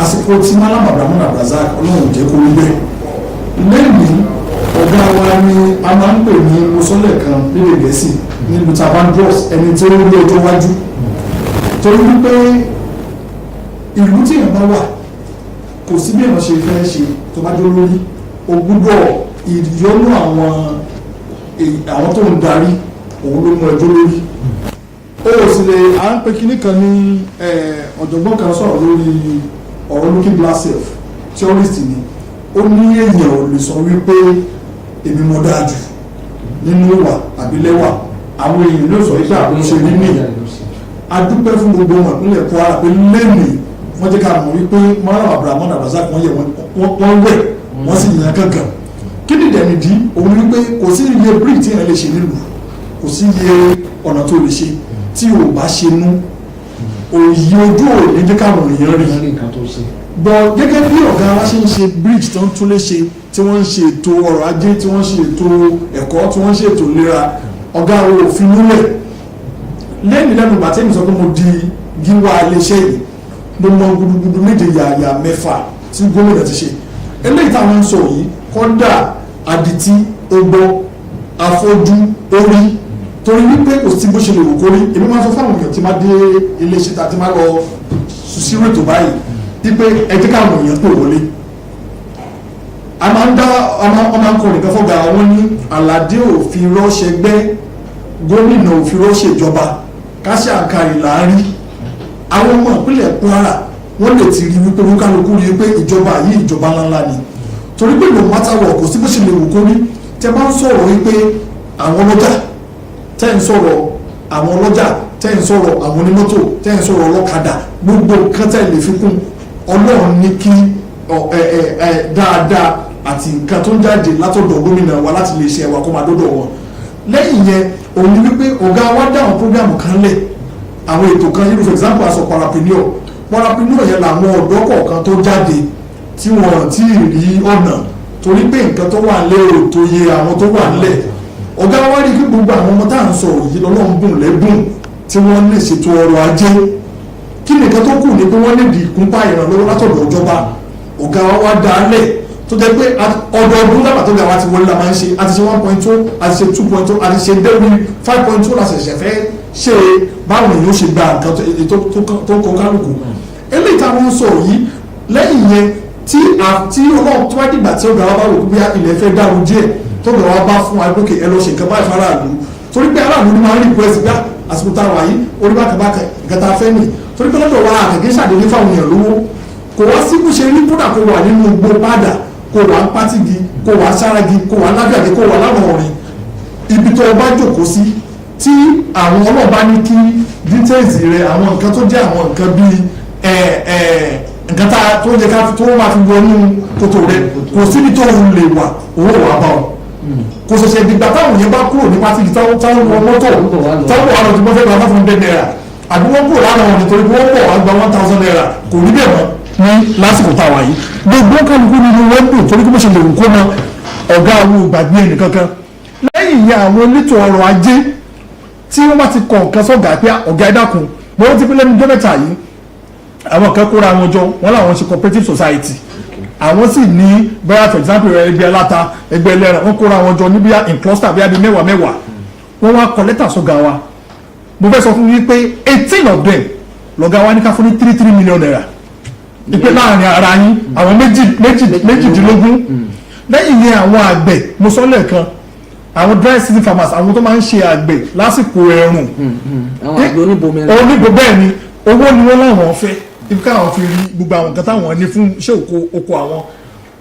àsìkò tí Malam Abdulrahman Abdulrazaq ọlọ́run jẹ́ kó rí bẹ́ẹ̀ lẹ́yìn ọ̀gá wa ni a máa ń pè ní mosọ́lẹ̀ kan nílẹ̀ Gẹ̀ẹ́sì ní Luther Vandross ẹni tí ó rí ọjọ́ wájú torí wípé ìlú tí èèyàn bá wà kò sí bí èèyàn ṣe fẹ́ ṣe tó bá jẹ́ olórí o gbúdọ̀ ìyọ́nú àwọn tó ń darí òun ló mú ẹjọ́ lórí ó sì lè à ń pe kinní kan ní ọ̀jọ̀gbọ́n kan sọ̀rọ̀ lórí ọ̀rọ̀ looking glass self theorist ni ó ní èèyàn ò lè sọ wípé èmi mo dáa jù nínú ìwà àbílẹ́wà àwọn èèyàn ló sọ wípé àkóso rí ní adúpẹ́ fún gbogbo wọn ìpínlẹ̀ Kwara pé lẹ́nìí wọ́n jẹ́ ká mọ̀ wípé Malam Abdulrahman Abdulrazaq wọ́n yẹ wọ́n wẹ̀ wọ́n sì yàn kankan kí ni dẹ̀ nìdí òun wípé kò sí iye brick tí èèyàn lè ṣe nílùú kò sí iye ọ̀nà tó lè ṣe tí o bá ṣe nú òye ojú ò ní jẹ́ káwọn èèyàn rí bọ̀ gẹ́gẹ́ bí ọ̀gá wa ṣe ń ṣe bridge tó ń tún lè ṣe tí wọ́n ń ṣe ètò ọrọ̀ ajé tí wọ́n ń ṣe ètò ẹ̀kọ́ tí wọ́n ń ṣe ètò ìlera ọ̀gá wa òfin múlẹ̀ lẹ́yìn lẹ́nu ìgbà tí èmi sọ pé mo di gíwá iléeṣẹ́ yìí mo mọ gudugudu méje yàyà mẹ́fà tí gómìnà ti ṣe eléyìí táwọn ń sọ yìí kọ́dà àdìtí ogbó afọ́jú orí torí wípé kò sí bó ṣe lè wò kórí èmi máa sọ fáwọn èèyàn tí máa dé iléeṣẹ́ tàbí máa lọ sùsírò ètò báyìí wípé ẹ jẹ́ káwọn èèyàn pè wọlé a máa ń dá ọmọ akọrin nìkan fọ́gà àwọn ní àlàdé òfin rọ́ṣẹgbẹ́ gómìnà òfin rọ́ṣẹjọba káṣí àǹkarì láàárín àwọn ọmọ ìpínlẹ̀ Kwara wọ́n lè ti rí wípé olúkálukú rí pé ìjọba yìí ìjọba ńláńlá ni torí pé no matter what kò sí bó ṣe lè wò kórí tẹ́ bá ń sọ̀rọ̀ wípé àwọn ọlọ́jà tẹ́ ń sọ̀rọ̀ àwọn ọlọ́jà tẹ́ ń sọ̀rọ̀ àwọn onímọ́tò tẹ́ ń sọ̀rọ̀ ọlọ́kadà gbogbo nǹkan tẹ́ lè fi kún Ọlọ́run ní kí dáadáa àti nǹkan tó ń jáde látọ̀dọ̀ gómìnà wa láti lè ṣe ẹwà kó máa dọ́dọ̀ wọn lẹ́yìn yẹn òun ni wípé ọ̀gá wa dá àwọn prógrámù kan lẹ̀ àwọn ètò kan yìí for example aṣọ parapreneur yẹn làwọn ọ̀dọ́ kọ̀ọ̀kan tó jáde tí wọ́n ti rí ọ̀nà torí pé nǹkan tó wà nílẹ̀ ò tó yẹ àwọn tó wà nílẹ̀ ọ̀gá wa rí kí gbogbo àwọn ọmọ tá à ń sọ̀rọ̀ yìí lọ́lọ́run bùn lẹ́bùn tí wọ́n lè ṣètò ọrọ̀ ajé kí nìkan tó kù ní pé wọ́n lè di ìkúnpá ìrànlọ́wọ́ látọ̀dọ̀ ìjọba ọ̀gá wa wá dálẹ̀ tó jẹ́ pé ọdọọdún lábàá tó ga wa ti wọlé la máa ń ṣe àti ṣe 1.2 àti ṣe 2.2 àti ṣe débi 5.2 la ṣẹ̀ṣẹ̀ fẹ́ ṣe báwọn èèyàn ṣe gba nǹkan tó kọ kálukú eléyìí táwọn ń sọ yìí lẹ́yìn yẹn tí ọlọ́run tó bá dìgbà tí ọ̀gá wa bá wò pé ilẹ̀ fẹ́ dàrú díẹ̀ tó ọ̀gá wa bá fún wa lókè ẹ lọ ṣe nǹkan báyìí fáráàlú torí pé aráàlú ni máa ń request gbá àsìkò tá a wà yìí orí bákàbákà nǹkan tá a fẹ́ nì torí pé lọ́dọ̀ wa àkàkẹ́ ṣàdédé fáwọn èèyàn lówó kò wá sí bó ṣe rí kódà kó wà nínú gbó padà kó wà ń pátìgì kó wà ń sáragi kó wà ń lágbàdì kó wà láwọn ọ̀rìn ibi tó o bá jókòó sí tí àwọn ọlọ́ọ̀bá ní kí details rẹ àwọn nǹkan tó jẹ́ àwọn nǹkan bíi nǹkan tó yẹ ká tó máa fi wọnú kòtò rẹ kò síbi tó ń lè wà owó wà bá ọ kò ṣẹ̀ṣẹ̀ dìgbà táwọn yẹn bá kúrò ní pátìgì táwọn wọ mọ́tò táwọn wà lọ́dún mọ́fẹ́ gba 500 naira àbí wọ́n kúrò láwọn ọ̀rìn torí wọ́n pọ̀ wá gba 1000 naira kò rí bẹ́ẹ̀ mọ́ ní lásìkò táwa yìí gbogbo kálukú nínú wọn dùn torí kí wọ́n ṣe lè wù kó mọ ọ̀gá àwọn ìgbàgbé ẹnì kankan lẹ́yìn ìyá àwọn elétò ọrọ̀ ajé tí wọ́n bá ti kọ̀ nǹkan sọ́gà pé ọ̀gá ẹ dákun mo rántí pé lẹ́nu dọ́mẹ́ta yìí àwọn kan kóra wọn jọ wọ́n làwọn ṣe cooperative society àwọn sì ní bẹ́ẹ̀ for example ẹgbẹ́ aláta ẹgbẹ́ ẹlẹ́ran wọ́n kóra wọn jọ níbi in cluster bí i 10 wọ́n wá kọ lẹ́tà sọ́gà wa mo fẹ́ sọ fún yín pé 18 of them lọ́gá wa ní ká fún ní 3 million naira ìpè láàrin ara yín àwọn méjìdínlógún lẹ́yìn yẹn àwọn àgbẹ̀ mo sọ lẹ́ẹ̀kan àwọn dry season farmers àwọn tó máa ń ṣe àgbẹ̀ lásìkò ẹ̀rùn oníbo bẹ́ẹ̀ ni owó ni wọ́n láwọn fẹ́ ibi káwọn fi rí gbogbo àwọn nǹkan táwọn ní fún iṣẹ́ oko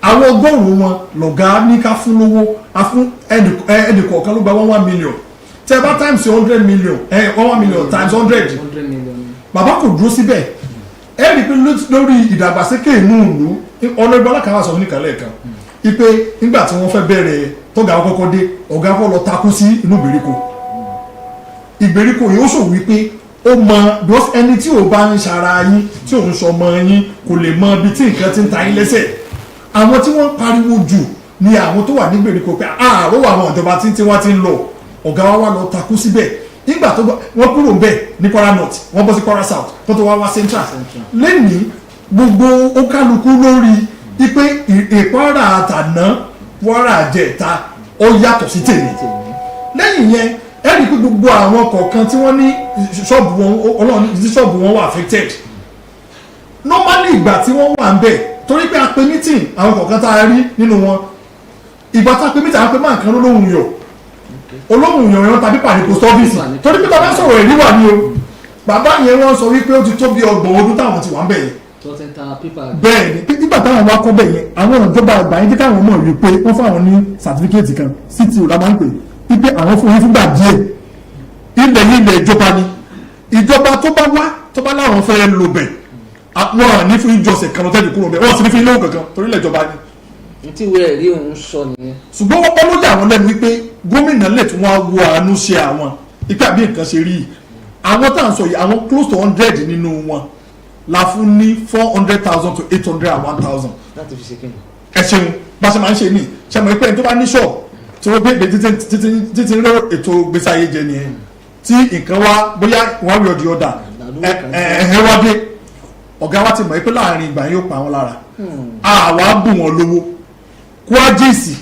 àwọn ọgọ́rùn-ún wọn lọ̀gá ní ká fún lówó a fún ẹnì kọ̀ọ̀kan ló gba 1 million tẹ́ bá times 100 million 1 million times 100 bàbá kò dúró síbẹ̀ ẹ rí i pé lórí ìdàgbàsókè inú ìlú ọ̀nà ìbọn alákàwà sọ nìkan lẹ́ẹ̀kan ipe nígbà tí wọ́n fẹ́ bẹ̀rẹ̀ tọ́gà kọ́kọ́ dé ọ̀gá kọ́ lọ takú sí inú ìgbèríko yìí ó sọ wípé ó mọ because ẹni tí ò bá ń ṣara yín tí ò ń sọmọ yín kò lè mọ ibi tí nǹkan ti ń ta yín lẹ́sẹ̀ àwọn tí wọ́n pariwo jù ni àwọn tó wà ní ìgbèríko pé àárọ̀ àwọn ìjọba tí wọ́n ti ń lọ ọ̀gá wa lọ takú síbẹ̀ nígbà tó wọ́n kúrò ń bẹ̀ ní Kwara North wọ́n bọ́ sí Kwara South tó tó wá Central lẹ́nìí gbogbo ó kálukú lórí ipe ìpara àtàná Kwara àjẹta ó yàtọ̀ sí tèmi lẹ́yìn yẹn ẹ rí i pé gbogbo àwọn kọ̀ọ̀kan tí wọ́n ní ṣọ́ọ̀bù wọn ọlọ́run ní ṣọ́ọ̀bù wọn wà affected normally ìgbà tí wọ́n wà ń bẹ̀ torí pé a pe meeting àwọn kọ̀ọ̀kan tá a rí nínú wọn ìgbà tá a pe meeting àwọn pe máa kan olóhùn yọ yọ tàbí pàdé post office torí pé bàbá sọ̀rọ̀ èrí wà ní o bàbá yẹn wọ́n sọ wípé ó ti tó bí 30 ọdún táwọn ti wà ń bẹ̀ yẹn bẹ́ẹ̀ ni nígbà táwọn wá kọ́ bẹ̀ yẹn àwọn ìjọba àgbà yẹn jẹ́ káwọn mọ̀ wípé wọ́n fáwọn ní certificate kan city ọ̀la máa ń pè ipe àwọn fún yín fúngbà díẹ̀ ilẹ̀ ìjọba ni ìjọba tó bá láwọn fẹ́ lò bẹ̀ wọn ní fún ìjọsẹ̀ kan lọ́tẹ́lẹ̀ kúrò bẹ̀ wọ́n sì ní fún ilé òkè kan torí ilẹ̀ ìjọba ni. tí ìwé ẹ̀rí òun sọ nìyẹn. ṣùgbọ́n wọ́n ló dà wọ́n lẹ́nu wípé gómìnà lè tún wá wo àánú ṣe àwọn ipe àbí nǹkan ṣe rí àwọn tá à ń sọ yìí àwọn close to 100 nínú wọn la fún ní 400,000 to 800 and 1,000. láti fi ṣe kí ni. ẹ ṣeun bá ṣe máa ń ṣe ní ṣe mọ̀ pé ẹni tó bá ní ṣọ́ọ̀ tí wọ́n gbé títí ń rọ ètò gbèsè ayé jẹ nìyẹn tí nǹkan wá bóyá wọ́n rí ọdí ọ̀dà ẹ̀hẹ́ wá dé ọ̀gá wa ti mọ̀ pé láàrin ìgbà yóò pa wọn lára àwa bù wọn lówó kwájèsì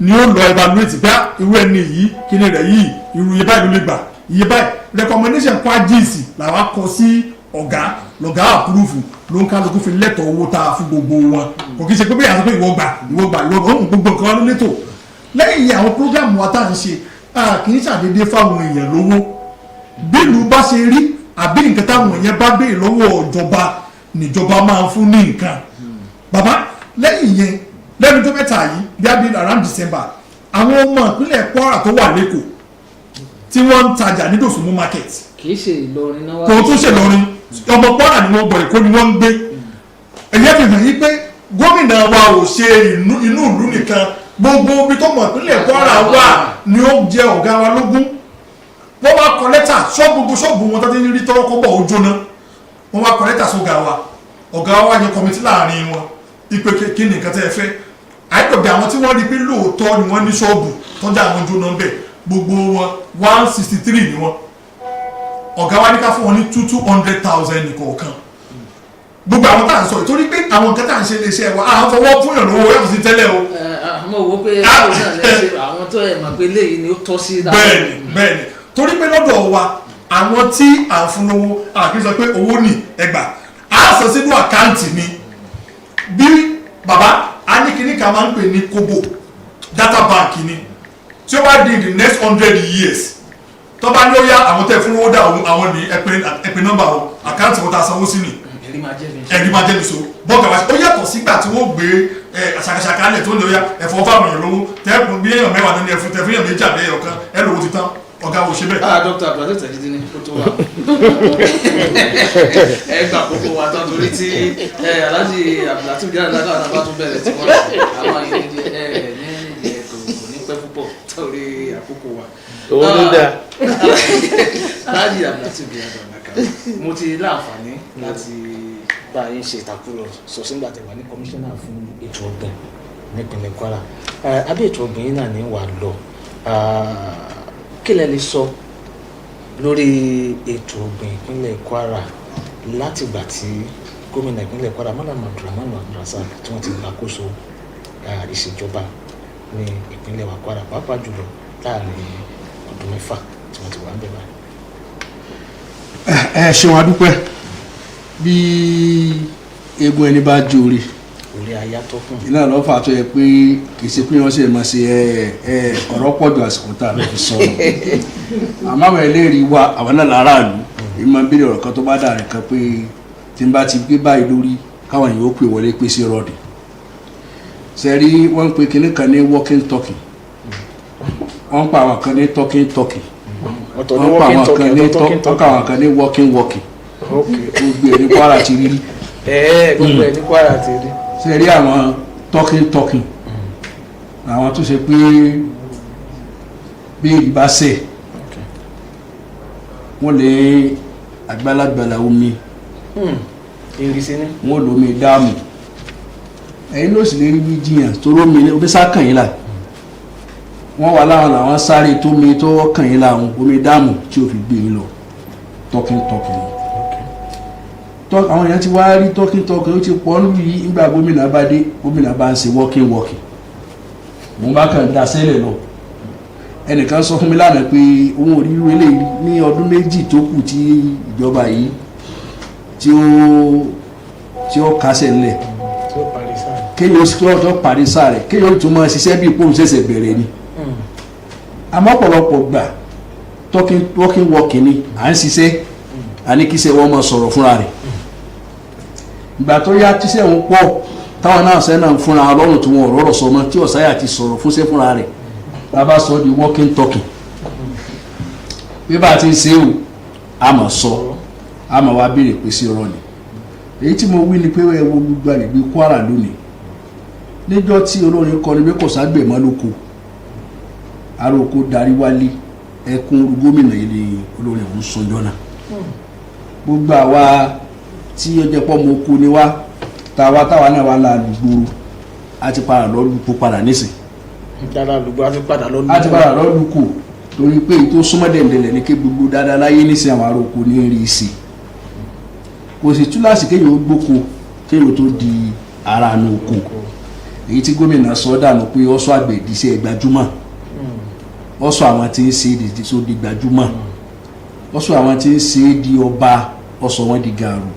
ni ó lọ evaluate pé irú ẹni yìí kíni rẹ̀ yìí irú iye báyìí ló lè gbà iye báyìí recommendation kwájèsì làwa kọ sí ọ̀gá lọ̀gá àpúrúfù ló ń kálukú fi lẹ́tọ̀ọ́ owó tá a fún gbogbo wọn kò kí ṣe pé bóyá sọ pé ìwọ gbà gbogbo nǹkan ló létò lẹ́yìn àwọn program wa tá à ń ṣe kì í ṣàdédé fáwọn èèyàn lówó bílù bá ṣe rí àbí nǹkan táwọn èèyàn bá béèrè lọ́wọ́ ìjọba níjọba máa ń fún ní nǹkan bàbá lẹ́yìn yẹn lẹ́nu tó mẹ́ta yìí bí abí around December àwọn ọmọ ìpínlẹ̀ Kwara tó wà lẹ́kọ̀ọ́ tí wọ́n ń tajà ní Dòsùnmú market kì í ṣe Ìlọrin náà wá kò tún ṣe Ìlọrin ọmọ Kwara ni wọ́n gbọ́ Èkó ni wọ́n ń gbé ẹ̀yẹ́ fi hàn yí pé gómìnà wa ò ṣe inú ìlú nìkan gbogbo ibi tó mọ̀ ìpínlẹ̀ Kwara wà ni ó jẹ ọ̀gá wa lógún wọ́n wá kọ lẹ́tà ṣọ́ọ̀bù wọn tó ti rí tọ́rọ́ kọ́bọ̀ ó jóná wọ́n wá kọ lẹ́tà sóga wa ọ̀gá wa yẹ kọ́mítì láàrin wọn ipe kí ni nǹkan tẹ́ ẹ fẹ́ àìpẹ̀bẹ̀ àwọn tí wọ́n rí pé lóòótọ́ ni wọ́n ní ṣọ́ọ̀bù tọ́jà àwọn jóná bẹ̀ gbogbo wọn 163 ni wọ́n ọ̀gá wa ní ká fún wọn ní 200,000 nìkọ̀ọ̀kan gbogbo àwọn tá à ń sọ ìtorí pé àwọn nǹkan tá à ń ṣe iléeṣẹ́ wa à ń fọwọ́ fún ìrànlọ́wọ́ yàtọ̀ sí tẹ́lẹ̀ o. àmọ́ wo pé báwo náà lẹ́sẹ̀ àwọn tó ẹ̀ mọ̀ pé léyìí ni ó tọ́ sí. bẹ́ẹ̀ni torí pé lọ́dọ̀ wa àwọn tí à ń fún lówó àkíyèsí sọ pé owó ní ẹgbà á sọ sínú àkáǹtì mi bí bàbá a ní kíní ká máa ń pè ní kobo data bank ni tí ó wá di the next 100 years tó bá ní ó yá àwọn tẹ̀ fún owó dà àwọn ní ẹ̀pẹ̀ nọ́mbà wọn àkáǹtì wọn ta sanwó sí ni ẹ̀rí máa jẹ́ mi so bọ́ọ̀gà wá sí ó yàtọ̀ sígbà tí wọ́n gbé ṣàkàṣàkà lẹ̀ tó ní ó yá ẹ̀fọ́ fáwọn èèyàn lówó tẹ́ẹ̀kùn bí èèyàn mẹ́wàá nínú ẹ̀fún tẹ̀fún èèyàn méjì àbẹ́ ọ̀kan ẹ̀ lówó ti tán ọ̀gá wo ṣe bẹ́ẹ̀. dókítà Abdulrazaq tẹ̀jídé ní kó tó wà ẹ gbà kókó wa tán torí tí Alhaji Abdulrazaq gíga lágbà náà bá tún bẹ̀rẹ̀ tí wọ́n àwọn ìdíje ní kò ní pẹ́ púpọ̀ torí àkókò wa. owó ló dáa. Alhaji Abdulrazaq gíga lágbà mo ti láǹfààní láti bá yín ṣe ìtàkùrọ̀sọ sígbà tẹ̀wá ní kọmíṣánná fún ètò ọ̀gbìn nípínlẹ̀ Kwara abẹ́ ètò ọ̀gbìn yìí náà ní wà lọ kí lẹ lè sọ lórí ètò ọ̀gbìn ìpínlẹ̀ Kwara látìgbà tí gómìnà ìpínlẹ̀ Kwara Abdulrahman Abdulrazaq tí wọ́n ti gbàkóso ìṣèjọba ní ìpínlẹ̀ wa Kwara pàápàá jùlọ láàrin ọdún 6 tí wọ́n ti wà ń bẹ̀ báyìí. ẹ ṣeun adúpẹ́ bí egun ẹni bá jó orí ayatọ́ fún iná lọ́ fà tó yẹ pé kì í ṣe pé wọ́n ṣe máa ṣe ọ̀rọ̀ pọ̀jù àsìkò tá a lè fi sọ̀rọ̀ àmọ́ àwọn ẹlẹ́rìí wa àwọn náà láràlú èyí máa ń béèrè ọ̀rọ̀ kan tó bá dà rẹ̀ kan pé tí n bá ti gbé báyìí lórí káwọn èèyàn ó pè wọlé pé sí rọ́ọ̀dì sẹ́rí wọ́n ń pe kinní kan ní walking talking wọ́n pa àwọn kan ní talking ọ̀tọ̀ ní wọ́n pa walking àwọn talking ọ̀tọ̀ talking wọ́n pa àwọn kan ní walking gbogbo ẹ̀ ní Kwara ti rí gbogbo ẹ̀ ní Kwara ti rí. ṣe rí àwọn talking àwọn tó ṣe pé bí ìbáṣẹ̀ wọ́n lè àgbàlagbàlà omi wọ́n lómi dáàmù ẹ̀yin ló sì lè rí bí jiyàn tó rómi omi sákàn yín là wọ́n wà láwọn làwọn sáré tó mi tó kàn yín láwọn omi dáàmù tí ó fi gbé yín lọ talking àwọn èèyàn ti wá rí talking ó ti pọ̀ lù yí nígbà gómìnà bá dé gómìnà bá ń ṣe walking mo bá kàn dá sẹ́lẹ̀ lọ ẹnìkan sọ fún mi lánàá pé òun ò rí irú eléyìí ní ọdún méjì tó kù tí ìjọba yìí tí ó kásẹ̀ ńlẹ̀ kéèyàn tó parí sáà rẹ̀ kéèyàn tó máa ṣiṣẹ́ bí ìpòhùn ṣẹ̀ṣẹ̀ bẹ̀rẹ̀ ni àmọ́ ọ̀pọ̀lọpọ̀ gbà walking ni à ń ṣiṣẹ́ àníkíṣẹ́ wọn máa sọ̀rọ̀ fúnra rẹ̀ ìgbà tó yá tíṣẹ́ wọn pọ̀ táwọn náà sẹ́ náà fúnra ọlọ́run tí wọn ọ̀rọ̀ sọ mọ́ tí ọ̀sáyà ti sọ̀rọ̀ fúnṣẹ́ fúnra rẹ̀ bàbá sọ di walking bí bá a ti ń ṣe o a mọ̀ sọ a mọ̀ wá béèrè pé sí ọ̀rọ̀ ni èyí tí mo wí ni pé ẹ wo gbogbo àgbègbè Kwara lónìí níjọ́ tí olórin kọrin pé kò ságbè mọ́ lóko aróko darí wálé ẹkún gómìnà yìí ni olórin ọ̀hún sunjọ́ náà gbogbo àwa tí ó jẹ́ pọ́ mọ́ oko ni wá táwa náà wà ládùúgbò a ti padà lọ́lùkù padà nísìn a ti padà lọ́lùkù torí pé èyí tó súnmọ́ dẹ̀ndẹ̀lẹ̀ ní kí gbogbo dáadáa láyé nísìn àwọn aróko ní rí sí kò sì túláàsì kéèyàn ó gbóko kéèyàn tó di ara àánú oko èyí tí gómìnà sọ dànù pé ọ̀sọ̀ àgbẹ̀ ìdíṣẹ́ gbajúmọ̀ ọ̀sọ̀ àwọn tí ń ṣe ìdíṣẹ́ di gbajúmọ̀ ọ̀sọ̀ àwọn tí ń ṣe di ọba ọ̀sọ̀ wọn di gàrú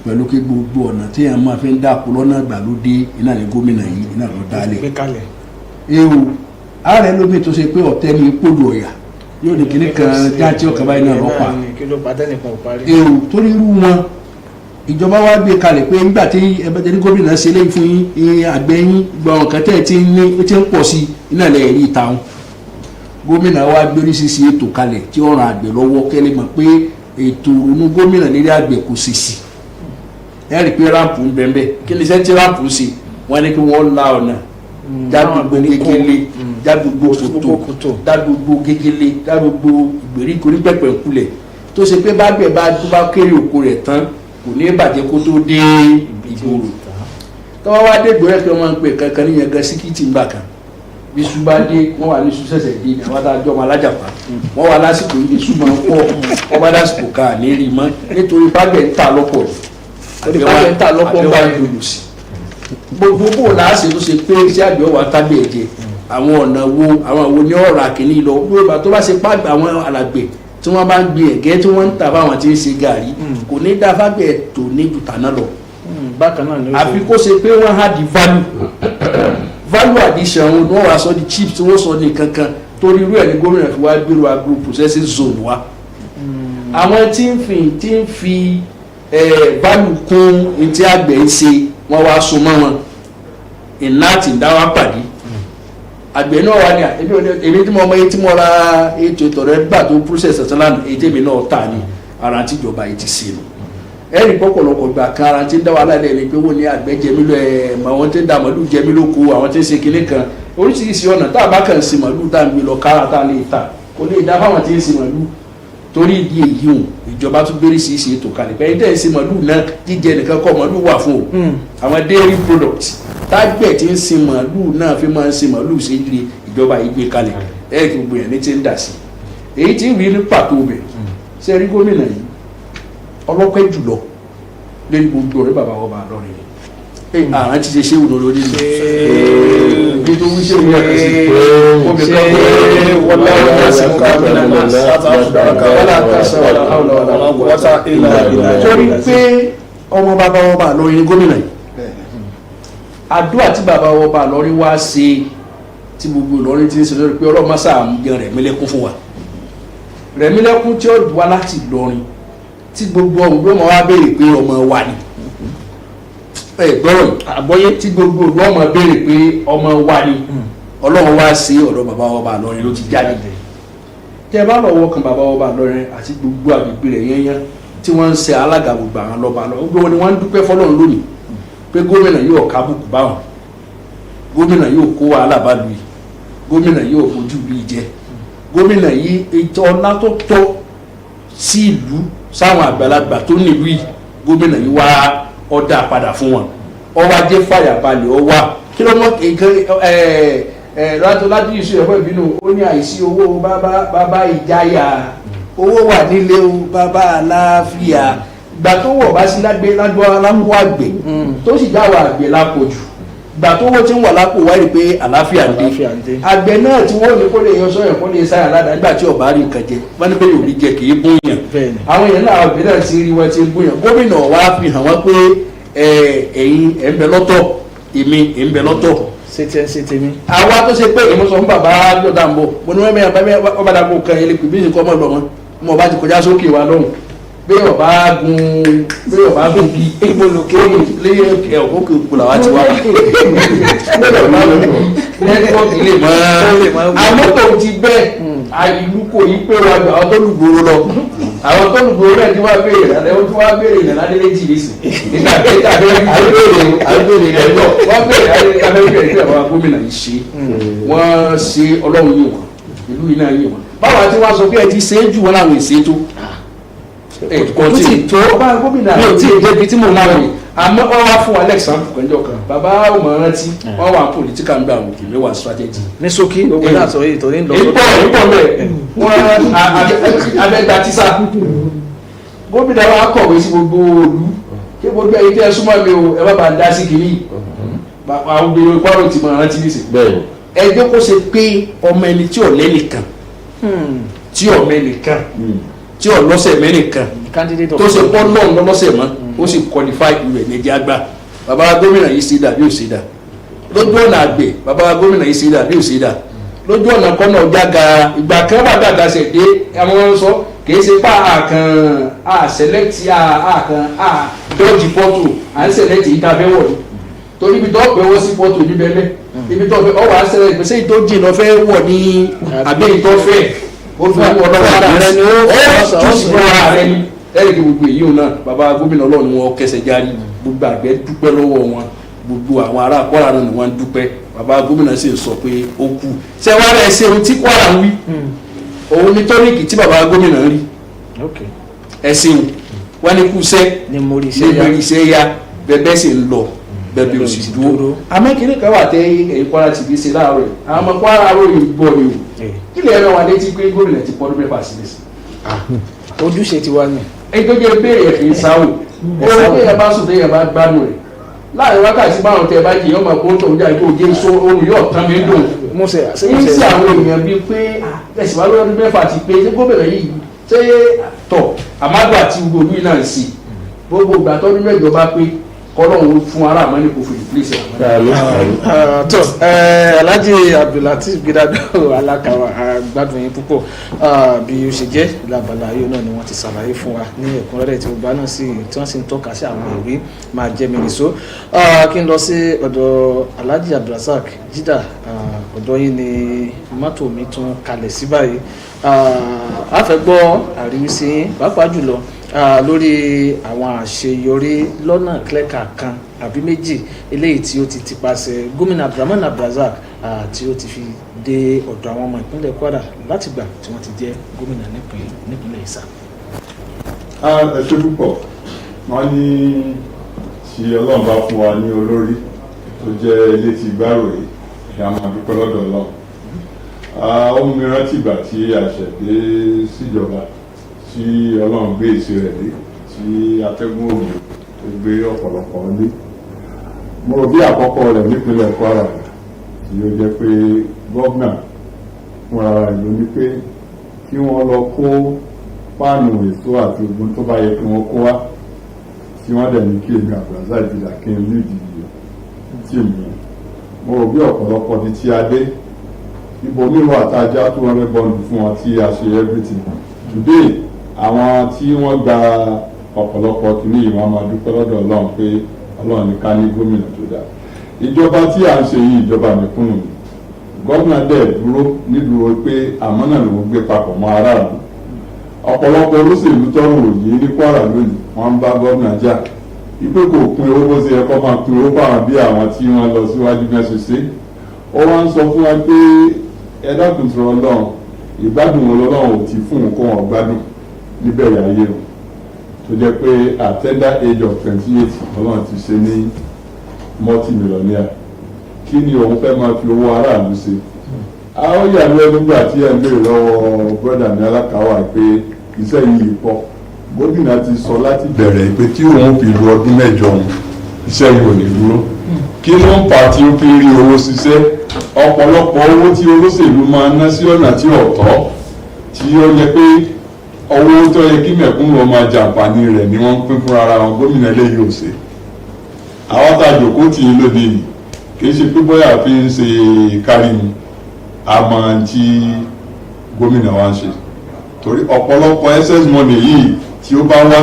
pẹ̀lú kí gbogbo ọ̀nà tí èèyàn máa fi ń dàpọ̀ lọ́nà ìgbàlódé iná ní gómìnà yìí iná lọ dálẹ̀ ewu ààrẹ lómi tó ṣe pé ọ̀tẹ́ ní ipòdò ọ̀yà yóò ní kíní kan jáde ọ̀kan báyìí náà lọ́pàá ewu torí irú wọn ìjọba wa gbé kalẹ̀ pé nígbà tí ẹbẹ̀tẹ̀ ní gómìnà ṣe léyìn fún yín àgbẹ̀ yín gba ọ̀kan tẹ́ ti ń pọ̀ sí iná lẹ̀ rí ìtàwọn gómìnà wa gbé oríṣiríṣi ètò kalẹ̀ tí ó ran àgbẹ̀ lọ́wọ́ kẹ́lẹ́ mọ̀ pé ètò ìrònú gómìnà lérí àgbẹ̀ kò sì sí ẹ rí i pé ráàpù ń bẹ̀ẹ̀ kí ni sẹ́ńtì ráàpù sí wọ́n ní kí wọ́n la ọ̀nà dágbogbo gegele dágbogbo kòtò dágbogbo gegele dágbogbo ìgbèríko ní pẹ̀pẹ̀ ńkulẹ̀ tó ṣe pé bágbẹ̀ bá kéré oko rẹ̀ tán kò ní bàjẹ́ kó tó dé ìgboro tọ́wọ́ wá dé gbòòrẹ́ pé wọ́n máa ń pè kankan ní yangan síkìtì ńgbà kan bí iṣu bá dé wọ́n wà ní iṣu ṣẹ̀ṣẹ̀ dé ní àwọn adájọ́ ọmọ alájàpá wọ́n wà lásìkò yìí iṣu máa ń pọ̀ wọ́n bá lásìkò ká ní rí mọ́ nítorí bágbẹ̀ ń ta lọ́pọ̀ àgbẹ̀ ń ta lọ́pọ̀ bá ń lòlù sí gbogbo bò láàṣẹ tó ṣe pé iṣẹ́ àgbẹ̀ wà tábìlì ẹ̀jẹ̀ àwọn ọ̀nà wo ní ọ̀rọ̀ àkìní lọ gbogbo tó bá ṣe pàgbà àwọn alàgbẹ̀ tí wọ́n bá ń gbin ẹ̀gẹ́ tí wọ́n ń tà fáwọn tí ń ṣe gàrí kò ní dá fágbẹ̀ tó ní jùtàná lọ àfi kó ṣe pé wọ́n á di value addition wọn wọ́n wá sọ di chips tí wọ́n sọ ní kankan torí irú ẹ̀ ní gómìnà fi wá gbèrò agro processing zone wa àwọn tí ń fi value kún ní tí àgbẹ̀ ń ṣe wọ́n wá so mọ́ wọn ìnáàtì dáwà pàdé àgbẹ̀ náà wà ní èmi tí mo mọ èyí tí mo ra ètò ìtọ̀rẹ́ gbà tó process ẹ̀sán lánàá èyí tèmi náà tà ní ara tí ìjọba yìí ti ṣe nù ẹ̀rì pọ̀pọ̀lọpọ̀ gbà kan ara tí ń dá wa láìlẹ̀ ni pé wọ́n ní àgbẹ̀ jẹmí lọ àwọn tí ń da màlúù jẹmí lóko àwọn tí ń ṣe kinní kan oríṣiríṣi ọ̀nà tá a bá kàn sí màlúù tá a gbé lọ kára tá a lè ta kò lè dá fáwọn tí ń ṣe màlúù torí ìdí èyí o ìjọba tún gbé sí ètò kalẹ̀ pẹ̀lú tẹ̀ ń ṣe màlúù náà jíjẹ nìkan kọ́ màlúù wà fún o àwọn dairy products tágbẹ̀ tí ń ṣe màlúù náà fi máa ń ṣe màlúù ṣe é ìjọba yìí gbé kalẹ̀ ẹ̀ẹ́dì gbogbo yẹn ní ti ń dà sí èyí tí ń rí ní pàtó bẹ̀ ṣe rí gómìnà yìí ọlọ́pẹ́ jùlọ lórí gbogbo ọ̀rẹ́ bàbá ọba àlọ́rin ni àrùn ti ṣe ṣé wùdó lórí ni bí tó wí ṣé wùdó yàtọ̀ sí omi kan wọ́n lọ́wọ́ ní àsìkò káàkiri torí pé ọmọ bàbá ọba àlọ́rin ni gómìnà yìí àdúrà tí bàbá ọba àlọ́rin wá ṣe tí gbogbo Ìlọrin ti ń ṣe lórí pé ọlọ́run má sáà ń yan Rẹ̀mílẹ́kún fún wa Rẹ̀mílẹ́kún tí ó wá láti Ìlọrin tí gbogbo ọ̀hún ló mọ̀ wá béèrè pé ọmọ wa ni gbọ́rọ̀ àgbọ́yé tí gbogbo ọ̀hún mọ̀ béèrè pé ọmọ wa ni ọlọ́run wá sí ọ̀dọ̀ bàbá ọba Ìlọrin ló ti jáde tẹ bá lọ́wọ́ kan bàbá ọba Ìlọrin àti gbogbo àgbègbè rẹ̀ yẹnyẹn tí wọ́n ń ṣe alága gbogbo àwọn lọ́ba lọ gbogbo ni wọ́n ń dúpẹ́ fọlọ́run lónìí pé gómìnà yóò kábùkù báwọn gómìnà yóò kó wàhálà bá lu yìí gómìnà yóò fojú lu ìjẹ gómìnà yìí ètò ọ̀nà tó tọ́ sí ìlú sáwọn àgbàlagbà tó nílùú yìí gómìnà yìí wá ọ̀dà padà fún wọn ọwọ́ ajé fàyàbalẹ̀ ọwọ́ kí ló mọ láti ìṣú ẹ̀fọ́ ìbínú ó ní àìsí owó bàbá ìjáyà owó wà nílé o bàbá àlàáfíà gbà tó wọ̀ bá sí lágbó àgbẹ̀ tó sì jáwọ́ àgbẹ̀ lápòjù gbà tó wọ́n ti ń wà lápò wáyé pé àlàáfíà dé àgbẹ̀ náà tí wọ́n ní kó lè yan sọ́yàn kó lè sáyà ládàá nígbà tí ọ̀bá rí nǹkan jẹ wọ́n ní pé yóò rí jẹ kì í bóyàn àwọn èèyàn náà àgbẹ̀ náà ti rí wọn ti ń bóyàn gómìnà wa fi hàn wọ́n pé ẹ̀yin ẹ̀ ń bẹ lọ́tọ̀ èmi ẹ̀ ń bẹ lọ́tọ̀ ṣe tèmi. àwa tó ṣe pé èmi sọ fún bàbá yọ̀dà ń bọ̀ mo ní wọ́n mẹ́rin ọba dàgbò kan yẹn lè pè bí nǹkan ọmọ ìlọ́mọ mo bá ti kọjá sókè wa lọ́hùn bí ọba gun bí ìgbòlókè lẹ́yìn òkè òkú làwa ti wá nẹ́tíwọ́ọ̀kì lè mọ́ àmọ́tò ti bẹ́ẹ̀ ìlú kò yí pé wa gbà àwọn tó lùgbòrò lọ àwọn tó lùgbòrò náà ti wá béèrè lálẹ́ ó tún wá béèrè ìlànà adélé jì lẹ́sì nígbà tí àbẹ̀rẹ̀ wọ́n béèrè abẹ́rẹ́ tí àwọn gómìnà yìí ṣe wọ́n ṣe ọlọ́run yìí wọ́n ìlú yìí náà yìí wọ́n báwa tí wọ́n sọ pé ẹ ti ṣe é jù wọ́n láwọn èsè tó kò tí tó ọba gómìnà mi ò tí ì débi tí mo máa rìn àmọ́ wọ́n wá fún alexander kọjọ́ kan bàbá ọmọ rántí wọ́n wà political ń gbà àwọn òkè mẹ́wàá strategy. ní ṣókí owó náà sọ èyí tó ní lọ. ìpọ̀ bẹ́ẹ̀ wọ́n abẹ́gbà tísà gómìnà wa kọ̀wé sí gbogbo òlu kí gbogbo ẹ̀yin tí ẹ súnmọ́ mi o ẹ bá bá ń dá sí kiri àwọn obìnrin ìpọ́nrọ̀ ti mọ̀ rántí nísìnyí. ẹjọ́ kó ṣe pé ọmọ ẹni tí ò lẹ́nìkan tí ò mẹ́nìkan tí ò lọ́sẹ̀ mẹ́nìkan tó ṣe pọ́ náà lọ́sẹ̀ mọ́ ó sì qualify rẹ̀ ní jágbá bàbá gómìnà yìí ṣe dà bí ò ṣe dà lójú ọ̀nà àgbẹ̀ bàbá gómìnà yìí ṣe dà bí ò ṣe dà lójú ọ̀nà kọ́nà ọjà gara ìgbà kan bá dàgbà ṣẹ̀ dé àwọn sọ kì í ṣe pa àkàn select àkàn dọ́ọ̀jì pọ́tò à ń select yìí tá a fẹ́ wọ̀ ní torí ibi tó pẹ́ wọ́ sí pọ́tò níbẹ̀ bẹ́ẹ̀ ibi tó fẹ́ ọwọ́ àṣẹlẹ̀ ìpèsè ìtọ́jì lọ fẹ́ wọ̀ ní àbẹ́ ìtọ́fẹ́ ó fẹ́ wọ lọ́wọ́ ara rẹ ni ó sì fún ara rẹ ni ẹ̀rì kí gbogbo èyí náà bàbá gómìnà ọlọ́run ni wọ́n kẹsẹ̀ járí gbogbo àgbẹ̀ dúpẹ́ lọ́wọ́ wọn gbogbo àwọn ará Kwara náà ni wọ́n dúpẹ́ bàbá gómìnà sì sọ pé ó kú sẹ́wọ́n rẹ̀ ṣe ohun tí Kwara ń wí òun ni tọ́níkì tí bàbá gómìnà ń rí ẹ̀sìn wọn ni kú sẹ́ ní mórí iṣẹ́ ya bẹ́ẹ̀ sì ń lọ bẹ́ẹ̀ bí o sì dúró amẹ́kìnrin kan wà tẹ́ ẹ̀yìn Kwara ti fi ṣe láàárọ̀ àwọn ọmọ Kwara ròyìn gbọ́ ni o kí lè rẹ wà létí pé gómìnà ti pọ́n mẹ́fà sílẹ̀ ojúṣe ti wá ní. ẹjọ́ jẹ́ béèrè ẹ̀fìn ìsáwò owó tó yẹ bá sùn tó yẹ bá gbádùn rẹ̀ láàrin wákàtí márùn tẹ bá jẹ ọmọ ẹ̀kọ́ tó ń jà ìkó jẹ́ iṣó ohun yóò tán mi dùn. ń sí àwọn èèyàn bíi pé ẹ̀sìn wá lọ́dún mẹ́fà ti pé ṣé gómìnà yìí ṣé tọ̀ àmàdù àti gbogbo olú yìí náà ń sì gbogbo ìgbà tọ́dún mẹ́jọ bá pé kọ́lọ́hún fún ara àmọ́ ní kò fi ìpèsè àwọn. tó Alhaji Abdulateef Gidado Alakawa gbádùn yín púpọ̀ bí ó ṣe jẹ́ lábala ayé náà ni wọ́n ti ṣàlàyé fún wa ní ẹ̀kúnrẹ́rẹ́ tí gbogbo náà sì tí wọ́n sì ń tọ́ka sí àwọn ìwé máa jẹ́ mi nìṣó kí n lọ sí ọ̀dọ̀ Alhaji Abdulrazaq Jida ọ̀dọ̀ yín ni mọ́tò mi tún kalẹ̀ sí báyìí a fẹ́ gbọ́ àríwísí yín pàápàá jùlọ lórí àwọn àṣeyọrí lọ́nà kílẹ̀kà kan àbí méjì eléyìí tí ó ti tipasẹ̀ gómìnà Abdulrahman Abdulrazaq tí ó ti fi dé ọ̀dọ̀ àwọn ọmọ ìpínlẹ̀ Kwara látìgbà tí wọ́n ti jẹ́ gómìnà nípínlẹ̀ Ìsà. ẹ ṣe púpọ̀ wọ́n ní tí Ọlọ́run bá fún wa ní olórí tó jẹ́ elétí gbáròyé ìyá máa dúpẹ́ lọ́dọ̀ Ọlọ́run. ó mú mi rántí ìgbà tí a ṣẹ̀dé síjọba tí Ọlọ́run gbé èsì rẹ̀ dé tí atẹ́gùn òjò tó gbé ọ̀pọ̀lọpọ̀ lé mo rò bí àkọ́kọ́ rẹ̀ nípínlẹ̀ Kwara tí ó jẹ́ pé gómìnà fúnra rẹ̀ ló ní pé kí wọ́n lọ kó páànù èso àti ogun tó bá yẹ kí wọ́n kó wá tí wọ́n dẹ̀ ní kí èmi Abdulrazaq Jida kí n lídìí tíìmù yẹn mo rò bí ọ̀pọ̀lọpọ̀ ní tí a dé ibo nílò àtajà 200 bọ́ọ̀lù fún wọn tí a ṣe everything today àwọn tí wọ́n gba ọ̀pọ̀lọpọ̀ kìíní yìí wọ́n máa dúpẹ́ lọ́dọ̀ Ọlọ́run pé Ọlọ́run ní ká ní gómìnà tó dáa ìjọba tí à ń ṣe yìí ìjọba mẹ̀kúnnù gómìnà dẹ̀ dúró nídúró pé àmọ́ náà ló ń gbé papọ̀ mọ́ aráàlú ọ̀pọ̀lọpọ̀ olóṣèlú tọrọ òye ní Kwara lónìí wọ́n ń bá gómìnà jà wípé kò pín owó bó ṣe yẹ kó máa pín owó fáwọn bí àwọn tí wọ́n lọ síwájú bí wọ́n ṣe ṣe ó wá ń sọ fún wa pé ẹ dákun sọ Ọlọ́run ìgbádùn Ọlọ́run ò ti fún òun kó wọn gbádùn níbẹ̀rẹ̀ ayé o tó jẹ́ pé at tender age of 28 Ọlọ́run ti ṣe ní multi-millionaire kí ni òun fẹ́ máa fi owó aráàlú ṣe àwọn ìyàwó ẹni gbà tí ẹ ń béèrè lọ́wọ́ brọ́dà mi alákàwà pé iṣẹ́ yìí pọ̀ gómìnà ti sọ láti bẹ̀rẹ̀ pé tí òun fi lu ọdún mẹ́jọ òun iṣẹ́ yìí ò ní dúró kí ló ń pa tí ó fi rí owó ṣiṣẹ́ ọ̀pọ̀lọpọ̀ owó tí olóṣèlú máa ná sí ọ̀nà tí ọ̀tọ̀ tí ó yẹ pé owó tó yẹ kí mẹ̀kúnnù ọmọ jàǹfààní rẹ̀ ni wọ́n ń pín fún ara wọn gómìnà eléyìí ò ṣe àwọn tá a jòkó tì í lóde yìí kì í ṣe pé bóyá fi ń ṣe kárí mi àmọ́ tí gómìnà wa ń ṣe torí ọ̀pọ̀lọpọ̀ excess money yìí tí ó bá wá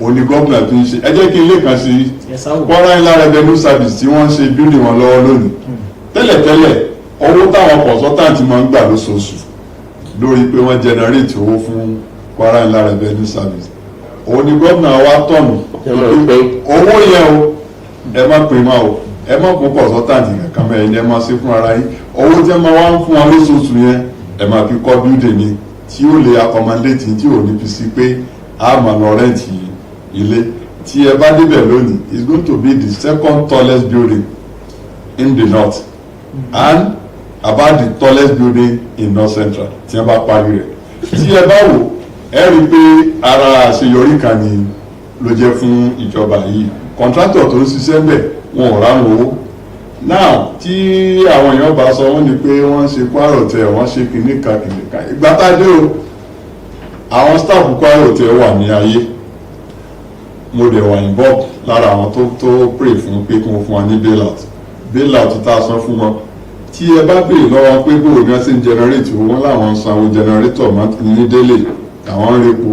òní gómìnà tó ń ṣe ẹ jẹ́ kí ilé kan sí Kwara Inland Revenue Service tí wọ́n ń ṣe bíldì wọn lọ́wọ́ lónìí tẹ́lẹ̀tẹ́lẹ̀ owó táwọn consultant máa ń gbà lóṣooṣù lórí pé wọ́n generate owó fún Kwara Inland Revenue Service òní gómìnà wa tọ̀nù owó yẹn o ẹ má pín máa o ẹ má fún consultant kankan mẹ́rin ẹ má ṣe fún ara yín owó tí ẹ máa wá ń fún wọn lóṣooṣù yẹn ẹ máa fi kọ́ bíldì ni tí ó lè accommodate tí ò ní fi sí pé a máa lọ rẹ́ǹtì ilé tí ẹ bá débẹ̀ lónìí it's going to be the second tallest building in the north and about the tallest building in north central tí ẹ bá parí rẹ̀ tí ẹ bá wò ẹ rí i pé ara àṣeyọrí kan ni ló jẹ́ fún ìjọba yìí contractor tó ń ṣiṣẹ́ bẹ̀ wọn ò ráwọn owó now tí àwọn èèyàn bá sọ wọ́n ní pé wọ́n ṣe Kwara Hotel wọ́n ṣe kìnnìkan ìgbà tá a dé o àwọn staff Kwara Hotel wà ní ayé mo dẹ̀ wà involved lára àwọn tó pray fún pé kí wọ́n fún wa ní bailout tá a san fún wọn tí ẹ bá béèrè lọ́wọ́ pé bóòlù ní wọ́n ṣe ń generate owó wọn láwọn sanwó generator ní délé àwọn ń repo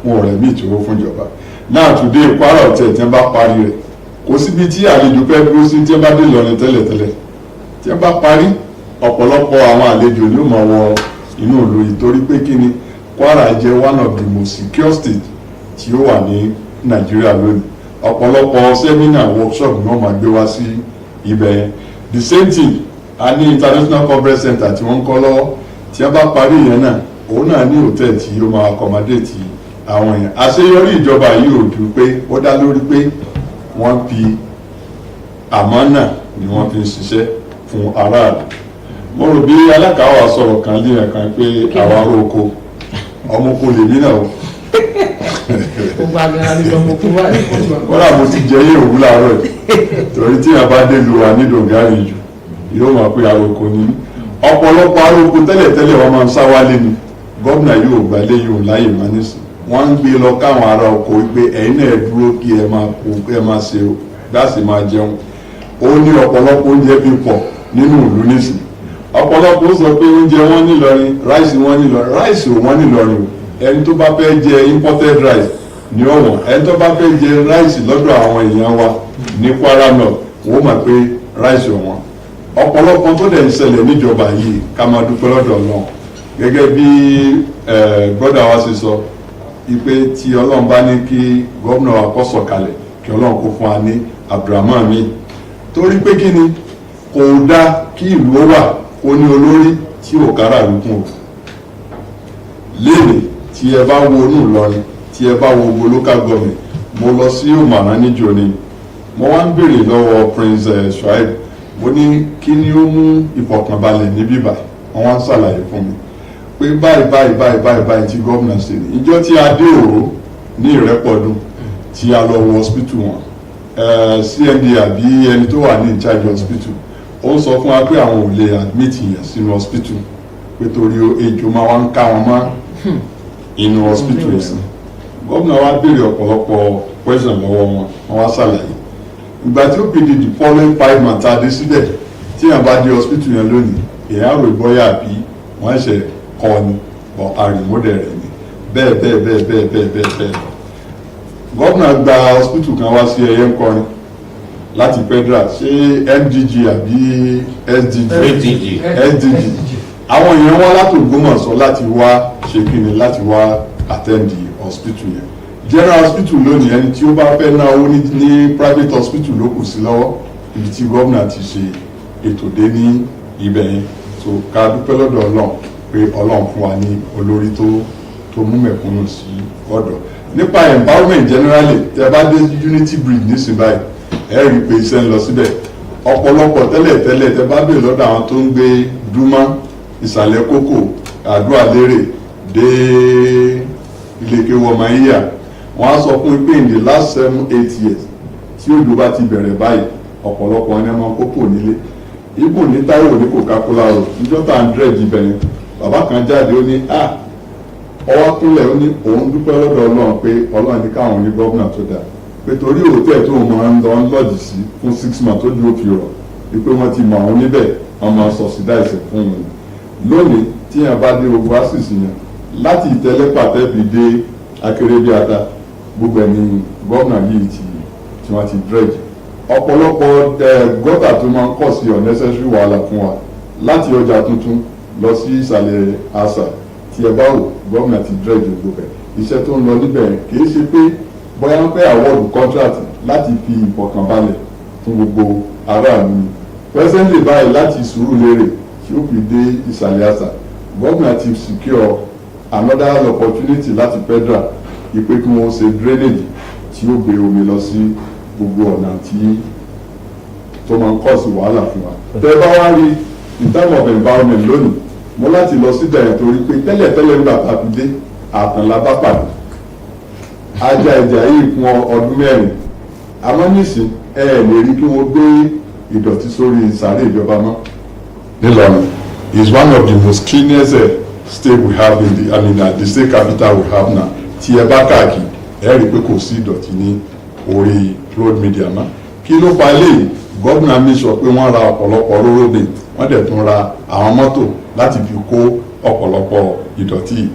wọn ò rẹ̀ mí ìtòwó fún ìjọba now today Kwara Hotel tí wọ́n bá parí rẹ̀ kò síbi tí àlejò fẹ́ dúró sí tí wọ́n bá dé Ìlọrin tẹ́lẹ̀tẹ́lẹ̀ tí wọ́n bá parí ọ̀pọ̀lọpọ̀ àwọn àlejò ni ó máa wọ inú ìlú yìí torí pé kí ni Kwara jẹ́ one of the most secure states tí ó wà ní Nàìjíríà lónìí ọ̀pọ̀lọpọ̀ seminar workshop náà máa gbé wá sí ibẹ̀ yẹn the same thing a ní international conference center tí wọ́n ń kọ́ lọ́wọ́ tí wọ́n bá parí yẹn náà òun náà ní hòtẹ́ẹ̀lì tí ó máa accommodate àwọn yẹn àṣeyọrí ìjọba yìí ò dùn pé ó dá lórí pé wọ́n fi àmánà ni wọ́n fi ń ṣiṣẹ́ fún aráàlú mo rò bí alákàáwà sọ̀rọ̀ kan léèyàn kan pé àwa oko ọmọkò lèmi náà o kọ́lá mo ti jẹ́ yé òwú láàárọ̀ torí tí a bá dé lu wa ní dògárì jù yóò mọ̀ pé àròkọ ni ọ̀pọ̀lọpọ̀ àròkọ tẹ́lẹ̀tẹ́lẹ̀ wọ́n máa ń sáwálé ni gómìnà yóò gbalé yóò láyè máa nísìn wọ́n ń gbé lọ káwọn ará oko wípé ẹ̀yin náà dúró kí ẹ máa ṣe gáàsì máa jẹun ó ní ọ̀pọ̀lọpọ̀ oúnjẹ bí pọ̀ nínú ìlú nísìn ọ̀pọ̀lọpọ̀ ó sọ pé oúnjẹ wọn nílọrin ráìsì wọn nílọrin ráìsì ò wọ́n nílọrin o ẹni tó bá fẹ́ jẹ imported rice ní ọ̀wọ́n ẹni tó bá fẹ́ jẹ ráìsì lọ́dọ̀ àwọn èèyàn wa ní Kwara North wọ́n mọ̀ pé ráìsì ọ̀wọ́n ọ̀pọ̀lọpọ̀ tó dẹ̀ ń ṣẹlẹ̀ níjọba yìí ká máa dúpẹ́ lọ́dọ̀ Ọlọ́run gẹ́gẹ́ bí gbọ́dọ̀ wa ṣe sọ ipe tí Ọlọ́run bá ní kí gómìnà wa kó sọ̀kalẹ̀ kí Ọlọ́run kó fún wa ní Abdulrahman mi torí pé kí ni kò dá kí ìlú ó wà kó ní olórí tí ò kára lókun o léèrè tí ẹ bá wo inú Ìlọrin tí ẹ bá wo gbogbo local government mo lọ sí Òmàrán níjọ ni mo wá ń béèrè lọ́wọ́ Prince Shuaib mo ní kí ni ó mú ìfọ̀kànbalẹ̀ ní bíbà wọ́n wá ń ṣàlàyé fún mi pé báyìí tí gómìnà ṣe ní ìjọ tí a dé Òró ní Ìrẹ́pọ̀dún tí a lọ wọ hospital wọn CMD àbí ẹni tó wà ní in charge hospital ó sọ fún wa pé àwọn ò lè admit yẹn sínú hospital pé torí ejò máa wá ń ká wọn mọ́ inú hospital yẹn gómìnà wa béèrè ọ̀pọ̀lọpọ̀ question lọ́wọ́ wọn wá ṣàlàyé ìgbà tí ó pè di the following 5 months adé síbẹ̀ tí yàn bá dé hospital yẹn lónìí èèyàn rò bóyá àbí wọ́n ṣe kọ́ ni ọ̀ àrìmọ́dẹ̀ rẹ̀ ni bẹ́ẹ̀ gómìnà gba hospital kan wá sí ẹyẹ ńkọrin láti federal ṣé MDG àbí SDG àwọn èèyàn wá láti Ògbómọ̀ṣọ́ láti wá ṣe kíni láti wá attend the hospital yẹn general hospital lónìí ẹni tí ó bá fẹ́ ná owó ní private hospital ló kù sí lọ́wọ́ ibi tí gómìnà ti ṣe ètò dé ní ibẹ̀ yẹn so ká dúpẹ́ lọ́dọ̀ Ọlọ́run pé Ọlọ́run fún wa ní olórí tó mú mẹ̀kúnnù sí ọ̀dọ̀ nípa environment generally tẹ́ bá dé Unity Bridge nísìnyí báyìí ẹ rí i pé iṣẹ́ ń lọ síbẹ̀ ọ̀pọ̀lọpọ̀ tẹ́lẹ̀ tẹ́ bá bèèrè lọ́dọ̀ àwọn tó ń gbé Dúmọ́ ìsàlẹ̀ Kókò Àdúrà Lérè dé Ilé-Ike Wọ̀máyíyà wọ́n á sọ fún pé in the last 7-8 years tí òjò bá ti bẹ̀rẹ̀ báyìí ọ̀pọ̀lọpọ̀ ní ọmọ kókò nílé ibùn ní Táíwò ní Coca-Cola road níjọ́ tá à ń dredge ibẹ̀yẹn bàbá kan jáde ó ní ọwọ́ kúnlẹ̀ ó ní òun dúpẹ́ lọ́dọ̀ Ọlọ́run pé Ọlọ́run ní káwọn ní gómìnà tó dáa pé torí òtẹ́ tó máa ń lọ lọ́jì sí fún 6 months tó dúró fi rọ̀ wípé wọ́n ti mọ àwọn níbẹ̀ wọ́n máa subsidize fún wọn lónìí tí yẹn bá dé ogun àṣìṣe yẹn láti Ìtẹ́lẹ́pàtẹ́ fi dé Akérèbíàdá gbogbo ẹni gómìnà yìí tí wọ́n ti dredge ọ̀pọ̀lọpọ̀ gọ́tà tó máa ń kọ̀ sí unnecessary wàhálà fún wa láti ọjà tuntun lọ sí ìsàlẹ̀ àṣà tí ẹ bá wò gómìnà ti dredge gbogbo ẹ̀ iṣẹ́ tó ń lọ níbẹ̀ kì í ṣe pé bóyá ń pẹ́ àwọ́ọ̀dù contract láti fi ìfọ̀kànbalẹ̀ fún gbogbo aráàlú ni presently báyìí láti Sùúrùlérè tí ó fi dé ìsàlẹ̀ àṣà gómìnà ti secure another opportunity láti federal ìpè kí wọ́n ṣe drainage tí ó gbé omi lọ sí gbogbo ọ̀nà tí tó máa ń kọ́ sí wàhálà fún wa. tẹ́ bá wá rí in terms of environment lónìí mo láti lọ sí dẹ̀yìn torí pé tẹ́lẹ̀ nígbà tá a fi dé àtànlá bá pàdé ajá ìjà yìí fún ọdún mẹ́rin àmọ́ nísìn ẹ lè rí kí wọ́n gbé ìdọ̀tí sórí ìsàlẹ̀ ìjọba mọ́. Nílọrin is one of the most cleanest state we have in the state capital we have now. Tí ẹ bá káàkiri ẹ rí i pé kò sí ìdọ̀tí ní orí road media mọ́. Kí ló pa eléyìí? Gómìnà mi sọ pé wọ́n ra ọ̀pọ̀lọpọ̀ róró bẹ̀ wọ́n dẹ̀ tún ra àwọn mọ́tò láti fi kó ọ̀pọ̀lọpọ̀ ìdọ̀tí.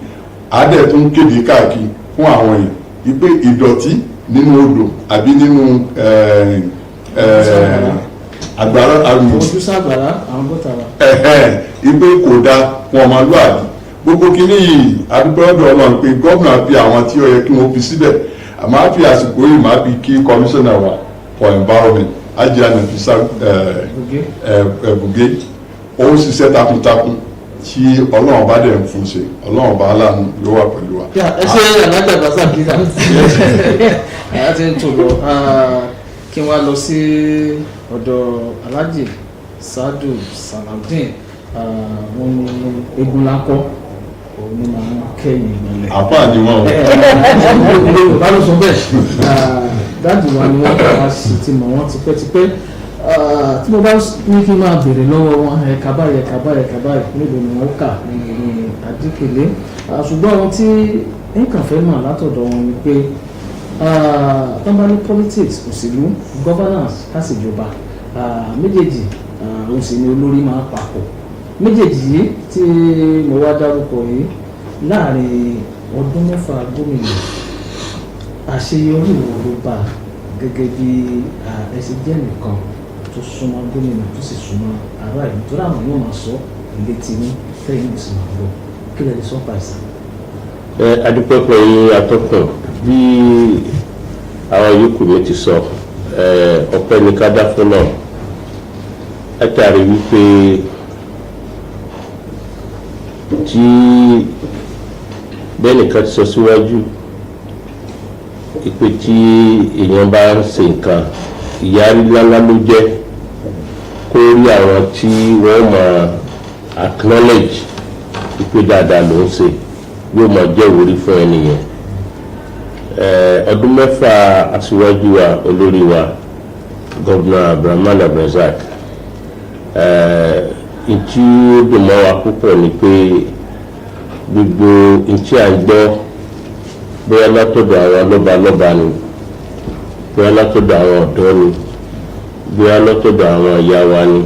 Adẹ̀ tún kéde káàkiri fún àwọn èèyàn ìpè ìdọ̀tí nínú odò àbí nínú àgbàrá ojúṣe àgbàrá àwọn bọ́tà wa. ìpè kò dáa fún ọmọlúwàbí gbogbo kínní yìí adúpẹ́ ọ̀dọ̀ Ọlọ́run pé gómìnà fi àwọn tí ó yẹ kí wọ́n fi síbẹ̀ àmọ́ á fi àsìkò yìí máa fi kí kọmíṣánná wa for environment Ajé Nafisa Bùgé ó ń ṣiṣẹ́ takuntakun tí Ọlọ́run bá dẹ̀ ń fún ṣe Ọlọ́run bá aláàánú yóò wà pẹ̀lú wa. ẹ ṣe alájà bàṣà kíkà àyà ti ń tò lọ kí wọ́n lọ sí ọ̀dọ̀ Alhaji Sadu Salaudeen wọn ní egunlákọ òun ní máa ń kẹ́yìn ìmọ̀lẹ̀. àpá ni wọn o. bá ló sọ bẹ́ẹ̀ dáàdì wa ni wọ́n kọ́ wá sí ti mọ̀ wọ́n tipẹ́tipẹ́ tí mo bá ní kí n máa béèrè lọ́wọ́ wọn ẹ̀ka báyìí níbo ni wọ́n kà ní Adékèlé ṣùgbọ́n ohun tí nǹkan fẹ́ mọ̀ látọ̀dọ̀ wọn ni pé tó bá ní politics òṣèlú governance kásìjọba méjèèjì òun sì ni olórí máa papọ̀ méjèèjì yìí tí mo wá dárúkọ yìí láàrin ọdún 6 gómìnà àṣeyọrí wo ló bá gẹ́gẹ́ bí ẹsẹ̀ jẹ́ nìkan tó súnmọ́ gómìnà tó sì súnmọ́ ará ìlú tó ráwọn yóò máa sọ ilé tí ní tẹ́yìn ìsìn máa lọ kí lè sọ pàṣẹ. adúpẹ́ pẹ̀lú atọ́kùn bí àwọn yòókù mi ti sọ ọpẹ́ ní ká dá fún náà látàrí wípé tí bẹ́ẹ̀ nìkan ti sọ síwájú ìpè tí èèyàn bá ń ṣe nǹkan ìyárí lálá ló jẹ́ kó rí àwọn tí wọ́n máa acknowledge ìpè dáadáa ló ń ṣe yóò máa jẹ́ ìwúrí fún ẹnìyẹn. Ọdún 6 aṣíwájú wa olórí wa Gọ́vnà Abdulrahman Abdulrazaq ìtí ó dùn mọ́ wa púpọ̀ ni pé gbogbo ìtí à ń gbọ́ bóyá látọ̀dọ̀ àwọn lọ́balọ́ba ni bóyá látọ̀dọ̀ àwọn ọ̀dọ́ ni bóyá látọ̀dọ̀ àwọn ìyá wa ni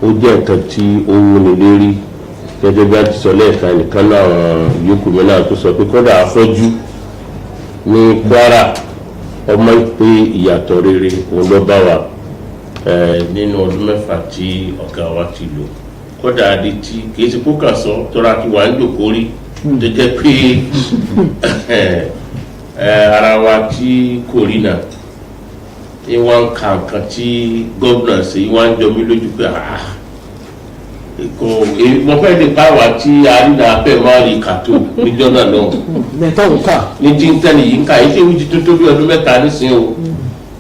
ó jẹ́ nǹkan tí ó wúni lérí gẹ́gẹ́ bí a ti sọ lẹ́ẹ̀kan nìkan náà àwọn yòókù mi náà tó sọ pé kódà afọ́jú ní Kwara ọmọ ìpè ìyàtọ̀ rere òun ló bá wa nínú ọdún mẹ́fà tí ọ̀gá wa ti lò kódà adé tí kì í ṣe kó kà sọ tọ́ra kí wàá ń jòkó rí tó jẹ́ pé ara wa tí kò rí náà ìwà ń ka nǹkan tí gómìnà ṣe ìwà ń jọ mí lójú pé mo fẹ́ lè bá wa tí àrídà abẹ́ máa rí kàtó níjọ́ náà náà ní tí ń tẹ́lẹ̀ yìí ń ka èyí tí ìwúji tó tó bí ọdún mẹ́ta nísìnyí o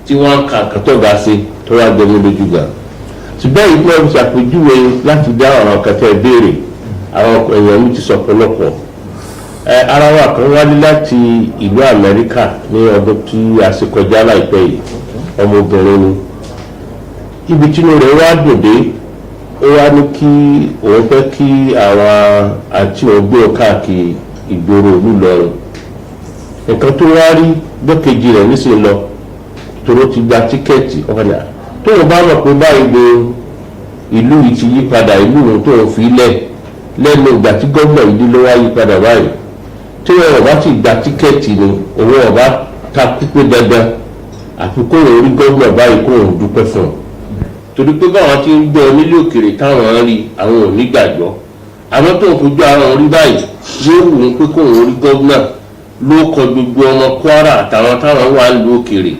tí wọ́n ń ka nǹkan tó bá ṣe tó wá jọ mí lójú gbà ṣùgbọ́n èyí tí wọ́n fi ṣàpèjúwe láti dá ọ̀rọ̀ kẹtẹ́ ìbéèrè àwọn èèyàn mi ti sọ pọ̀lọpọ̀ ara wa kan wálé láti ìlú Amẹ́ríkà ní ọdún tí a ṣe kọjá láìpẹ́ yìí ọmọbìnrin ni ibi tí inú rẹ̀ wá dùn dé ó wá ní kí òun fẹ́ kí àwọn àti ògbé káàkiri ìgboro olúlọrin nǹkan tó wá rí gbẹ́kejì rẹ̀ nísìnyí lọ tòró ti gba tíkẹ́ẹ̀tì ọ̀kadà tóun bá mọ̀ pé báyìí lo ìlú yìí ti yí padà ìlú òun tóun fi lẹ́nu ìgbà tí gómìnà yìí ló wá yí padà báyìí tí wọn ọba ti gba tíkẹ́ẹ̀tì ni òun ọba ta pípé dandan àfi kóun orí gómìnà báyìí kóun dúpẹ́ fún un torí pé báwọn ti ń gbọ́ nílé òkèrè táwọn rí àwọn ò ní gbàgbọ́ àwọn tó ń fojú ara wọn rí báyìí yóò wù ú pé kóun orí gómìnà ló kọ gbogbo ọmọ Kwara àtàwọn táwọn wà nílé òkèrè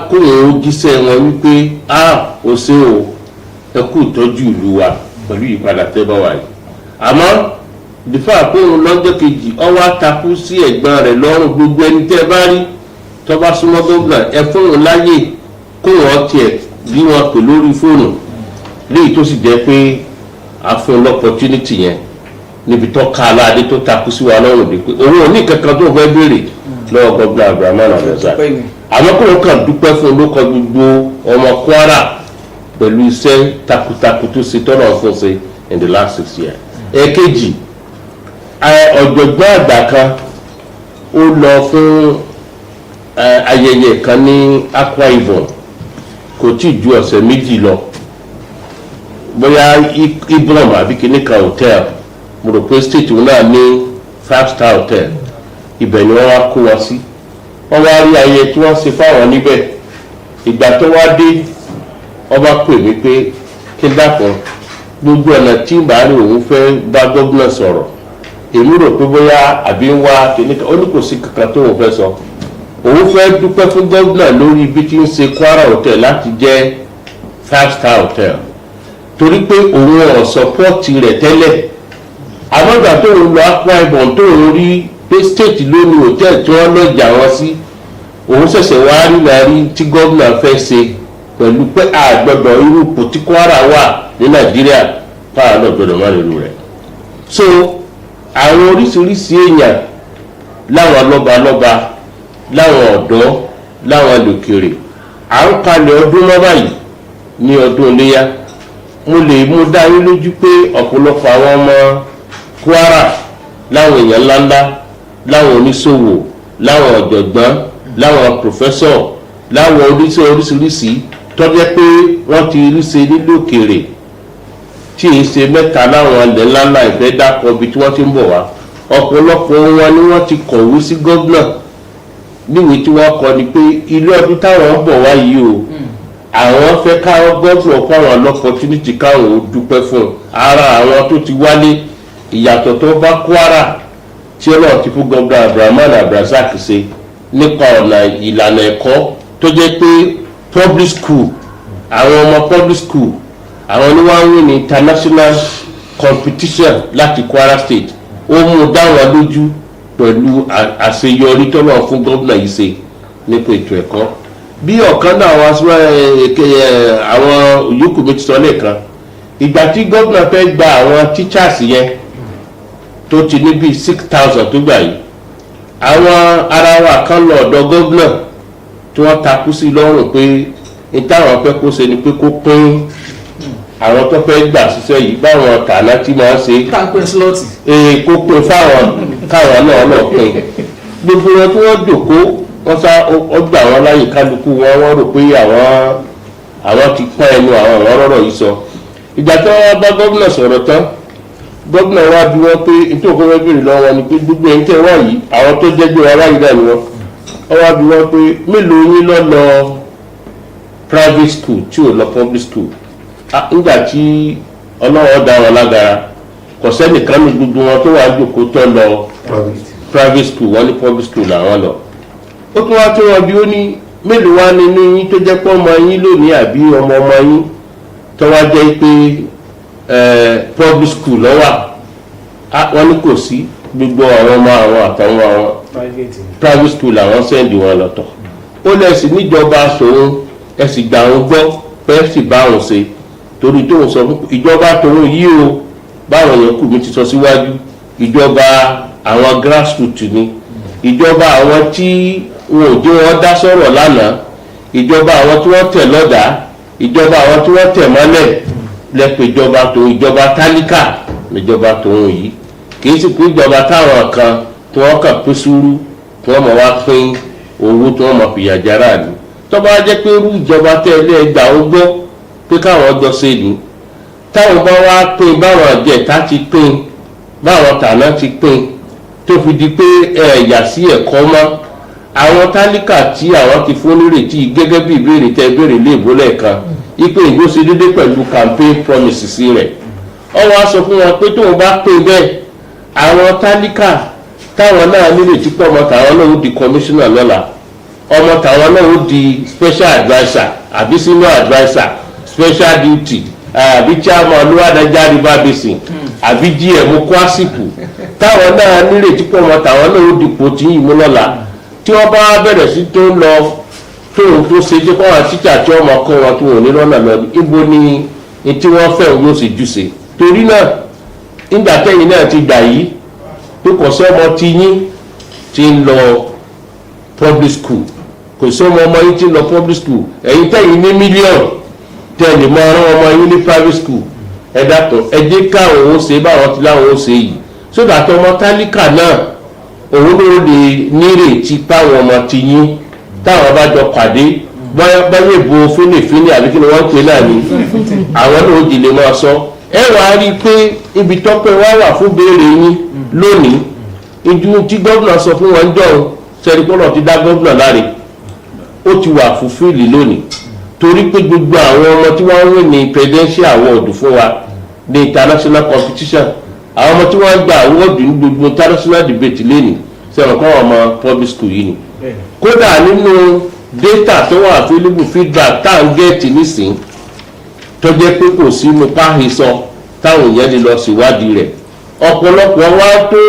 kóun ó jíṣẹ́ wọn wípé ó ṣe o ẹ kú ìtọ́jú ìlú wa pẹ̀lú ìpadà tẹ́ bá wà yìí àmọ́ dìfà kóun lọ́jọ́ kejì ọwọ́ àtakú sí ẹ̀gbọ́n rẹ̀ lọ́rùn gbogbo ẹni tẹ́ bá rí tó bá súnmọ́ gómìnà ẹ fún òun láyè kóun ọtí bí wọn pè lórí fóònù léyìí tó sì jẹ́ pé a fún un lọ́pọ̀túnítì yẹn níbi tó ká aládé tó takú sí wa lọ́rùn dé pé òun ò ní kankan tó fẹ́ béèrè lọ́wọ́ gómìnà Abdulrahman Abdulrazaq àmọ́ kó wọn kàn dúpẹ́ fún un ló kọ gbogbo ọmọ Kwara pẹ̀lú iṣẹ́ takuntakun tó ṣe tọ́nà fún ṣe in the last 6 years. Èkejì ọ̀jọ̀gbọ́n àgbà kan ó lọ fún ayẹyẹ kan ní Akwa Ibom kò tí ju ọ̀sẹ̀ méjì lọ bóyá Ibom àbí kìíní kan hotel mo rò pé state wọn náà ní 5-star hotel ibẹ̀ ni wọ́n wá kó wọn sí wọ́n wá rí ayẹyẹ tí wọ́n ṣe fáwọn níbẹ̀ ìgbà tó wá dé ọba pè mí pé kí n dákun gbogbo ọ̀nà tí bàálù òun fẹ́ bá gómìnà sọ̀rọ̀ èmi rò pé bóyá àbí ń wá kìíní kan ó ní kò sí kankan tó òun fẹ́ sọ òun fẹ́ dúpẹ́ fún gómìnà lórí ibi tí ń ṣe Kwara hotel láti jẹ́ 5-star hotel torí pé òun ò sọpọ́ọ̀tì rẹ̀ tẹ́lẹ̀ àmọ́gbà tó ń lọ Akwa Ibom tó ń rí pé state ló ní hotel tí wọ́n lọ́jà wọn sí òun ṣẹ̀ṣẹ̀ wá rí tí gómìnà fẹ́ ṣe pẹ̀lú pé àgbọ̀dọ̀ irú ipò tí Kwara wà ní Nàìjíríà fáwọn náà gbọ́dọ̀ má lérò rẹ̀ so àwọn oríṣiríṣi èèyàn láwọn lọ́balọ́ba láwọn ọ̀dọ́ láwọn lòkèrè à ń kalẹ̀ ọdún mọ́ báyìí ní ọdún iléyá mo lè mú dá yín lójú pé ọ̀pọ̀lọpọ̀ àwọn ọmọ Kwara láwọn èèyàn ńláńlá láwọn oníṣòwò láwọn ọ̀jọ̀gbọ́n láwọn pòfẹ́sọ̀ láwọn oríṣiríṣi tó jẹ́ pé wọ́n ti rí ṣe nílé òkèrè tí ì ṣe mẹ́ta láwọn ilẹ̀ ńláńlá ìfẹ́ dákọ̀ ibi tí wọ́n ti ń bọ̀ wá ọ̀pọ̀lọpọ̀ wọn ni wọ́n ti kọ̀wé sí gómìnà níwèé tí wọ́n kọ ni pé ilé ọdún táwọn ń bọ̀ wá yìí o àwọn fẹ́ káwọn gbọ́dọ̀ fáwọn lọ́pọ̀túnìtì káwọn ò dúpẹ́ fún ara àwọn tó ti wálé ìyàtọ̀ tó bá Kwara tí ọlọ́run ti fún gómìnà Abdulrahman Abdulrazaq ṣe nípa ọ̀nà ìlànà ẹ̀kọ́ tó jẹ́ pé public school àwọn ọmọ public school àwọn ni wọ́n ń win ní international competition láti Kwara state ó mú dáwọn lójú pẹ̀lú àṣeyọrí tọ́lọ̀ fún gómìnà yìí ṣe nípa ètò ẹ̀kọ́ bí ọ̀kan náà àwọn yòókù mi ti sọ lẹ́ẹ̀kan ìgbà tí gómìnà fẹ́ gba àwọn teachers yẹn tó ti ní bíi 6,000 tó gbà yìí àwọn ara wa kan lọ ọ̀dọ̀ gómìnà tí wọ́n takú sí lọ́rùn pé ní táwọn fẹ́ kó ṣe ni pé kó pín àwọn tó fẹ́ gbà ṣiṣẹ́ yìí báwọn tàná tí máa ń ṣe kó pín fáwọn káwọn náà lọ pín gbogbo wọn tí wọ́n jòkó wọ́n sá ọgbà wọn láyè kálukú wọ́n rò pé àwọn ti pọ́n ẹnu àwọn ọ̀rọ̀ yìí sọ ìgbà tí wọ́n bá gómìnà sọ̀rọ̀ tán gómìnà wa bí wọ́n pé nítorí òkú wọn béèrè lọ́wọ́ ni pé gbogbo ẹni tẹ́ wá yìí àwọn tó jẹ́gbẹ́ wa wáyé dà ní wọn ó wá bí wọ́n pé mélòó yín lọ private school tí ò lọ public school nígbà tí ọlọ́wọ́ dá wọn lágara kò sẹ́nìkan ní gbogbo wọn tó wà jòkó tó lọ private school wọ́n ní public school làwọn lọ. ó tún wá tó wọn bí ó ní mélòó wá nínú yín tó jẹ́ pé ọmọ yín lónìí àbí ọmọ yín tó wá jẹ́ pé public school lọ́wọ́ wọ́n ní kò sí gbogbo àwọn ọmọ àwọn àtàwọn àwọn private school làwọn sẹ́ndì wọn lọ́tọ̀. ó lẹ́sì níjọba tòun ẹ sì gbà wọn gbọ́ pé sì bá wọn ṣe torí tóun sọ fún ìjọba tòun yìí o báwọn yẹn kù mí ti sọ síwájú ìjọba àwọn grassroots ni ìjọba àwọn tí wọn ò jẹ́ wọn dá sọ̀rọ̀ lánàá ìjọba àwọn tí wọ́n tẹ̀ lọ́dà ìjọba àwọn tí wọ́n tẹ̀ mọ́lẹ̀ lẹ́pẹ̀ ìjọba tòun ìjọba tálíkà níjọba tòun yìí kì í sì pé ìjọba táwọn kan tí wọ́n kàn pín sùúrù tí wọ́n mọ̀ wá pín owó tí wọ́n mọ̀ fìyà jára ni tọ́ba jẹ́ pé irú ìjọba tẹ̀lé ẹgbà ó gbọ́ pé káwọn jọ ṣe ni táwọn bá wá pín báwọn àjẹta ti pín báwọn tàná ti pín tó fi di pé ẹ̀yà sí ẹ̀kọ́ mọ́ àwọn tálíkà tí àwọn ti fún nírètí gẹ́gẹ́ bí ìbéèrè tẹ béèrè léèbó lẹ́ẹ̀kan ipe ìgbó ṣe dédé pẹ̀lú campaign promises rẹ̀ ó wá sọ fún wọn pé tóun bá pín bẹ́ẹ̀ àwọn tálíkà táwọn náà nírètí pọ̀ mọ́ tàwọn náà ó di commissioner lọ́la ọmọ tàwọn náà ó di special adviser àbí senior adviser special duty àbí chairman olúwadájá river basin àbí gm kwasipu táwọn náà nírètí pọ̀ mọ́ tàwọn náà ó dipò tí yìí mú lọ́la tí wọ́n bá bẹ̀rẹ̀ sí tó ń lọ tóun tó ṣe jẹ́ fáwọn títà tí wọ́n máa kọ́ wọn tó wọn ní lọ́nà lọ ibo ni tí wọ́n fẹ́ yóò ṣe jùṣe torí náà nígbà tẹ́yìn náà ti gbà yìí pé kò sọ́mọ tí yín ti ń lọ public school kò sọ́mọ ọmọ yín ti ń lọ public school ẹ̀yin tẹ́yìn ní mílíọ̀nù tẹ́lẹ̀ mọ́ ọ̀rọ̀ ọmọ yín ní private school ẹ dákun ẹ jẹ́ káwọn ó ṣe báwọn ti láwọn ó ṣe yìí sódà tó ọmọ tálíkà náà òun ló lè nírètí páwọn ọmọ ti yín táwọn bá jọ pàdé báyọ̀ ìbò fínìfínì àbí kí ni wọ́n pè náà ni àwọn náà ó di lè máa sọ ẹ wà á rí i pé ibi tọ́pẹ́ wá wà fún béèrè yín lónìí ìjú tí gómìnà sọ fún wọn jọ sẹ́ríkọ́nà ti dá gómìnà láre ó ti wà fún fíìlì lónìí torí pé gbogbo àwọn ọmọ tí wọ́n ń win ní presidential award fún wa ní international competition àwọn ọmọ tí wọ́n gba award ní gbogbo international debate lẹ́nìí sẹ́wọ̀n kọ́ ọmọ public school yìí ni kódà nínú data tó wà available feedback tá à ń gẹ̀ẹ́tì nísìnyí tó jẹ́ pé kò sínú páhì sọ táwọn èèyàn lè lọ síwádìí rẹ̀ ọ̀pọ̀lọpọ̀ wá tó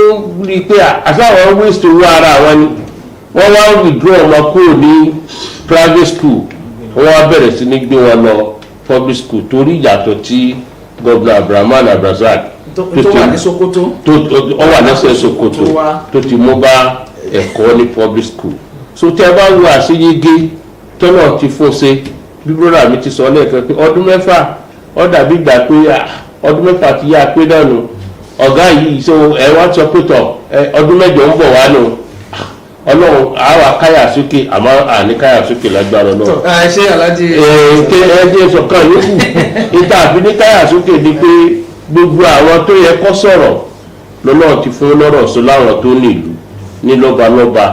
rí i pé àtàwọn waste owó ara wọn ni wọ́n wá withdraw ọmọ kúrò ní private school wọ́n wá bẹ̀rẹ̀ sí ní gbé wọn lọ public school torí ìyàtọ̀ tí Governor Abdulrahman Abdulrazaq tó wà ní Sokoto ó wà lẹ́sẹ̀ Sokoto tó ti mú bá ẹ̀kọ́ ní public school so tẹ́ ẹ bá wo àṣeyege tọ́nà ti fún ṣe bí brọ́dà mi ti sọ lẹ́ẹ̀kan pé ọdún mẹ́fà ó dàbí ìgbà pé ọdún mẹ́fà ti yá pé náà nù ọ̀gá yìí so ẹ wá sọ pé tọ̀ ọdún mẹ́jọ ń bọ̀ wá nù ọlọ́run àwa káyà sókè àmọ́ àní káyà sókè lágbára náà. ṣé alájí. ẹ̀ẹ́dẹ́ sọ̀kan yòókù ìta àfi ní káyà sókè ni pé gbogbo àwọn tó yẹ kó sọ̀rọ̀ lọ́nà ti fún lọ́rọ̀ sọ láwọn tó nílùú ní lọ́balọ́ba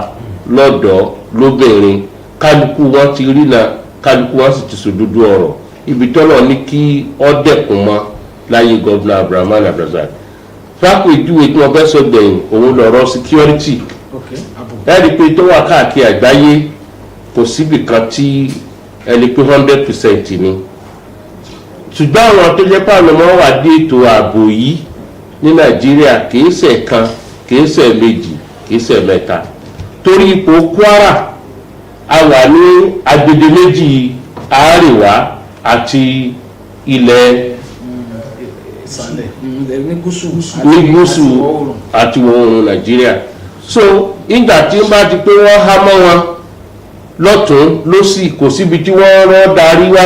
lọ́dọ̀ lóbìnrin kálukú wọn ti rí náà kálukú wọn sì ti sòdodo ọ̀rọ̀ ibi tọ́lọ̀ ní kí ọ́ dẹ̀kun mọ́ láyé Governor Abdulrahman Abdulrazaq fáàpù ìjúwe tí wọ́n fẹ́ sọ gbẹ̀yìn òun lọ̀rọ̀ security ẹ̀rí pé tó wà káàkiri àgbáyé kò síbì kan tí ẹni pé 100% ni ṣùgbọ́n àwọn tó jẹ́ pàmò mọ́ wà dé ètò ààbò yìí ní Nàìjíríà kìí ṣe kan kìí ṣe méjì kìí ṣe mẹ́ta torí ipò Kwara a wà ní agbede méjì àárẹ̀wá àti ilẹ̀ ní gúúsù àti ìwọ̀ oòrùn Nàìjíríà so ìgbà tí ń bá ti pé wọ́n há mọ́ wọn lọ́tún lósì kò síbi tí wọ́n rọ́ darí wá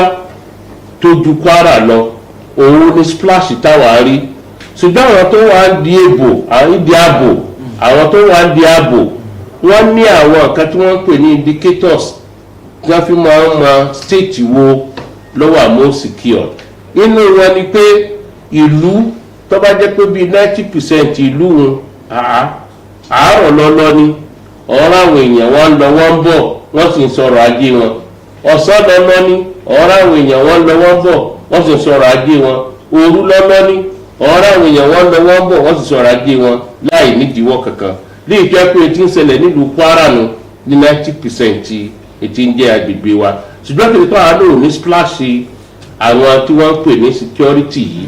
tó ju Kwara lọ òun ní splash táwa rí ṣùgbọ́n àwọn tó wà ń di ààbò àwọn tó wà ń di ààbò wọ́n ní àwọn nǹkan tí wọ́n ń pè ní indicators tí wọ́n fi máa ń mọ state wo lọ́wọ́ àmọ́ secure inú wọn ni pé ìlú tó bá jẹ́ pé bíi 90% ìlú wọn àárọ̀ lọ́lọ́ ni ọ̀rọ̀ àwọn èèyàn wọ́n lọ wọ́n bọ̀ wọ́n sì ń sọ̀rọ̀ ajé wọn ọ̀sán lọ́lọ́ ní ọ̀rọ̀ àwọn èèyàn wọ́n lọ wọ́n bọ̀ wọ́n sì ń sọ̀rọ̀ ajé wọn òru lọ́lọ́ ní ọ̀rọ̀ àwọn èèyàn wọ́n lọ wọ́n bọ̀ wọ́n sì sọ̀rọ̀ ajé wọn láì nídìíwọ́ kankan lè jẹ́ pé etí ń ṣẹlẹ̀ nílùú Kwara nù ní 90% etí ń jẹ́ agbègbè wa ṣùgbọ́n kí n tó àánú ní splash àwọn tí wọ́n ń pè ní security yìí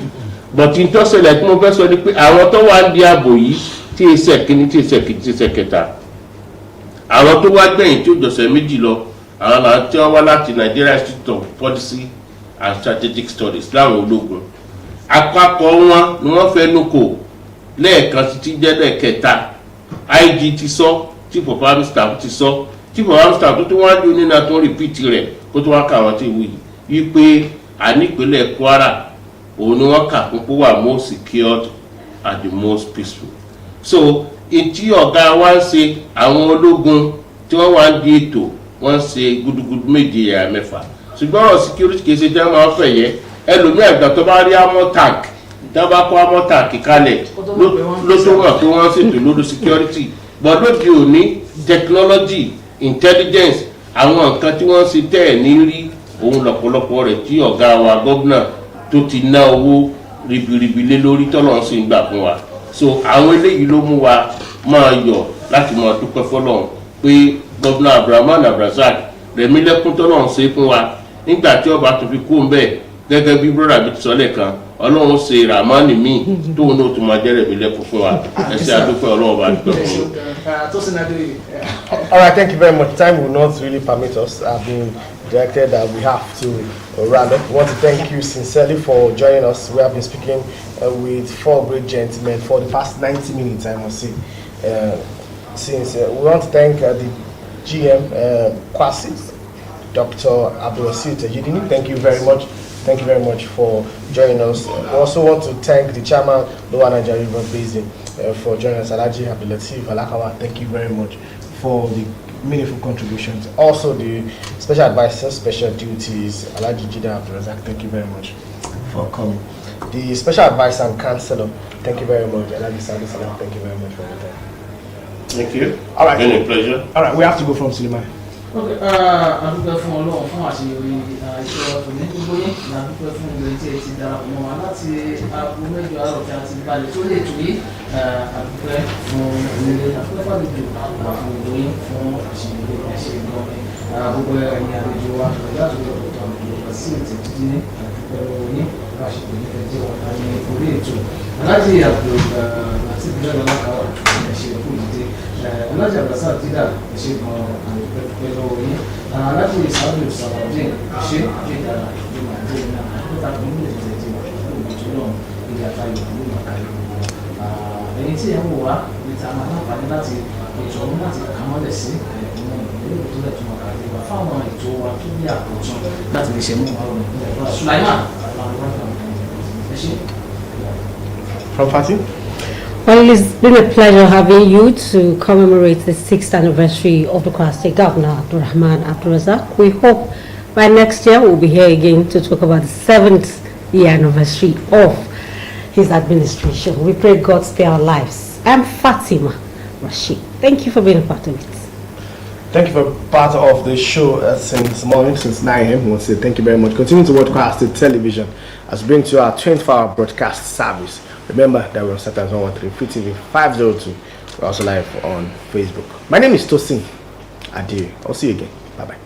but n tó ṣẹlẹ̀ tí mo fẹ́ sọ ni pé àwọn tó wá ń di ààbò yìí tí iṣẹ́ kìíní tí iṣẹ́ kejì tí iṣẹ́ kẹta àwọn tó wá gbẹ̀yìn tí ó jọ̀sẹ̀ méjì lọ àwọn là ń tí wọ́n wá láti Nigeria Institute of Policy and Strategic Studies láwọn ológun àpapọ̀ wọn ni wọ́n fẹ́ nùkò lẹ́ẹ̀kan sí ti jẹ́ lẹ́ẹ̀kẹta IG ti sọ Chief of Army Staff ti sọ Chief of Army Staff tó tún wá dún nínú tó repeat rẹ̀ kó tó wá kà wọ́n ti wí wípé ànípínlẹ̀ Kwara òun ni wọ́n kà fún pé wà most secured and the most peaceful. So etí ọ̀gá wa ń ṣe àwọn ológun tí wọ́n wá ń di ètò wọ́n ń ṣe gudugudu méje ẹ̀yà mẹ́fà ṣùgbọ́n ọ̀rọ̀ security kìí ṣe jẹ́ máa ń fẹ̀yẹ́ ẹlòmíì àgbà tó bá rí amọ̀ tank tó bá kó amọ̀ tank kalẹ̀ ló tó wà pé wọ́n ṣètò lórí security but lóde òní technology intelligence àwọn nǹkan tí wọ́n ṣe tẹ́ ẹ̀ ní rí òun lọ́pọ̀lọpọ̀ rẹ̀ tí ọ̀gá wa gómìnà tó ti ná owó ribiribi lé lórí tọ́lọ́ ń ṣe ń gbà fún wa so àwọn eléyìí ló mú wa máa yọ̀ láti máa dúpẹ́ fọ́lọ́run pé gómìnà Abdulrahman Abdulrazaq rẹ̀mí lẹ́kún tọ́lọ́ ń ṣe fún wa nígbà tí ọba tó fi kú ń bẹ̀ gẹ́gẹ́ bí brọ́dà bí ti sọ lẹ́ẹ̀kan ọlọ́run ṣe ramani míì tóun náà tún máa jẹ́ rẹ̀mí lẹ́kún fún wa ẹ̀ṣẹ̀ àdúpẹ́ ọlọ́run bá dúpẹ́ fún wa. All right, thank you very much. Time will not really permit us. I've been directed that we have to round up. We want to thank you sincerely for joining us. We have been speaking with four great gentlemen for the past 90 minutes, I must say. We want to thank the GM Kwasi, Dr. Abdulrazaq. Thank you very much. Thank you very much for joining us. We also want to thank the chairman, Lower Nigeria River Basin, for joining us. Alhaji Abdulateef Alakawa, thank you very much for the meaningful contributions. Also, the special advisor, special duties, Alhaji Jida Abdulrazaq, thank you very much for coming. The special advisor and counselor, thank you very much. Alhaji Sadi Salam, thank you very much for your time. Thank you. All right. It's been a pleasure. All right, we have to go from Suleiman. Okay, adúpẹ́ fún Ọlọ́run fún àṣeyọrí iṣẹ́ ọ̀tún ní gbogbo yín adúpẹ́ fún ìgbẹ́ tí ẹ ti darapọ̀ mọ́ wa láti aago mẹ́jọ àárọ̀ tí a ti balẹ̀ tó lè tó yìí adúpẹ́ fún ìrìnlẹ̀ adúpẹ́ fàlejò fún gbogbo yín fún àṣeyọrí ẹ̀ṣẹ̀ gan-an gbogbo ẹ̀yìn àlejò wa láti ọ̀dọ̀ tó àwọn ìjọba sí ìtẹ̀jídé ní adúpẹ́ lọ́wọ́ yín bá a ṣe pè ní ẹjẹ́ wọn ká ní orí ètò aláàjì àbúrò àti ìbílẹ̀ lọ́lákàwà ẹ̀ṣẹ̀ kú ìdíje aláàjì àbúrásà dídà ẹ̀ṣẹ̀ gan-an àdúpẹ́ lọ́wọ́ yín aláàjì ìsáàbù sàbàdìn ẹ̀ṣẹ̀ àjẹdára ìlú nàìjíríà àdúpẹ́ fún ilé ìtẹ̀jẹ́ ìlú náà ilé àtàlù ìlú màkàlù ẹ̀yìn tí ẹ̀ ń wò wá níta máa ń pàdé láti ètò ọ̀hún láti kàmọ́lẹ̀ sí ìlú tó lẹ̀ tó màkàlù wá fáwọn ètò wa tó bí àkótán láti lè ṣe mú àwọn ìpínlẹ̀ Sulaiman From Fatih? Well, it's been a pleasure having you to commemorate the 6th anniversary of the Kwara State Governor, Abdulrahman Abdulrazaq. We hope by next year we'll be here again to talk about the 7th year anniversary of his administration. We pray God spare our lives. I'm Fatima Rashid. Thank you for being a part of it. Thank you for part of the show since morning, since 9 a.m. We want to say thank you very much. Continue to watch Kwara State Television as we bring to you our 24-hour broadcast service. Remember that we're on Saturday 113 Free TV 502. We're also live on Facebook. My name is Tosin Adiri. I'll see you again. Bye-bye.